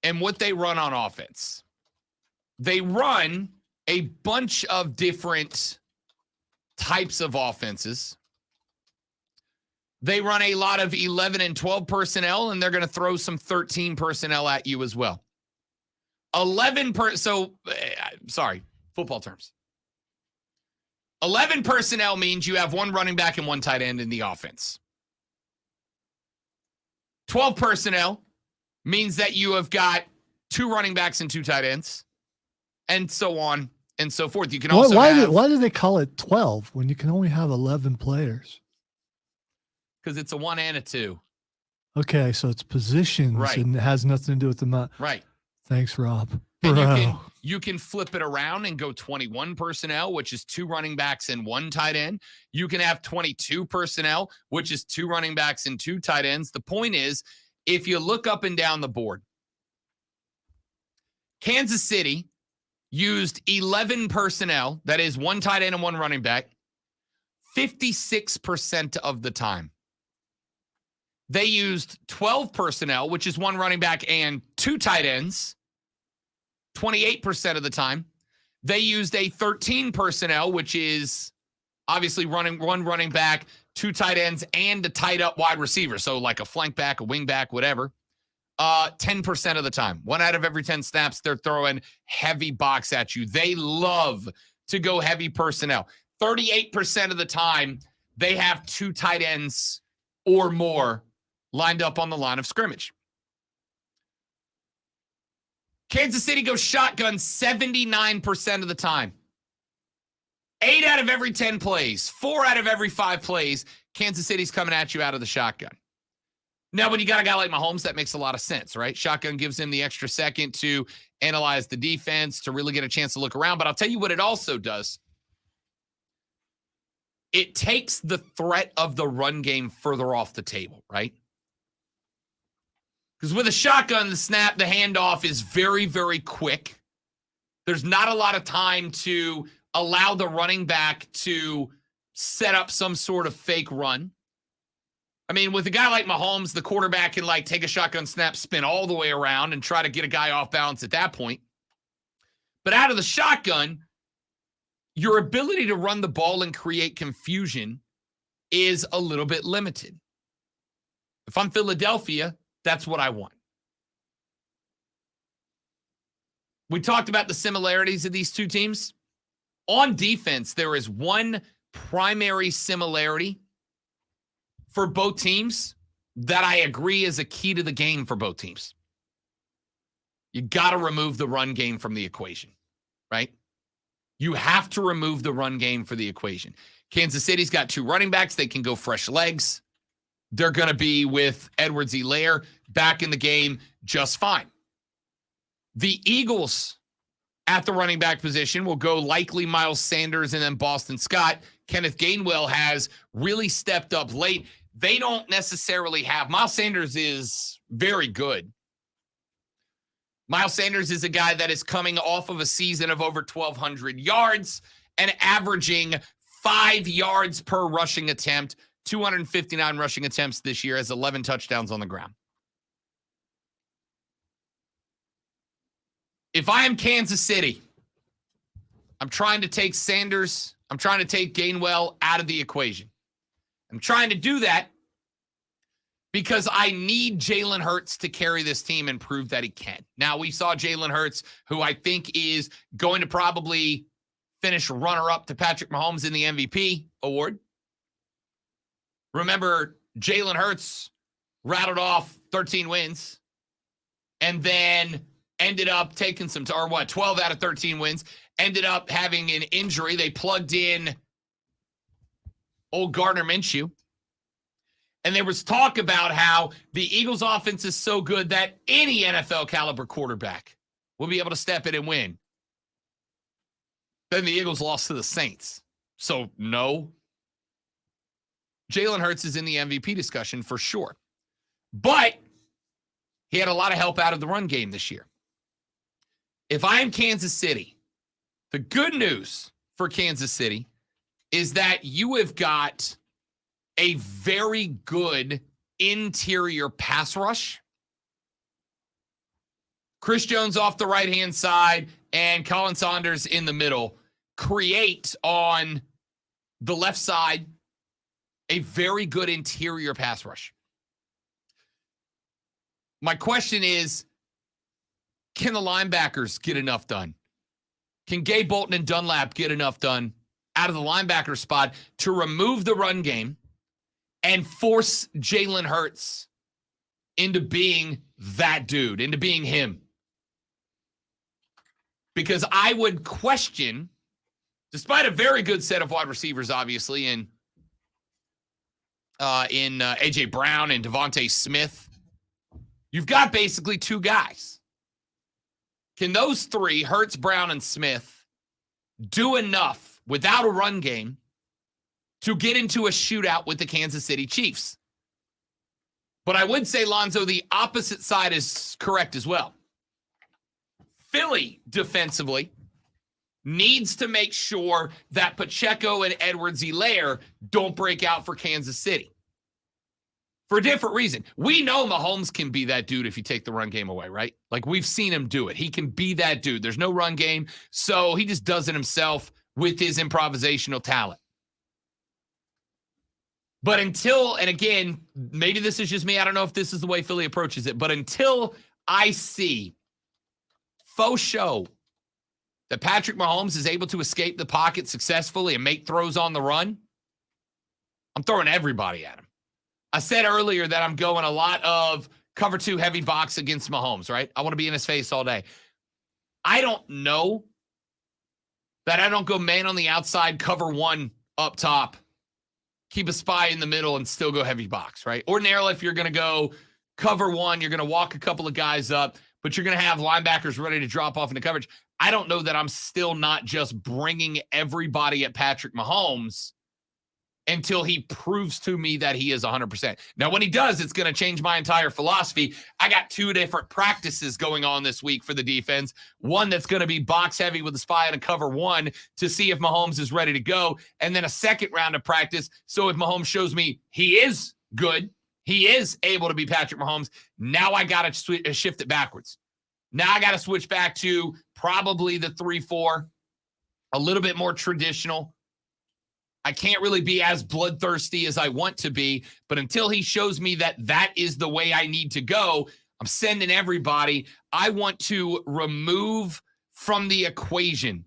and what they run on offense, they run a bunch of different types of offenses. They run a lot of 11 and 12 personnel, and they're going to throw some 13 personnel at you as well. Football terms. 11 personnel means you have one running back and one tight end in the offense. 12 personnel means that you have got two running backs and two tight ends, and so on and so forth. You can also why do they call it 12 when you can only have 11 players? Because it's a 1 and a 2. Okay, so it's positions, right, and it has nothing to do with the right. Thanks, Rob. And you can flip it around and go 21 personnel, which is two running backs and one tight end. You can have 22 personnel, which is two running backs and two tight ends. The point is, if you look up and down the board, Kansas City used 11 personnel, that is one tight end and one running back, 56% of the time. They used 12 personnel, which is one running back and two tight ends, 28% of the time. They used a 13 personnel, which is obviously one running back, two tight ends, and a tied up wide receiver. So like a flank back, a wing back, whatever. 10% of the time. 1 out of every 10 snaps, they're throwing heavy box at you. They love to go heavy personnel. 38% of the time, they have two tight ends or more lined up on the line of scrimmage. Kansas City goes shotgun 79% of the time. 8 out of every 10 plays, 4 out of every 5 plays, Kansas City's coming at you out of the shotgun. Now, when you got a guy like Mahomes, that makes a lot of sense, right? Shotgun gives him the extra second to analyze the defense, to really get a chance to look around. But I'll tell you what it also does. It takes the threat of the run game further off the table, right? Because with a shotgun, the snap, the handoff is very, very quick. There's not a lot of time to allow the running back to set up some sort of fake run. I mean, with a guy like Mahomes, the quarterback can take a shotgun snap, spin all the way around and try to get a guy off balance at that point. But out of the shotgun, your ability to run the ball and create confusion is a little bit limited. If I'm Philadelphia, that's what I want. We talked about the similarities of these two teams. On defense, there is one primary similarity for both teams that I agree is a key to the game for both teams. You got to remove the run game from the equation, right? You have to remove the run game for the equation. Kansas City's got two running backs. They can go fresh legs. They're going to be with Edwards-Helaire back in the game just fine. The Eagles at the running back position will go likely Miles Sanders and then Boston Scott. Kenneth Gainwell has really stepped up late. They don't necessarily have. Miles Sanders is very good. Miles Sanders is a guy that is coming off of a season of over 1,200 yards and averaging 5 yards per rushing attempt, 259 rushing attempts this year, has 11 touchdowns on the ground. If I am Kansas City, I'm trying to take Sanders, I'm trying to take Gainwell out of the equation. I'm trying to do that because I need Jalen Hurts to carry this team and prove that he can. Now, we saw Jalen Hurts, who I think is going to probably finish runner-up to Patrick Mahomes in the MVP award. Remember, Jalen Hurts rattled off 13 wins and then ended up taking 12 out of 13 wins, ended up having an injury. They plugged in old Gardner Minshew. And there was talk about how the Eagles' offense is so good that any NFL caliber quarterback will be able to step in and win. Then the Eagles lost to the Saints. So, no. Jalen Hurts is in the MVP discussion for sure. But he had a lot of help out of the run game this year. If I am Kansas City, the good news for Kansas City is that you have got a very good interior pass rush. Chris Jones off the right-hand side and Colin Saunders in the middle create on the left side a very good interior pass rush. My question is, can the linebackers get enough done? Can Gabe Bolton and Dunlap get enough done out of the linebacker spot to remove the run game and force Jalen Hurts into being that dude, into being him? Because I would question, despite a very good set of wide receivers, obviously, in A.J. Brown and Devontae Smith, you've got basically two guys. Can those three, Hurts, Brown, and Smith, do enough without a run game to get into a shootout with the Kansas City Chiefs? But I would say, Lonzo, the opposite side is correct as well. Philly, defensively, needs to make sure that Pacheco and Edwards-Helaire don't break out for Kansas City. For a different reason. We know Mahomes can be that dude if you take the run game away, right? Like, we've seen him do it. He can be that dude. There's no run game, so he just does it himself with his improvisational talent. But until, and again, maybe this is just me, I don't know if this is the way Philly approaches it, but until I see faux show that Patrick Mahomes is able to escape the pocket successfully and make throws on the run, I'm throwing everybody at him. I said earlier that I'm going a lot of cover 2 heavy box against Mahomes, right? I want to be in his face all day. I don't know that I don't go man on the outside, cover 1 up top, keep a spy in the middle, and still go heavy box, right? Ordinarily, if you're going to go cover 1, you're going to walk a couple of guys up, but you're going to have linebackers ready to drop off into coverage. I don't know that I'm still not just bringing everybody at Patrick Mahomes until he proves to me that he is 100%. Now, when he does, it's going to change my entire philosophy. I got 2 different practices going on this week for the defense. One that's going to be box heavy with a spy and a cover 1 to see if Mahomes is ready to go. And then a second round of practice. So if Mahomes shows me he is good, he is able to be Patrick Mahomes, now I got to shift it backwards. Now I got to switch back to probably the 3-4, a little bit more traditional. I can't really be as bloodthirsty as I want to be, but until he shows me that that is the way I need to go, I'm sending everybody. I want to remove from the equation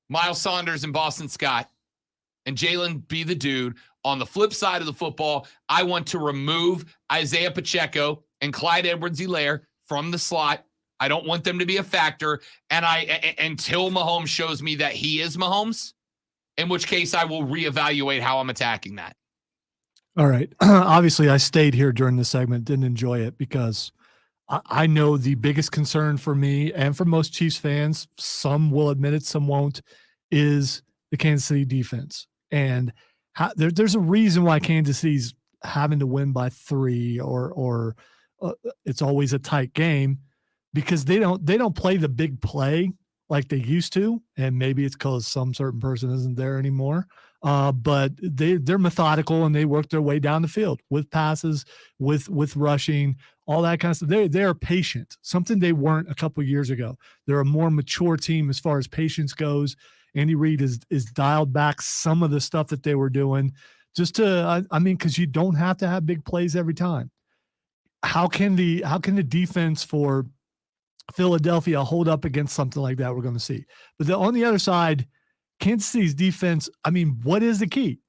Miles Sanders and Boston Scott and Jalen be the dude. On the flip side of the football, I want to remove Isaiah Pacheco and Clyde Edwards-Helaire from the slot. I don't want them to be a factor. And until Mahomes shows me that he is Mahomes, in which case I will reevaluate how I'm attacking that. All right. Obviously, I stayed here during the segment, didn't enjoy it because I know the biggest concern for me and for most Chiefs fans, some will admit it, some won't, is the Kansas City defense. And there's a reason why Kansas City's having to win by 3 or it's always a tight game, because they don't play the big play like they used to, and maybe it's because some certain person isn't there anymore. But they're methodical and they work their way down the field with passes, with rushing, all that kind of stuff. They are patient, something they weren't a couple of years ago. They're a more mature team as far as patience goes. Andy Reid is dialed back some of the stuff that they were doing, just to because you don't have to have big plays every time. How can the defense for Philadelphia hold up against something like that? We're going to see. But on the other side, Kansas City's defense, what is the key?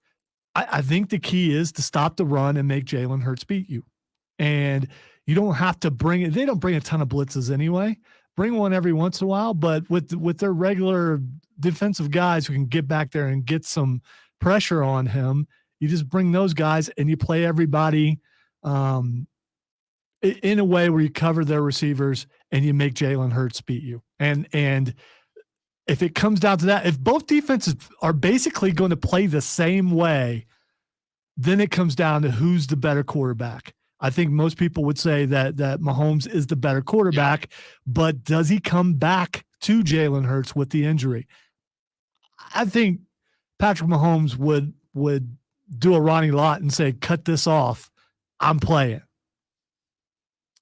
I think the key is to stop the run and make Jalen Hurts beat you. And you don't have to bring it. They don't bring a ton of blitzes anyway. Bring one every once in a while, but with their regular defensive guys who can get back there and get some pressure on him, you just bring those guys and you play everybody in a way where you cover their receivers and you make Jalen Hurts beat you. And if it comes down to that, if both defenses are basically going to play the same way, then it comes down to who's the better quarterback. I think most people would say that Mahomes is the better quarterback, but does he come back to Jalen Hurts with the injury? I think Patrick Mahomes would do a Ronnie Lott and say, cut this off. I'm playing.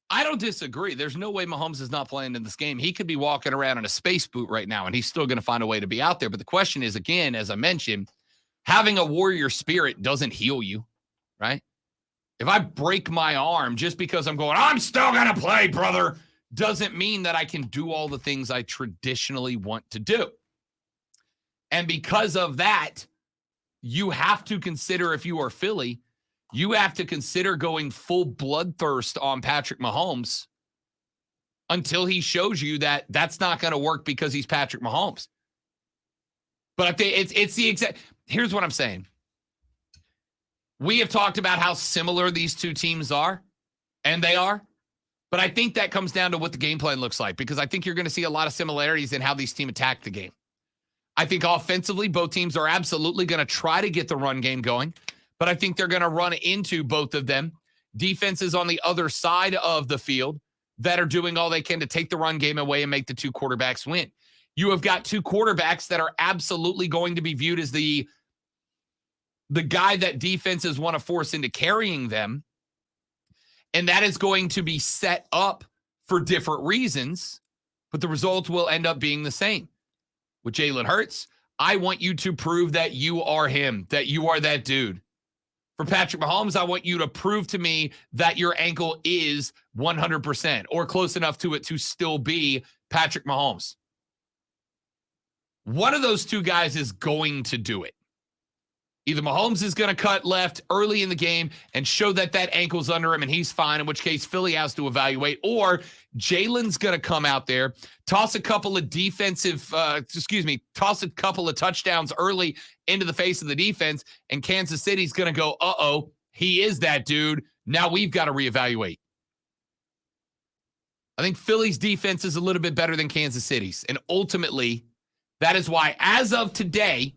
I don't disagree. There's no way Mahomes is not playing in this game. He could be walking around in a space boot right now, and he's still going to find a way to be out there. But the question is, again, as I mentioned, having a warrior spirit doesn't heal you, right? If I break my arm just because I'm going, I'm still going to play, brother, doesn't mean that I can do all the things I traditionally want to do. And because of that, you have to consider, if you are Philly, you have to consider going full bloodthirst on Patrick Mahomes until he shows you that that's not going to work because he's Patrick Mahomes. But I think it's the exact, here's what I'm saying. We have talked about how similar these two teams are, and they are. But I think that comes down to what the game plan looks like, because I think you're going to see a lot of similarities in how these teams attack the game. I think offensively, both teams are absolutely going to try to get the run game going, but I think they're going to run into both of them. Defenses on the other side of the field that are doing all they can to take the run game away and make the two quarterbacks win. You have got two quarterbacks that are absolutely going to be viewed as the guy that defenses want to force into carrying them. And that is going to be set up for different reasons, but the results will end up being the same. With Jalen Hurts, I want you to prove that you are him, that you are that dude. For Patrick Mahomes, I want you to prove to me that your ankle is 100% or close enough to it to still be Patrick Mahomes. One of those two guys is going to do it. Either Mahomes is going to cut left early in the game and show that ankle's under him and he's fine, in which case Philly has to evaluate, or Jalen's going to come out there, toss a couple of touchdowns early into the face of the defense, and Kansas City's going to go, uh-oh, he is that dude. Now we've got to reevaluate. I think Philly's defense is a little bit better than Kansas City's, and ultimately, that is why, as of today,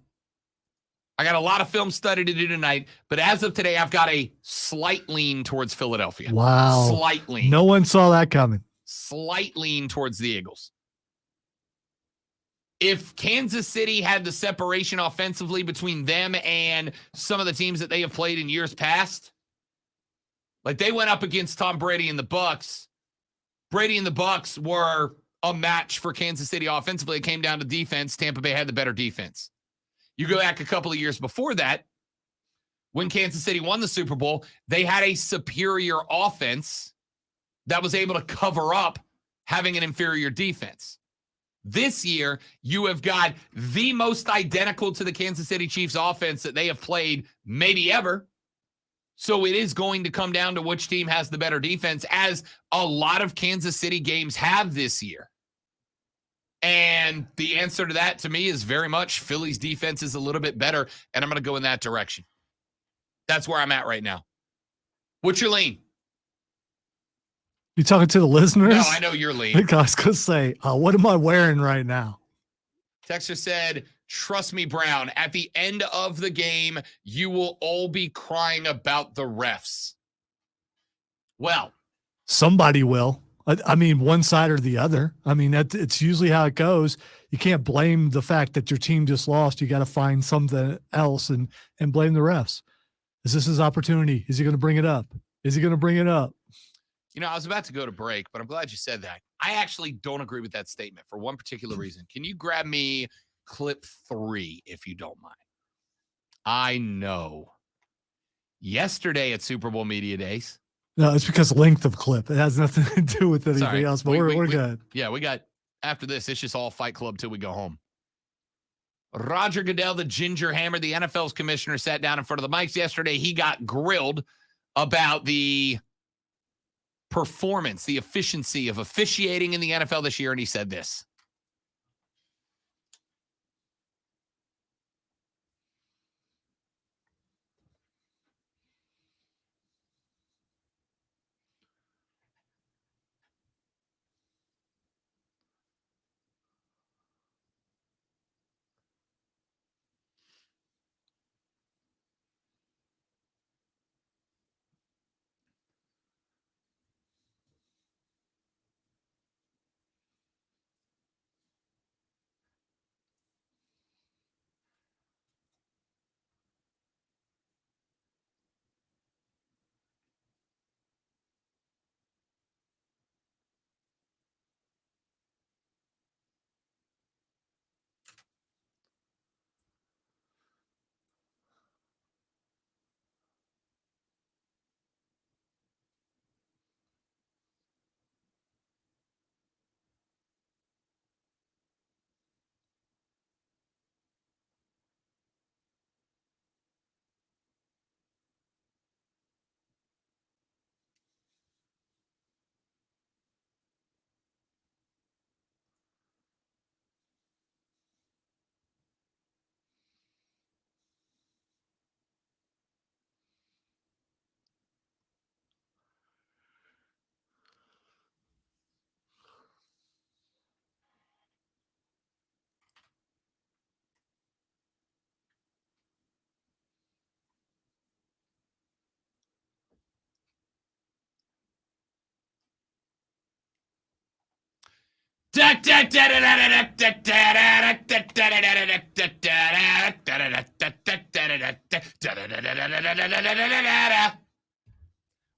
I got a lot of film study to do tonight, but as of today, I've got a slight lean towards Philadelphia. Wow. Slight lean. No one saw that coming. Slight lean towards the Eagles. If Kansas City had the separation offensively between them and some of the teams that they have played in years past, like they went up against Tom Brady and the Bucs. Brady and the Bucs were a match for Kansas City offensively. It came down to defense. Tampa Bay had the better defense. You go back a couple of years before that, when Kansas City won the Super Bowl, they had a superior offense that was able to cover up having an inferior defense. This year, you have got the most identical to the Kansas City Chiefs offense that they have played maybe ever. So it is going to come down to which team has the better defense, as a lot of Kansas City games have this year. And the answer to that, to me, is very much Philly's defense is a little bit better, and I'm going to go in that direction. That's where I'm at right now. What's your lean? You talking to the listeners? No, I know your lean. I was going to say, what am I wearing right now? Texter said, trust me, Brown, at the end of the game, you will all be crying about the refs. Well, somebody will. I mean, one side or the other. I mean, it's usually how it goes. You can't blame the fact that your team just lost. You got to find something else and blame the refs. Is this his opportunity? Is he going to bring it up? Is he going to bring it up? You know, I was about to go to break, but I'm glad you said that. I actually don't agree with that statement for one particular reason. Can you grab me clip 3, if you don't mind? I know. Yesterday at Super Bowl Media Days. No, it's because length of clip. It has nothing to do with anything else, but we're good. Yeah, we got, after this, it's just all Fight Club till we go home. Roger Goodell, the Ginger Hammer, the NFL's commissioner, sat down in front of the mics yesterday. He got grilled about the performance, the efficiency of officiating in the NFL this year, and he said this.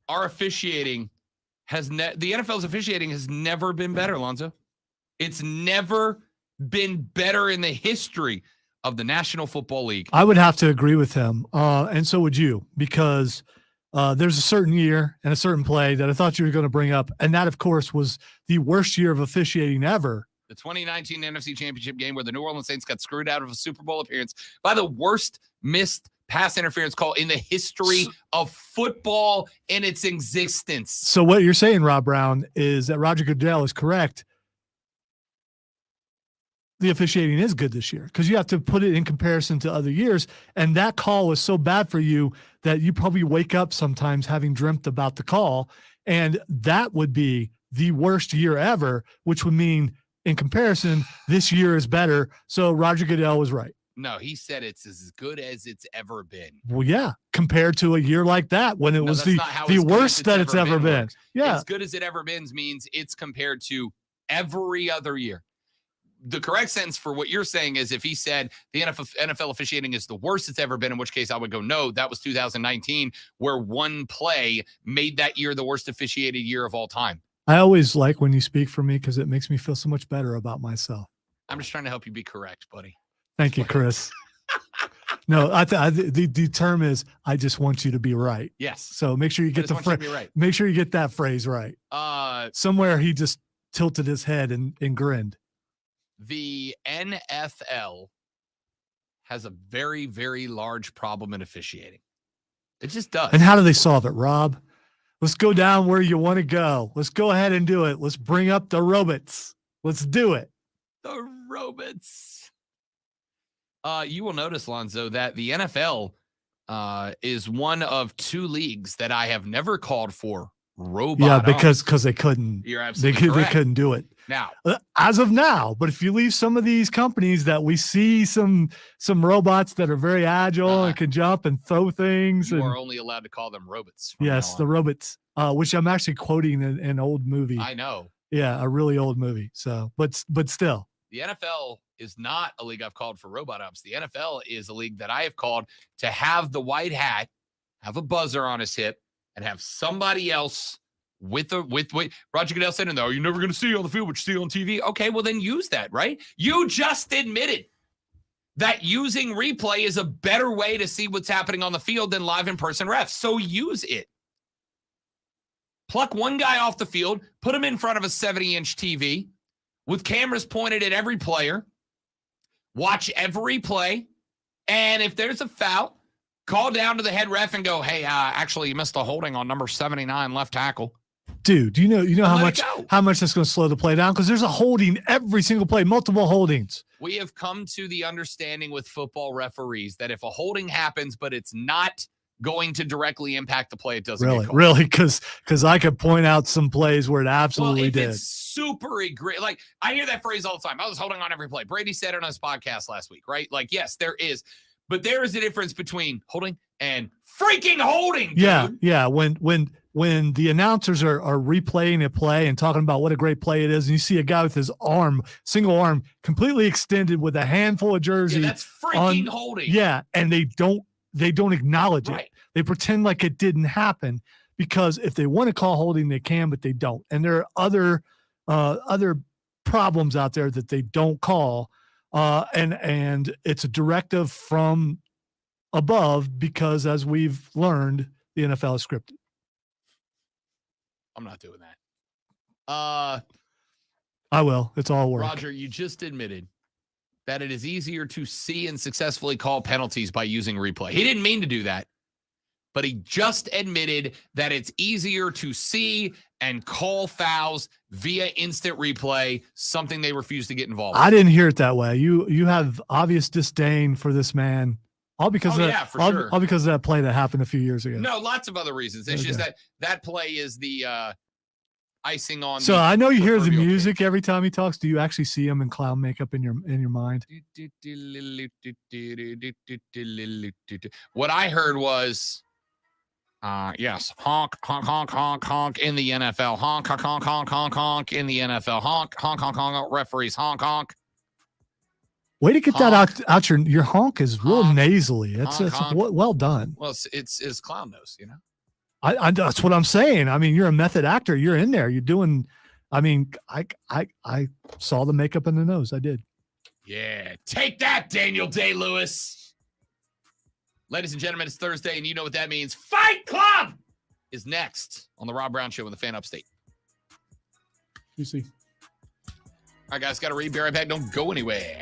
Our officiating the NFL's officiating has never been better, Lonzo. It's never been better in the history of the National Football League. I would have to agree with him, and so would you, because there's a certain year and a certain play that I thought you were going to bring up, and that, of course, was the worst year of officiating ever. The 2019 NFC Championship game where the New Orleans Saints got screwed out of a Super Bowl appearance by the worst missed pass interference call in the history of football in its existence. So what you're saying, Rob Brown, is that Roger Goodell is correct. The officiating is good this year because you have to put it in comparison to other years. And that call was so bad for you that you probably wake up sometimes having dreamt about the call. And that would be the worst year ever, which would mean in comparison, this year is better. So Roger Goodell was right. No, he said it's as good as it's ever been. Well, yeah, compared to a year like that when it was the worst that it's ever been. Yeah. As good as it ever been means it's compared to every other year. The correct sentence for what you're saying is if he said the NFL officiating is the worst it's ever been, in which case I would go, no, that was 2019, where one play made that year the worst officiated year of all time. I always like when you speak for me because it makes me feel so much better about myself. I'm just trying to help you be correct, buddy. Thank you, Chris. No, the term is I just want you to be right. Yes. So make sure you get the phrase. Right. Make sure you get that phrase right. Somewhere he just tilted his head and grinned. The NFL has a very, very large problem in officiating. It just does. And how do they solve it, Rob? Let's go down where you want to go. Let's go ahead and do it. Let's bring up the robots. Let's do it. The robots. You will notice, Lonzo, that the NFL is one of two leagues that I have never called for robot. Yeah, because they couldn't. You're absolutely correct. They couldn't do it. Now, as of now, but if you leave some of these companies that we see some robots that are very agile and can jump and throw things. You are only allowed to call them robots. Yes, the robots, which I'm actually quoting an old movie. I know. Yeah, a really old movie. So, but still. The NFL is not a league I've called for robot ops. The NFL is a league that I have called to have the white hat, have a buzzer on his hip, and have somebody else with Roger Goodell said in there, you're never going to see on the field what you see on TV. Okay, well then use that, right? You just admitted that using replay is a better way to see what's happening on the field than live in-person refs. So use it. Pluck one guy off the field, put him in front of a 70-inch TV with cameras pointed at every player, watch every play, and if there's a foul, call down to the head ref and go, hey, actually you missed a holding on number 79 left tackle. Dude, you know how much that's going to slow the play down? Because there's a holding every single play, multiple holdings. We have come to the understanding with football referees that if a holding happens, but it's not going to directly impact the play, it doesn't get called. Really, because I could point out some plays where it absolutely did. It's super great. Like I hear that phrase all the time. I was holding on every play. Brady said it on his podcast last week, right? Like, yes, there is, but there is a difference between holding and freaking holding. Dude. Yeah. When the announcers are replaying a play and talking about what a great play it is, and you see a guy with his single arm, completely extended with a handful of jersey. Yeah, that's freaking holding. Yeah, and they don't acknowledge it. They pretend like it didn't happen because if they want to call holding, they can, but they don't. And there are other problems out there that they don't call, and it's a directive from above because, as we've learned, the NFL is scripted. I'm not doing that. I will. It's all work. Roger, you just admitted that it is easier to see and successfully call penalties by using replay. He didn't mean to do that, but he just admitted that it's easier to see and call fouls via instant replay, something they refuse to get involved with. I didn't hear it that way. You have obvious disdain for this man. All because all because of that play that happened a few years ago. No, lots of other reasons. It's just that play is the icing on. So I know you hear the music every time he talks. Do you actually see him in clown makeup in your mind? What I heard was Yes. Honk, honk, honk, honk, honk in the NFL. Honk, honk, honk, honk, honk, honk in the NFL. Honk, honk, honk, honk. Referees, honk, honk. Way to get that out your honk is real Honk. nasally. It's Honk. well done. Well, it's clown nose, you know. I that's what I'm saying. I mean, you're a method actor. You're in there. You're doing. I mean, I saw the makeup in the nose. I did. Yeah, take that, Daniel Day-Lewis. Ladies and gentlemen, it's Thursday, and you know what that means. Fight Club is next on the Rob Brown Show in the Fan Upstate. You see. All right, guys, got to read. Be right back. Don't go anywhere.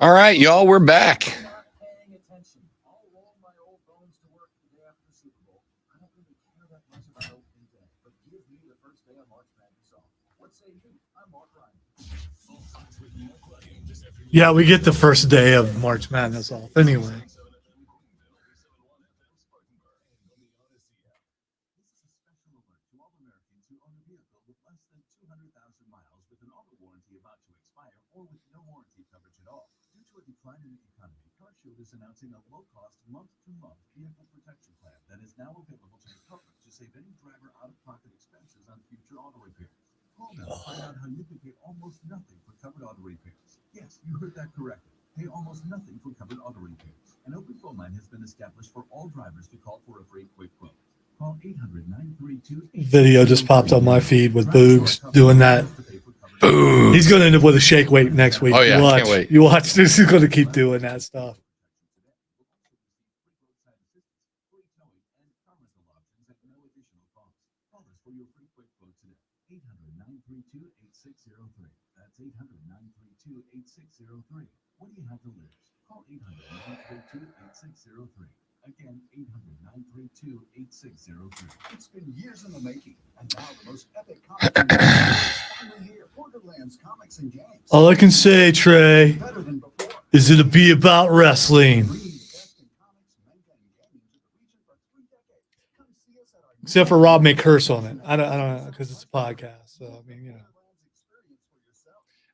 All right, y'all, we're back. Yeah, we get the first day of March Madness off anyway. Is announcing a low-cost month-to-month vehicle protection plan that is now available to the public to save any driver out-of-pocket expenses on future auto repairs. Call now to find out how you can pay almost nothing for covered auto repairs. Yes, you heard that correctly. Pay almost nothing for covered auto repairs. An open phone line has been established for all drivers to call for a free quick quote. Call 800-932. Video just popped on my feed with Boogs doing that. Boogs. He's going to end up with a shake weight next week. Oh, yeah, watch. Can't wait. You watch this. He's going to keep doing that stuff. That's 800-932-8603. What do you have to lose? Call 800-932-8603. Again, 800-932-8603. It's been years in the making, and now the most epic comic is finally here. Borderlands Comics and Games. All I can say, Trey, is it'll be about wrestling. Except for Rob may curse on it. I don't know because it's a podcast. So I mean,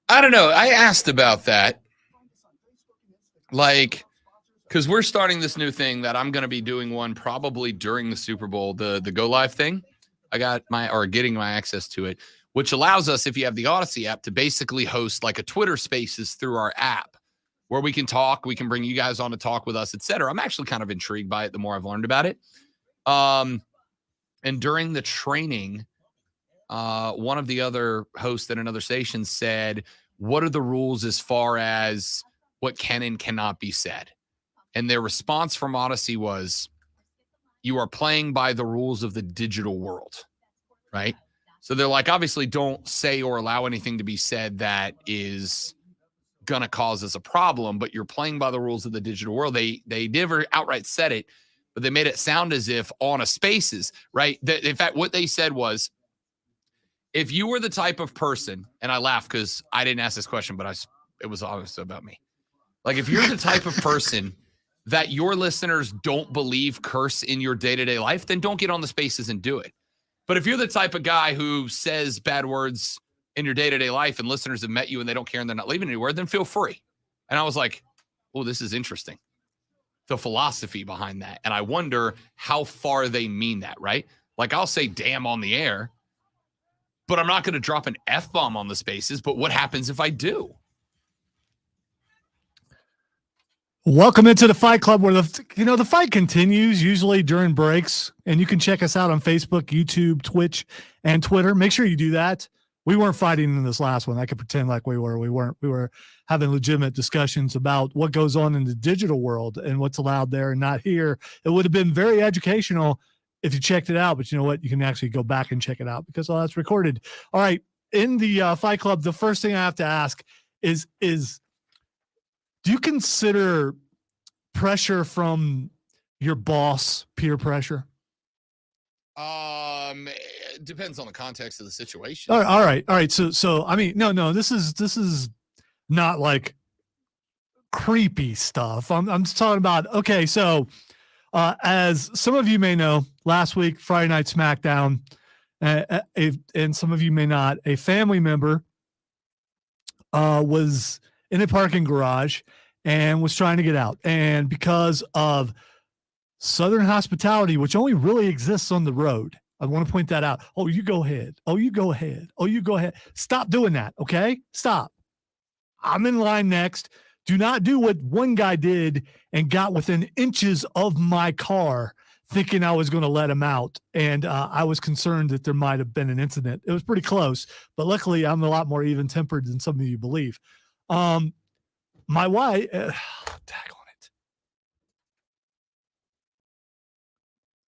I don't know. I asked about that. Like, because we're starting this new thing that I'm going to be doing one probably during the Super Bowl, the Go Live thing. I got getting my access to it, which allows us, if you have the Odyssey app, to basically host like a Twitter Spaces through our app where we can talk, we can bring you guys on to talk with us, etc. I'm actually kind of intrigued by it the more I've learned about it. And during the training, one of the other hosts at another station said, what are the rules as far as what can and cannot be said? And their response from Odyssey was, you are playing by the rules of the digital world, right? So they're like, obviously don't say or allow anything to be said that is going to cause us a problem, but you're playing by the rules of the digital world. They never outright said it, but they made it sound as if on a Spaces, right? In fact, what they said was, if you were the type of person, and I laugh because I didn't ask this question, but it was obviously about me. Like, if you're the type of person that your listeners don't believe curse in your day-to-day life, then don't get on the Spaces and do it. But if you're the type of guy who says bad words in your day-to-day life and listeners have met you and they don't care and they're not leaving anywhere, then feel free. And I was like, oh, this is interesting. The philosophy behind that. And I wonder how far they mean that, right? Like, I'll say damn on the air, but I'm not going to drop an F-bomb on the Spaces. But what happens if I do? welcome into the Fight Club, where the fight continues usually during breaks, and you can check us out on Facebook, YouTube, Twitch, and Twitter. Make sure you do that. We weren't fighting in this last one. I could pretend like we were. We weren't. We were having legitimate discussions about what goes on in the digital world and what's allowed there and not here. It would have been very educational if you checked it out, but you know what? You can actually go back and check it out because all that's recorded. All right. In the Fight Club, the first thing I have to ask is do you consider pressure from your boss peer pressure? It depends on the context of the situation. All right. So I mean, no, this is not like creepy stuff. I'm just talking about, okay, so as some of you may know, last week, Friday Night SmackDown, and some of you may not, a family member was in a parking garage and was trying to get out. And because of Southern hospitality, which only really exists on the road, I want to point that out. Oh, you go ahead. Oh, you go ahead. Oh, you go ahead. Stop doing that, okay? Stop. I'm in line next. Do not do what one guy did and got within inches of my car thinking I was going to let him out. And I was concerned that there might have been an incident. It was pretty close, but luckily I'm a lot more even-tempered than some of you believe. My wife, tag on it.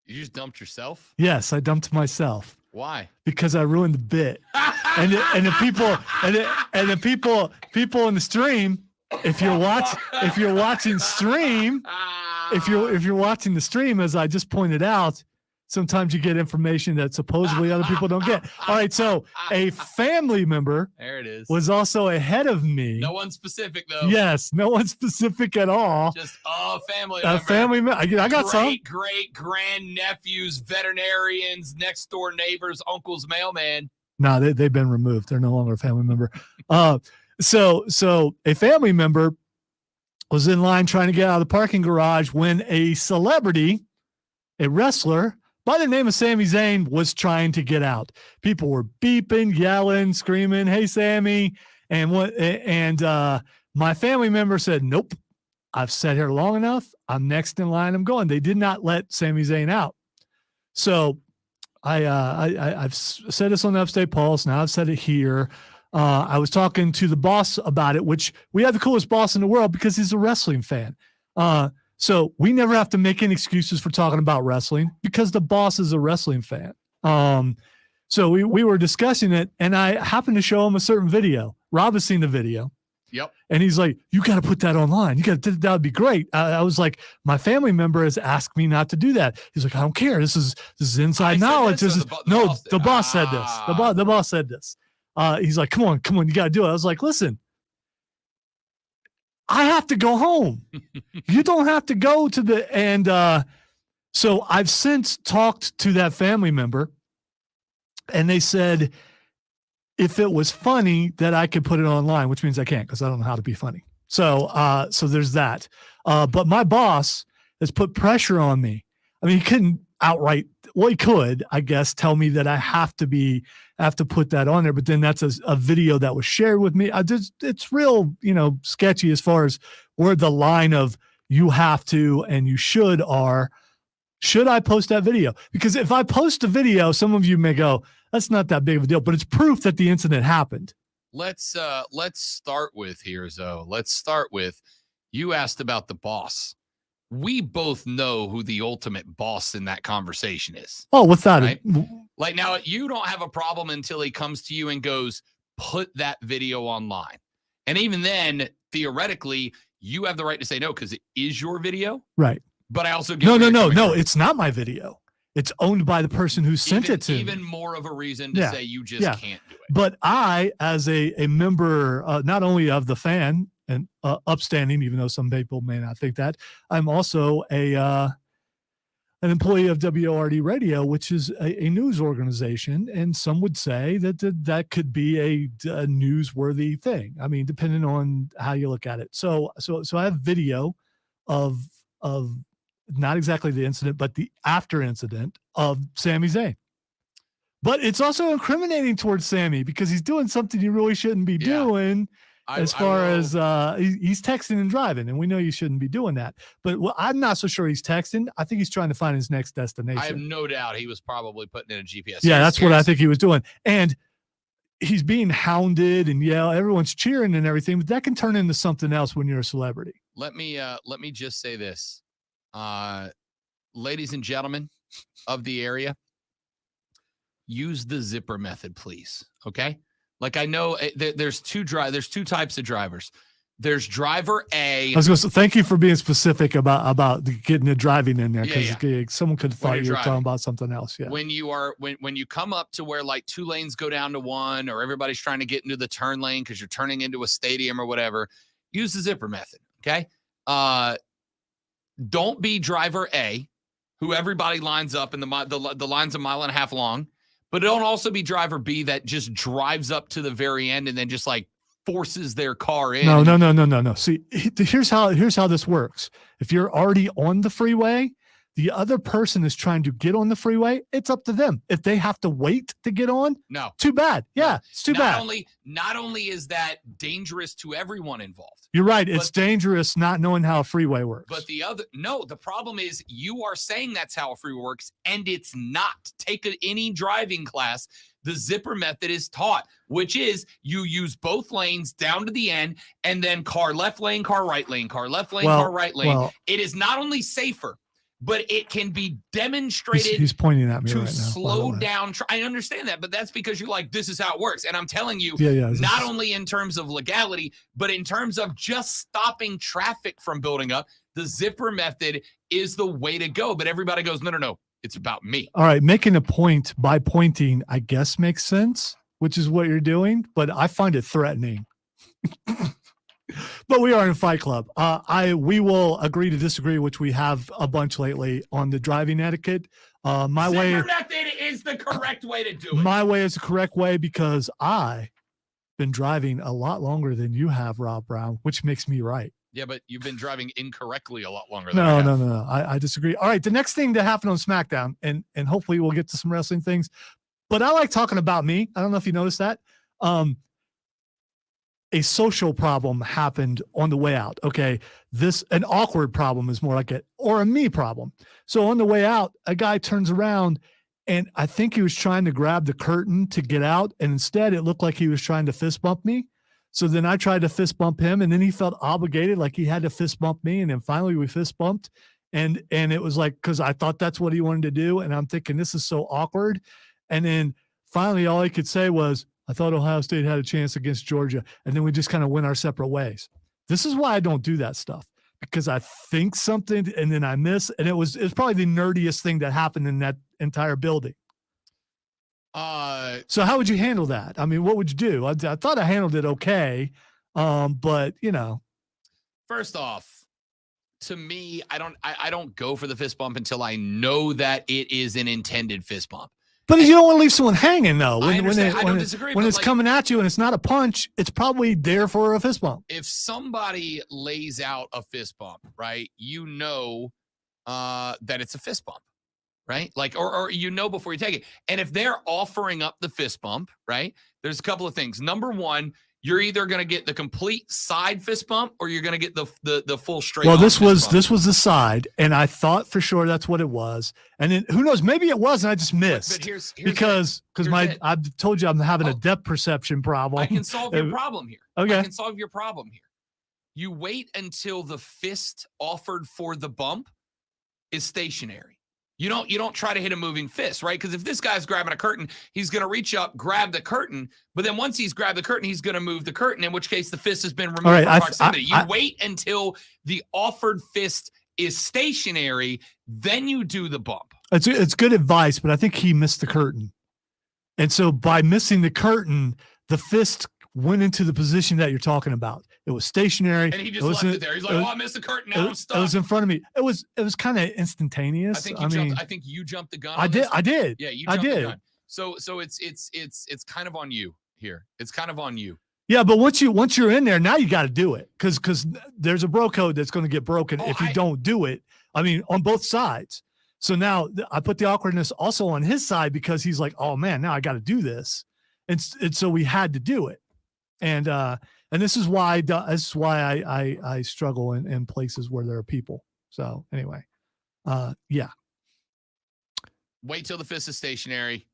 You just dumped yourself? Yes, I dumped myself. Why? Because I ruined the bit. and the people in the stream, if you're watching stream, if you're watching the stream, as I just pointed out, sometimes you get information that supposedly other people don't get. All right, so a family member there it is. Was also ahead of me. No one specific though. Yes, no one specific at all. Just a family member. A family member. I got some. Great grandnephews, veterinarians, next door neighbors, uncles, mailman. No, they've been removed. They're no longer a family member. So a family member was in line trying to get out of the parking garage when a celebrity, a wrestler by the name of Sami Zayn, was trying to get out. People were beeping, yelling, screaming, "Hey, Sammy!" And my family member said, "Nope, I've sat here long enough. I'm next in line. I'm going." They did not let Sami Zayn out. So I've said this on the Upstate Pulse. Now I've said it here. I was talking to the boss about it, which we have the coolest boss in the world because he's a wrestling fan. So we never have to make any excuses for talking about wrestling because the boss is a wrestling fan. So we were discussing it, and I happened to show him a certain video. Rob has seen the video. Yep. And he's like, "You got to put that online. That would be great." I was like, "My family member has asked me not to do that." He's like, "I don't care. This is inside knowledge." The boss said this. The boss said this. He's like, come on, you got to do it. I was like, listen, I have to go home. You don't have to go to the, and So I've since talked to that family member, and they said if it was funny that I could put it online, which means I can't because I don't know how to be funny. So so there's that. But my boss has put pressure on me. I mean, he couldn't outright, well, he could, I guess, tell me that I have to put that on there. But then that's a video that was shared with me. It's real, sketchy as far as where the line of you have to and you should are. Should I post that video? Because if I post a video, some of you may go, that's not that big of a deal, but it's proof that the incident happened. Let's start with here, Zoe. Let's start with, you asked about the boss. We both know who the ultimate boss in that conversation is. Oh, what's that? Right? Like, now you don't have a problem until he comes to you and goes, put that video online. And even then, theoretically, you have the right to say no because it is your video. Right. But I also no, it's not my video. It's owned by the person who sent it to me. Even more of a reason to say you just can't do it. But I, as a member, not only of the fan and upstanding, even though some people may not think that, I'm also an employee of WORD Radio, which is a news organization, and some would say that could be a newsworthy thing. I mean, depending on how you look at it. So I have video of not exactly the incident, but the after incident of Sami Zayn. But it's also incriminating towards Sammy because he's doing something you really shouldn't be doing as far as he's texting and driving. And we know you shouldn't be doing that. But I'm not so sure he's texting. I think he's trying to find his next destination. I have no doubt he was probably putting in a GPS. Yeah, that's what I think he was doing. And he's being hounded and everyone's cheering and everything, but that can turn into something else when you're a celebrity. Let me just say this. Ladies and gentlemen of the area, use the zipper method, please. Okay. Like, I know there's two types of drivers. There's driver A. I was going to say, thank you for being specific about getting the driving in there, because someone could have thought you were talking about something else. Yeah. When you come up to where like two lanes go down to one, or everybody's trying to get into the turn lane because you're turning into a stadium or whatever, use the zipper method. Okay. Don't be driver A, who everybody lines up and the line's a mile and a half long, but don't also be driver B that just drives up to the very end and then just like forces their car in. No. See, here's how this works. If you're already on the freeway, the other person is trying to get on the freeway, it's up to them. If they have to wait to get on, no. Too bad. Yeah, it's too bad. Not only is that dangerous to everyone involved. You're right. It's dangerous not knowing how a freeway works. But the problem is you are saying that's how a freeway works, and it's not. Take any driving class. The zipper method is taught, which is you use both lanes down to the end, and then car left lane, car right lane, car left lane, car right lane. It is not only safer, but it can be demonstrated. He's pointing at me to right now. Slow down. I understand that, but that's because you're like, this is how it works. And I'm telling you, not only in terms of legality, but in terms of just stopping traffic from building up, the zipper method is the way to go. But everybody goes, no. It's about me. All right. Making a point by pointing, I guess, makes sense, which is what you're doing. But I find it threatening. But we are in Fight Club. We will agree to disagree, which we have a bunch lately on the driving etiquette. Zipper method is the correct way to do it. My way is the correct way because I've been driving a lot longer than you have, Rob Brown, which makes me right. Yeah, but you've been driving incorrectly a lot longer than I have. No. I disagree. All right, the next thing that happened on SmackDown, and hopefully we'll get to some wrestling things, but I like talking about me. I don't know if you noticed that. A social problem happened on the way out. Okay. An awkward problem is more like or a me problem. So on the way out, a guy turns around and I think he was trying to grab the curtain to get out. And instead it looked like he was trying to fist bump me. So then I tried to fist bump him and then he felt obligated, like he had to fist bump me. And then finally we fist bumped and it was like, cause I thought that's what he wanted to do. And I'm thinking this is so awkward. And then finally all he could say was, I thought Ohio State had a chance against Georgia. And then we just kind of went our separate ways. This is why I don't do that stuff, because I think something and then I miss. And it was probably the nerdiest thing that happened in that entire building. So how would you handle that? I mean, what would you do? I thought I handled it okay. But First off, to me, I don't go for the fist bump until I know that it is an intended fist bump. But you don't want to leave someone hanging, though. I don't disagree. When but it's like, coming at you and it's not a punch, it's probably there for a fist bump. if somebody lays out a fist bump, right, you know that it's a fist bump, right? Like, or you know before you take it. And if they're offering up the fist bump, right, there's a couple of things. Number one, you're either going to get the complete side fist bump or you're going to get the full straight. Well, this was the side, and I thought for sure that's what it was. And then who knows? Maybe it was, and I just missed. But here's because I've told you I'm having a depth perception problem. I can solve your problem here. Okay. I can solve your problem here. You wait until the fist offered for the bump is stationary. You don't try to hit a moving fist, right? Because if this guy's grabbing a curtain, he's going to reach up, grab the curtain. But then once he's grabbed the curtain, he's going to move the curtain, in which case the fist has been removed from proximity. You wait until the offered fist is stationary, then you do the bump. It's good advice, but I think he missed the curtain. And so by missing the curtain, the fist went into the position that you're talking about. It was stationary. And he just left it there. He's like, I missed the curtain. Now I'm stuck. It was in front of me. It was kind of instantaneous. I think you jumped the gun. I did. Yeah, you jumped the gun. So it's kind of on you here. It's kind of on you. Yeah, but once you're in there, now you got to do it because there's a bro code that's going to get broken if you don't do it. I mean, on both sides. So now I put the awkwardness also on his side because he's like, oh man, now I got to do this, and so we had to do it, and this is why I struggle in places where there are people. So anyway, yeah. Wait till the fist is stationary.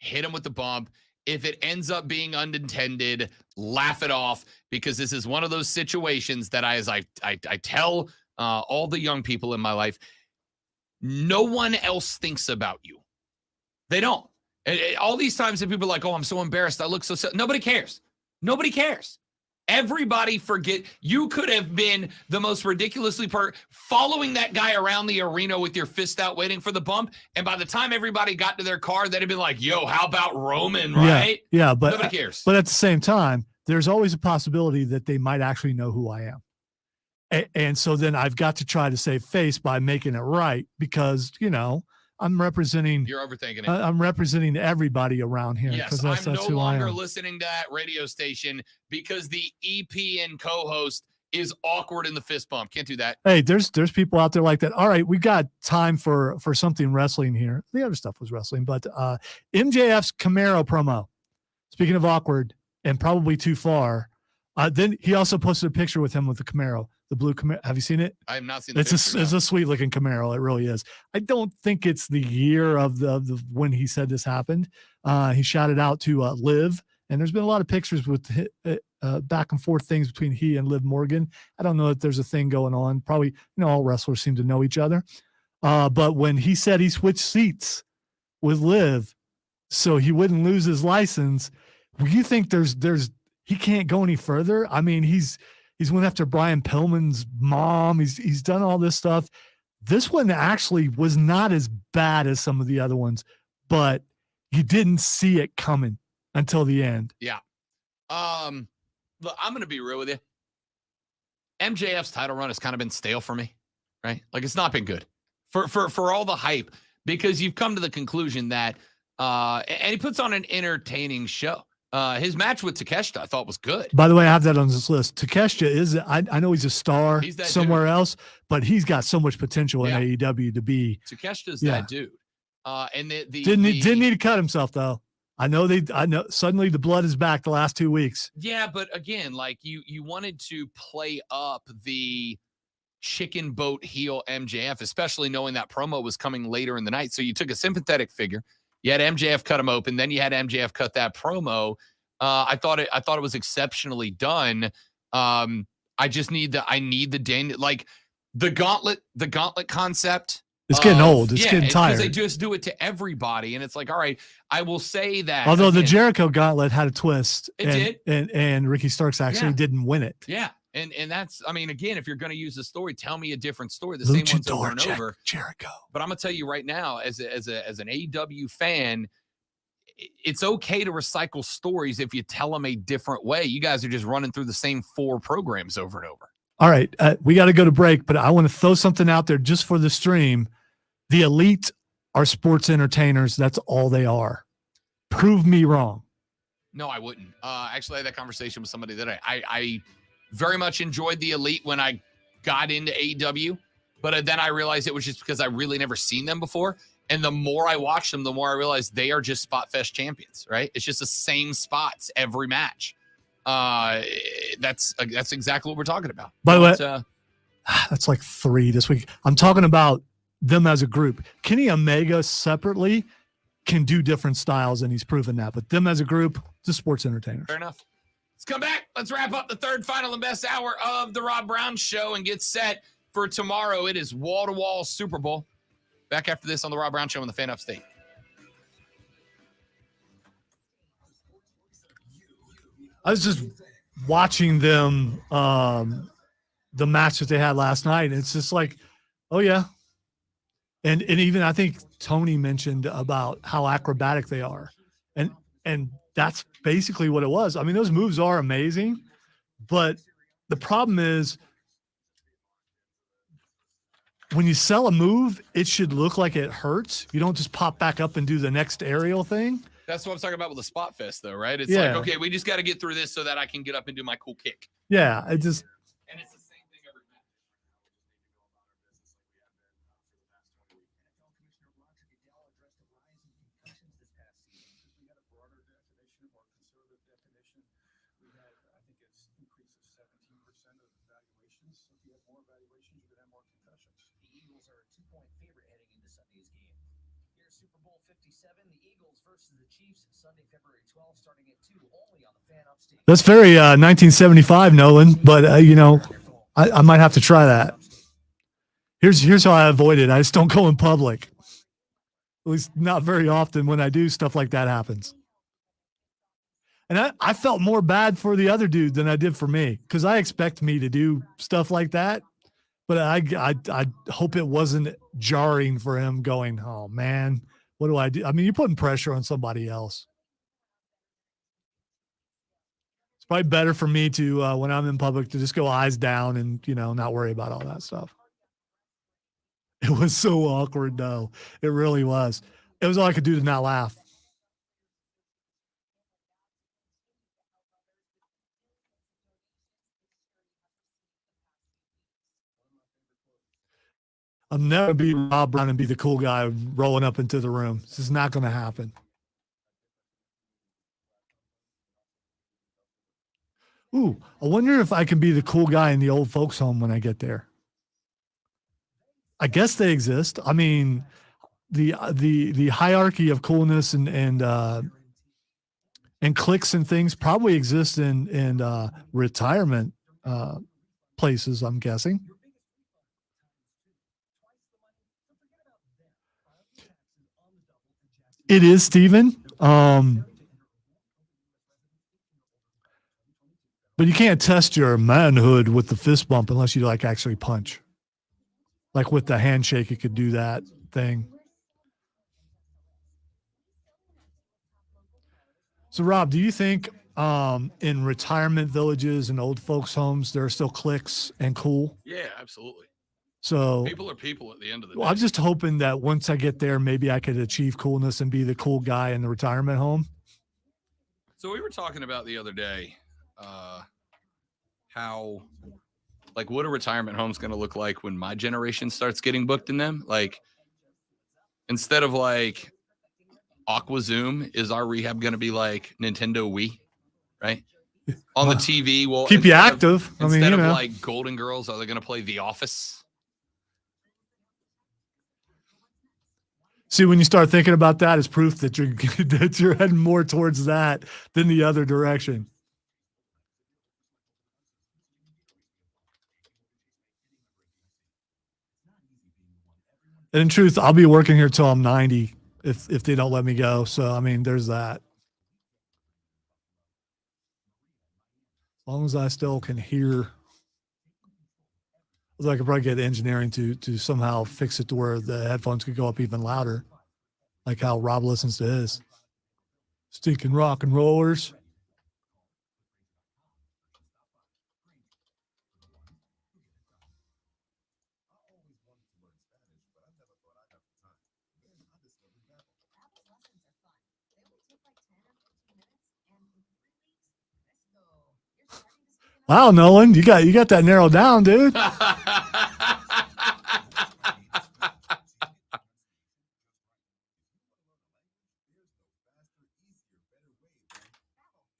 Hit him with the bump. If it ends up being unintended, laugh it off because this is one of those situations that I tell all the young people in my life, no one else thinks about you. They don't. All these times that people are like, oh, I'm so embarrassed. I look so sad. Nobody cares. Nobody cares. Everybody forget. You could have been the most ridiculously following that guy around the arena with your fist out waiting for the bump. And by the time everybody got to their car, they'd have been like, yo, how about Roman, right? Yeah, but nobody cares. But at the same time, there's always a possibility that they might actually know who I am. And so then I've got to try to save face by making it right because, I'm representing. You're overthinking it. I'm representing everybody around here. Yes, that's I'm no who I longer am. listening to that radio station because the EP and co-host is awkward in the fist bump. Can't do that. Hey, there's people out there like that. All right, we got time for something wrestling here. The other stuff was wrestling, but MJF's Camaro promo. Speaking of awkward and probably too far, then he also posted a picture with him with the Camaro. The blue Camaro. Have you seen it? I have not seen the picture. It's a sweet looking Camaro. It really is. I don't think it's the year of the when he said this happened. He shouted out to Liv, and there's been a lot of pictures with back and forth things between he and Liv Morgan. I don't know if there's a thing going on. Probably, all wrestlers seem to know each other. But when he said he switched seats with Liv so he wouldn't lose his license, you think he can't go any further? I mean, he's went after Brian Pillman's mom. He's done all this stuff. This one actually was not as bad as some of the other ones, but you didn't see it coming until the end. Yeah. Look, I'm going to be real with you. MJF's title run has kind of been stale for me, right? Like it's not been good for all the hype because you've come to the conclusion that, and he puts on an entertaining show. His match with Takeshita, I thought was good. By the way, I have that on this list. Takeshita is, I know he's a star somewhere dude. else, but he's got so much potential in AEW to be. Takeshita's that dude. And didn't need to cut himself though. I know suddenly the blood is back the last 2 weeks. Yeah, but again, like you wanted to play up the chicken boat heel MJF, especially knowing that promo was coming later in the night. So you took a sympathetic figure. You had MJF cut him open, then you had MJF cut that promo. I thought it was exceptionally done. I need the Daniel, like the gauntlet concept. It's getting old. It's getting tired. Because they just do it to everybody, and it's like, all right, I will say that. Although the Jericho gauntlet had a twist, it did, and Ricky Starks actually didn't win it. Yeah, and that's, I mean, again, if you're going to use the story, tell me a different story. The same ones over and over. Jericho. But I'm gonna tell you right now, as an AEW fan, it's okay to recycle stories if you tell them a different way. You guys are just running through the same 4 programs over and over. All right, we got to go to break, but I want to throw something out there just for the stream. The elite are sports entertainers. That's all they are. Prove me wrong. No, I wouldn't. Actually, I had that conversation with somebody that I very much enjoyed the elite when I got into AEW, but then I realized it was just because I really never seen them before. And the more I watch them, the more I realize they are just Spot Fest champions, right? It's just the same spots every match. That's exactly what we're talking about. By the way, But, that's like 3 this week. I'm talking about them as a group. Kenny Omega separately can do different styles, and he's proven that. But them as a group, just sports entertainers. fair enough. Let's come back. Let's wrap up the third, final, and best hour of the Rob Brown Show and get set for tomorrow. It is wall-to-wall Super Bowl. Back after this on the Rob Brown Show on the Fan Upstate. I was just watching them, the match that they had last night. And it's just like, oh yeah. And even I think Tony mentioned about how acrobatic they are. And that's basically what it was. I mean, those moves are amazing, but the problem is when you sell a move, it should look like it hurts. You don't just pop back up and do the next aerial thing. That's what I'm talking about with the Spot Fest, though, right? It's Yeah. like, okay, we just got to get through this so that I can get up and do my cool kick. Yeah, it just And it's the same thing every match. The Eagles are a 2-point favorite heading into Sunday's game. Here's Super Bowl 57, the Eagles versus the Chiefs, Sunday, February 12th, starting at 2, only on the Fan Upstate. that's very 1975, Nolan. But I might have to try that. Here's how I avoid it. I just don't go in public. At least not very often. When I do, stuff like that happens. And I felt more bad for the other dude than I did for me, because I expect me to do stuff like that. But I hope it wasn't jarring for him going, oh, man, what do I do? I mean, you're putting pressure on somebody else. It's probably better for me to, when I'm in public, to just go eyes down and, not worry about all that stuff. It was so awkward, though. It really was. It was all I could do to not laugh. I'll never be Rob Brown and be the cool guy rolling up into the room. This is not going to happen. Ooh, I wonder if I can be the cool guy in the old folks' home when I get there. I guess they exist. I mean, the hierarchy of coolness and cliques and things probably exist in retirement places, I'm guessing. It is, Steven. But you can't test your manhood with the fist bump unless you actually punch. Like with the handshake, you could do that thing. So, Rob, do you think in retirement villages and old folks' homes, there are still cliques and cool? Yeah, absolutely. So People are people at the end of the day. I'm just hoping that once I get there, maybe I could achieve coolness and be the cool guy in the retirement home. So we were talking about the other day how, what a retirement home's going to look like when my generation starts getting booked in them. Instead of Aqua Zoom, is our rehab going to be like Nintendo Wii, right? On the TV, we'll keep you active. Instead of Golden Girls, are they going to play The Office? See, when you start thinking about that, it's proof that you're heading more towards that than the other direction. And in truth, I'll be working here till I'm 90 if they don't let me go. So, I mean, there's that. As long as I still can hear. I could probably get engineering to somehow fix it to where the headphones could go up even louder, like how Rob listens to his. Stinking rock and rollers. Wow, Nolan, you got that narrowed down, dude.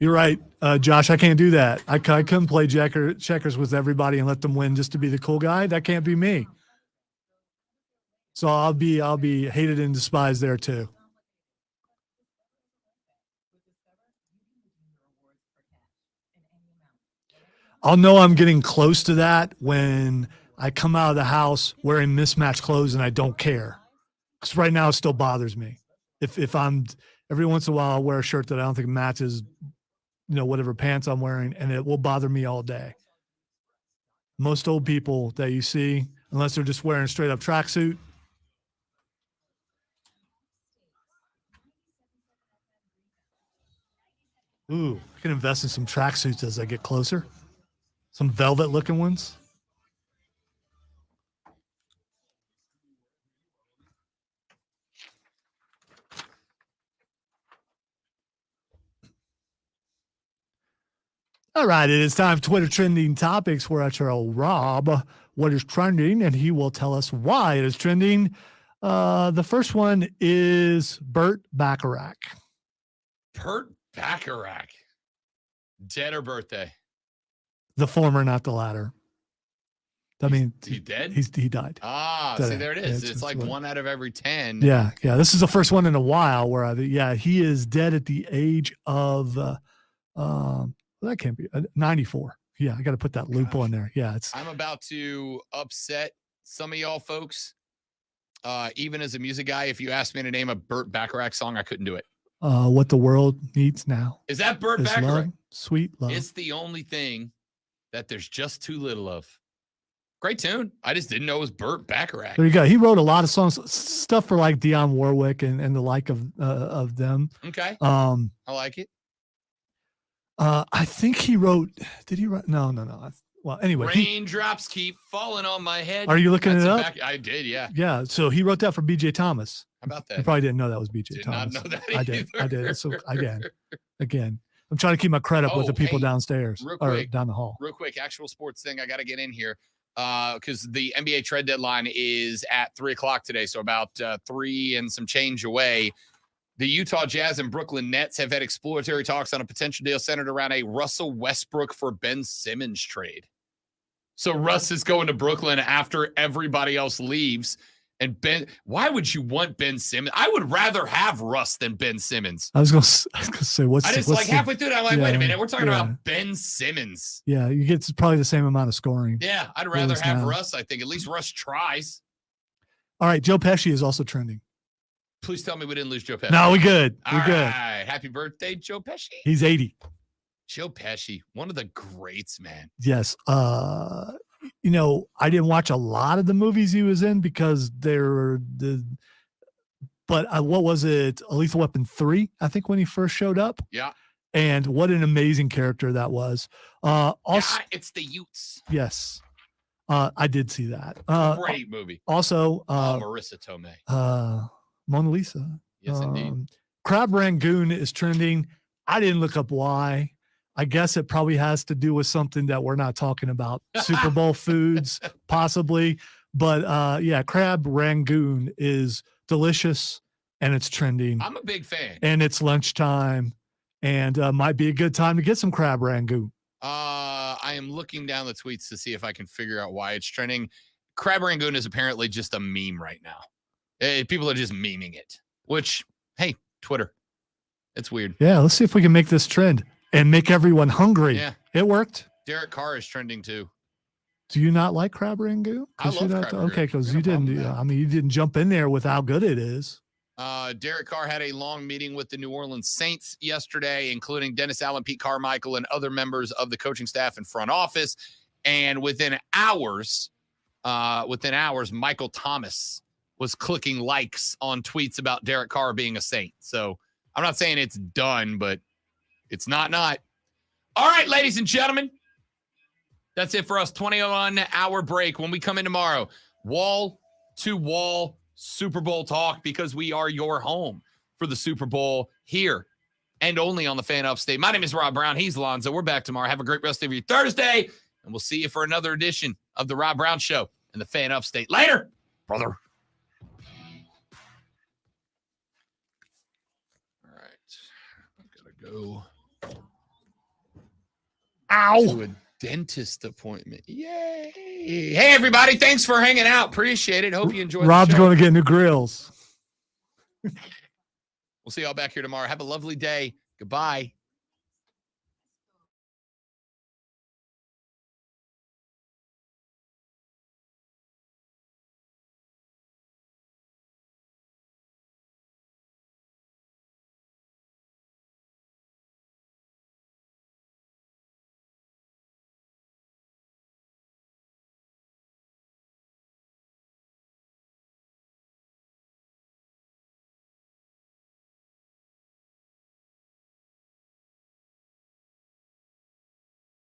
You're right, Josh. I can't do that. I couldn't play checkers with everybody and let them win just to be the cool guy. That can't be me. So I'll be hated and despised there too. I'll know I'm getting close to that when I come out of the house wearing mismatched clothes and I don't care. Because right now it still bothers me. If I'm every once in a while I'll wear a shirt that I don't think matches, whatever pants I'm wearing, and it will bother me all day. Most old people that you see, unless they're just wearing a straight up tracksuit. Ooh, I can invest in some tracksuits as I get closer. Some velvet looking ones. All right, it is time for Twitter trending topics where I tell Rob what is trending, and he will tell us why it is trending. The first one is Burt Bacharach. Burt Bacharach. Dead or birthday? The former, not the latter. I mean, he dead? He died. See, there it is. It's like 1 out of every 10. Yeah. This is the first one in a while where he is dead at the age of that can't be 94. Yeah, I got to put that loop on there. Yeah, I'm about to upset some of y'all folks. Even as a music guy, if you asked me to name a Burt Bacharach song, I couldn't do it. What the world needs now is that Burt is Bacharach? Love, sweet love. It's the only thing that there's just too little of. Great tune. I just didn't know it was Burt Bacharach. There you go. He wrote a lot of songs, stuff for like Dionne Warwick and the like of them. Okay. I like it. I think he wrote. Did he write? No. Well, anyway. Raindrops keep falling on my head. Are you looking it up? I did, yeah. Yeah. So he wrote that for B.J. Thomas. How about that? You probably didn't know that was B.J. Thomas. Did not know that I did. So again, I'm trying to keep my credit with the people downstairs or down the hall. Real quick, actual sports thing I got to get in here because the NBA trade deadline is at 3:00 today. So about 3 and some change away. The Utah Jazz and Brooklyn Nets have had exploratory talks on a potential deal centered around a Russell Westbrook for Ben Simmons trade. So Russ is going to Brooklyn after everybody else leaves. And why would you want Ben Simmons? I would rather have Russ than Ben Simmons. I was gonna say halfway through it, I'm like, wait a minute, we're talking about Ben Simmons. Yeah, you get probably the same amount of scoring. Yeah, I'd rather have Russ. I think at least Russ tries. All right, Joe Pesci is also trending. Please tell me we didn't lose Joe Pesci. No, we're good. All right. Happy birthday, Joe Pesci. He's 80. Joe Pesci, one of the greats, man. Yes. I didn't watch a lot of the movies he was in because what was it? A Lethal Weapon 3, I think, when he first showed up. Yeah. And what an amazing character that was. Also, it's the Utes. Yes. I did see that. Great movie. Also, Marissa Tomei. Mona Lisa. Yes, indeed. Crab Rangoon is trending. I didn't look up why. I guess it probably has to do with something that we're not talking about. Super Bowl foods, possibly. But Crab Rangoon is delicious and it's trending. I'm a big fan. And it's lunchtime and might be a good time to get some Crab Rangoon. I am looking down the tweets to see if I can figure out why it's trending. Crab Rangoon is apparently just a meme right now. People are just memeing it, which, hey, Twitter. It's weird. Yeah, let's see if we can make this trend and make everyone hungry. Yeah. It worked. Derek Carr is trending too. Do you not like Crab Rangoon? I love Crab Rangoon. Okay, because you didn't. You didn't jump in there with how good it is. Derek Carr had a long meeting with the New Orleans Saints yesterday, including Dennis Allen, Pete Carmichael, and other members of the coaching staff and front office. And within hours, Michael Thomas was clicking likes on tweets about Derek Carr being a Saint. So I'm not saying it's done, but it's not. All right, ladies and gentlemen, that's it for us. 21-hour break. When we come in tomorrow, wall-to-wall Super Bowl talk, because we are your home for the Super Bowl here and only on the Fan Upstate. My name is Rob Brown. He's Lonzo. We're back tomorrow. Have a great rest of your Thursday, and we'll see you for another edition of the Rob Brown Show and the Fan Upstate. Later, brother. All right. I've got to go. To a dentist appointment. Yay. Hey, everybody. Thanks for hanging out. Appreciate it. Hope you enjoyed Rob's the show. going to get new grills. We'll see y'all back here tomorrow. Have a lovely day. Goodbye.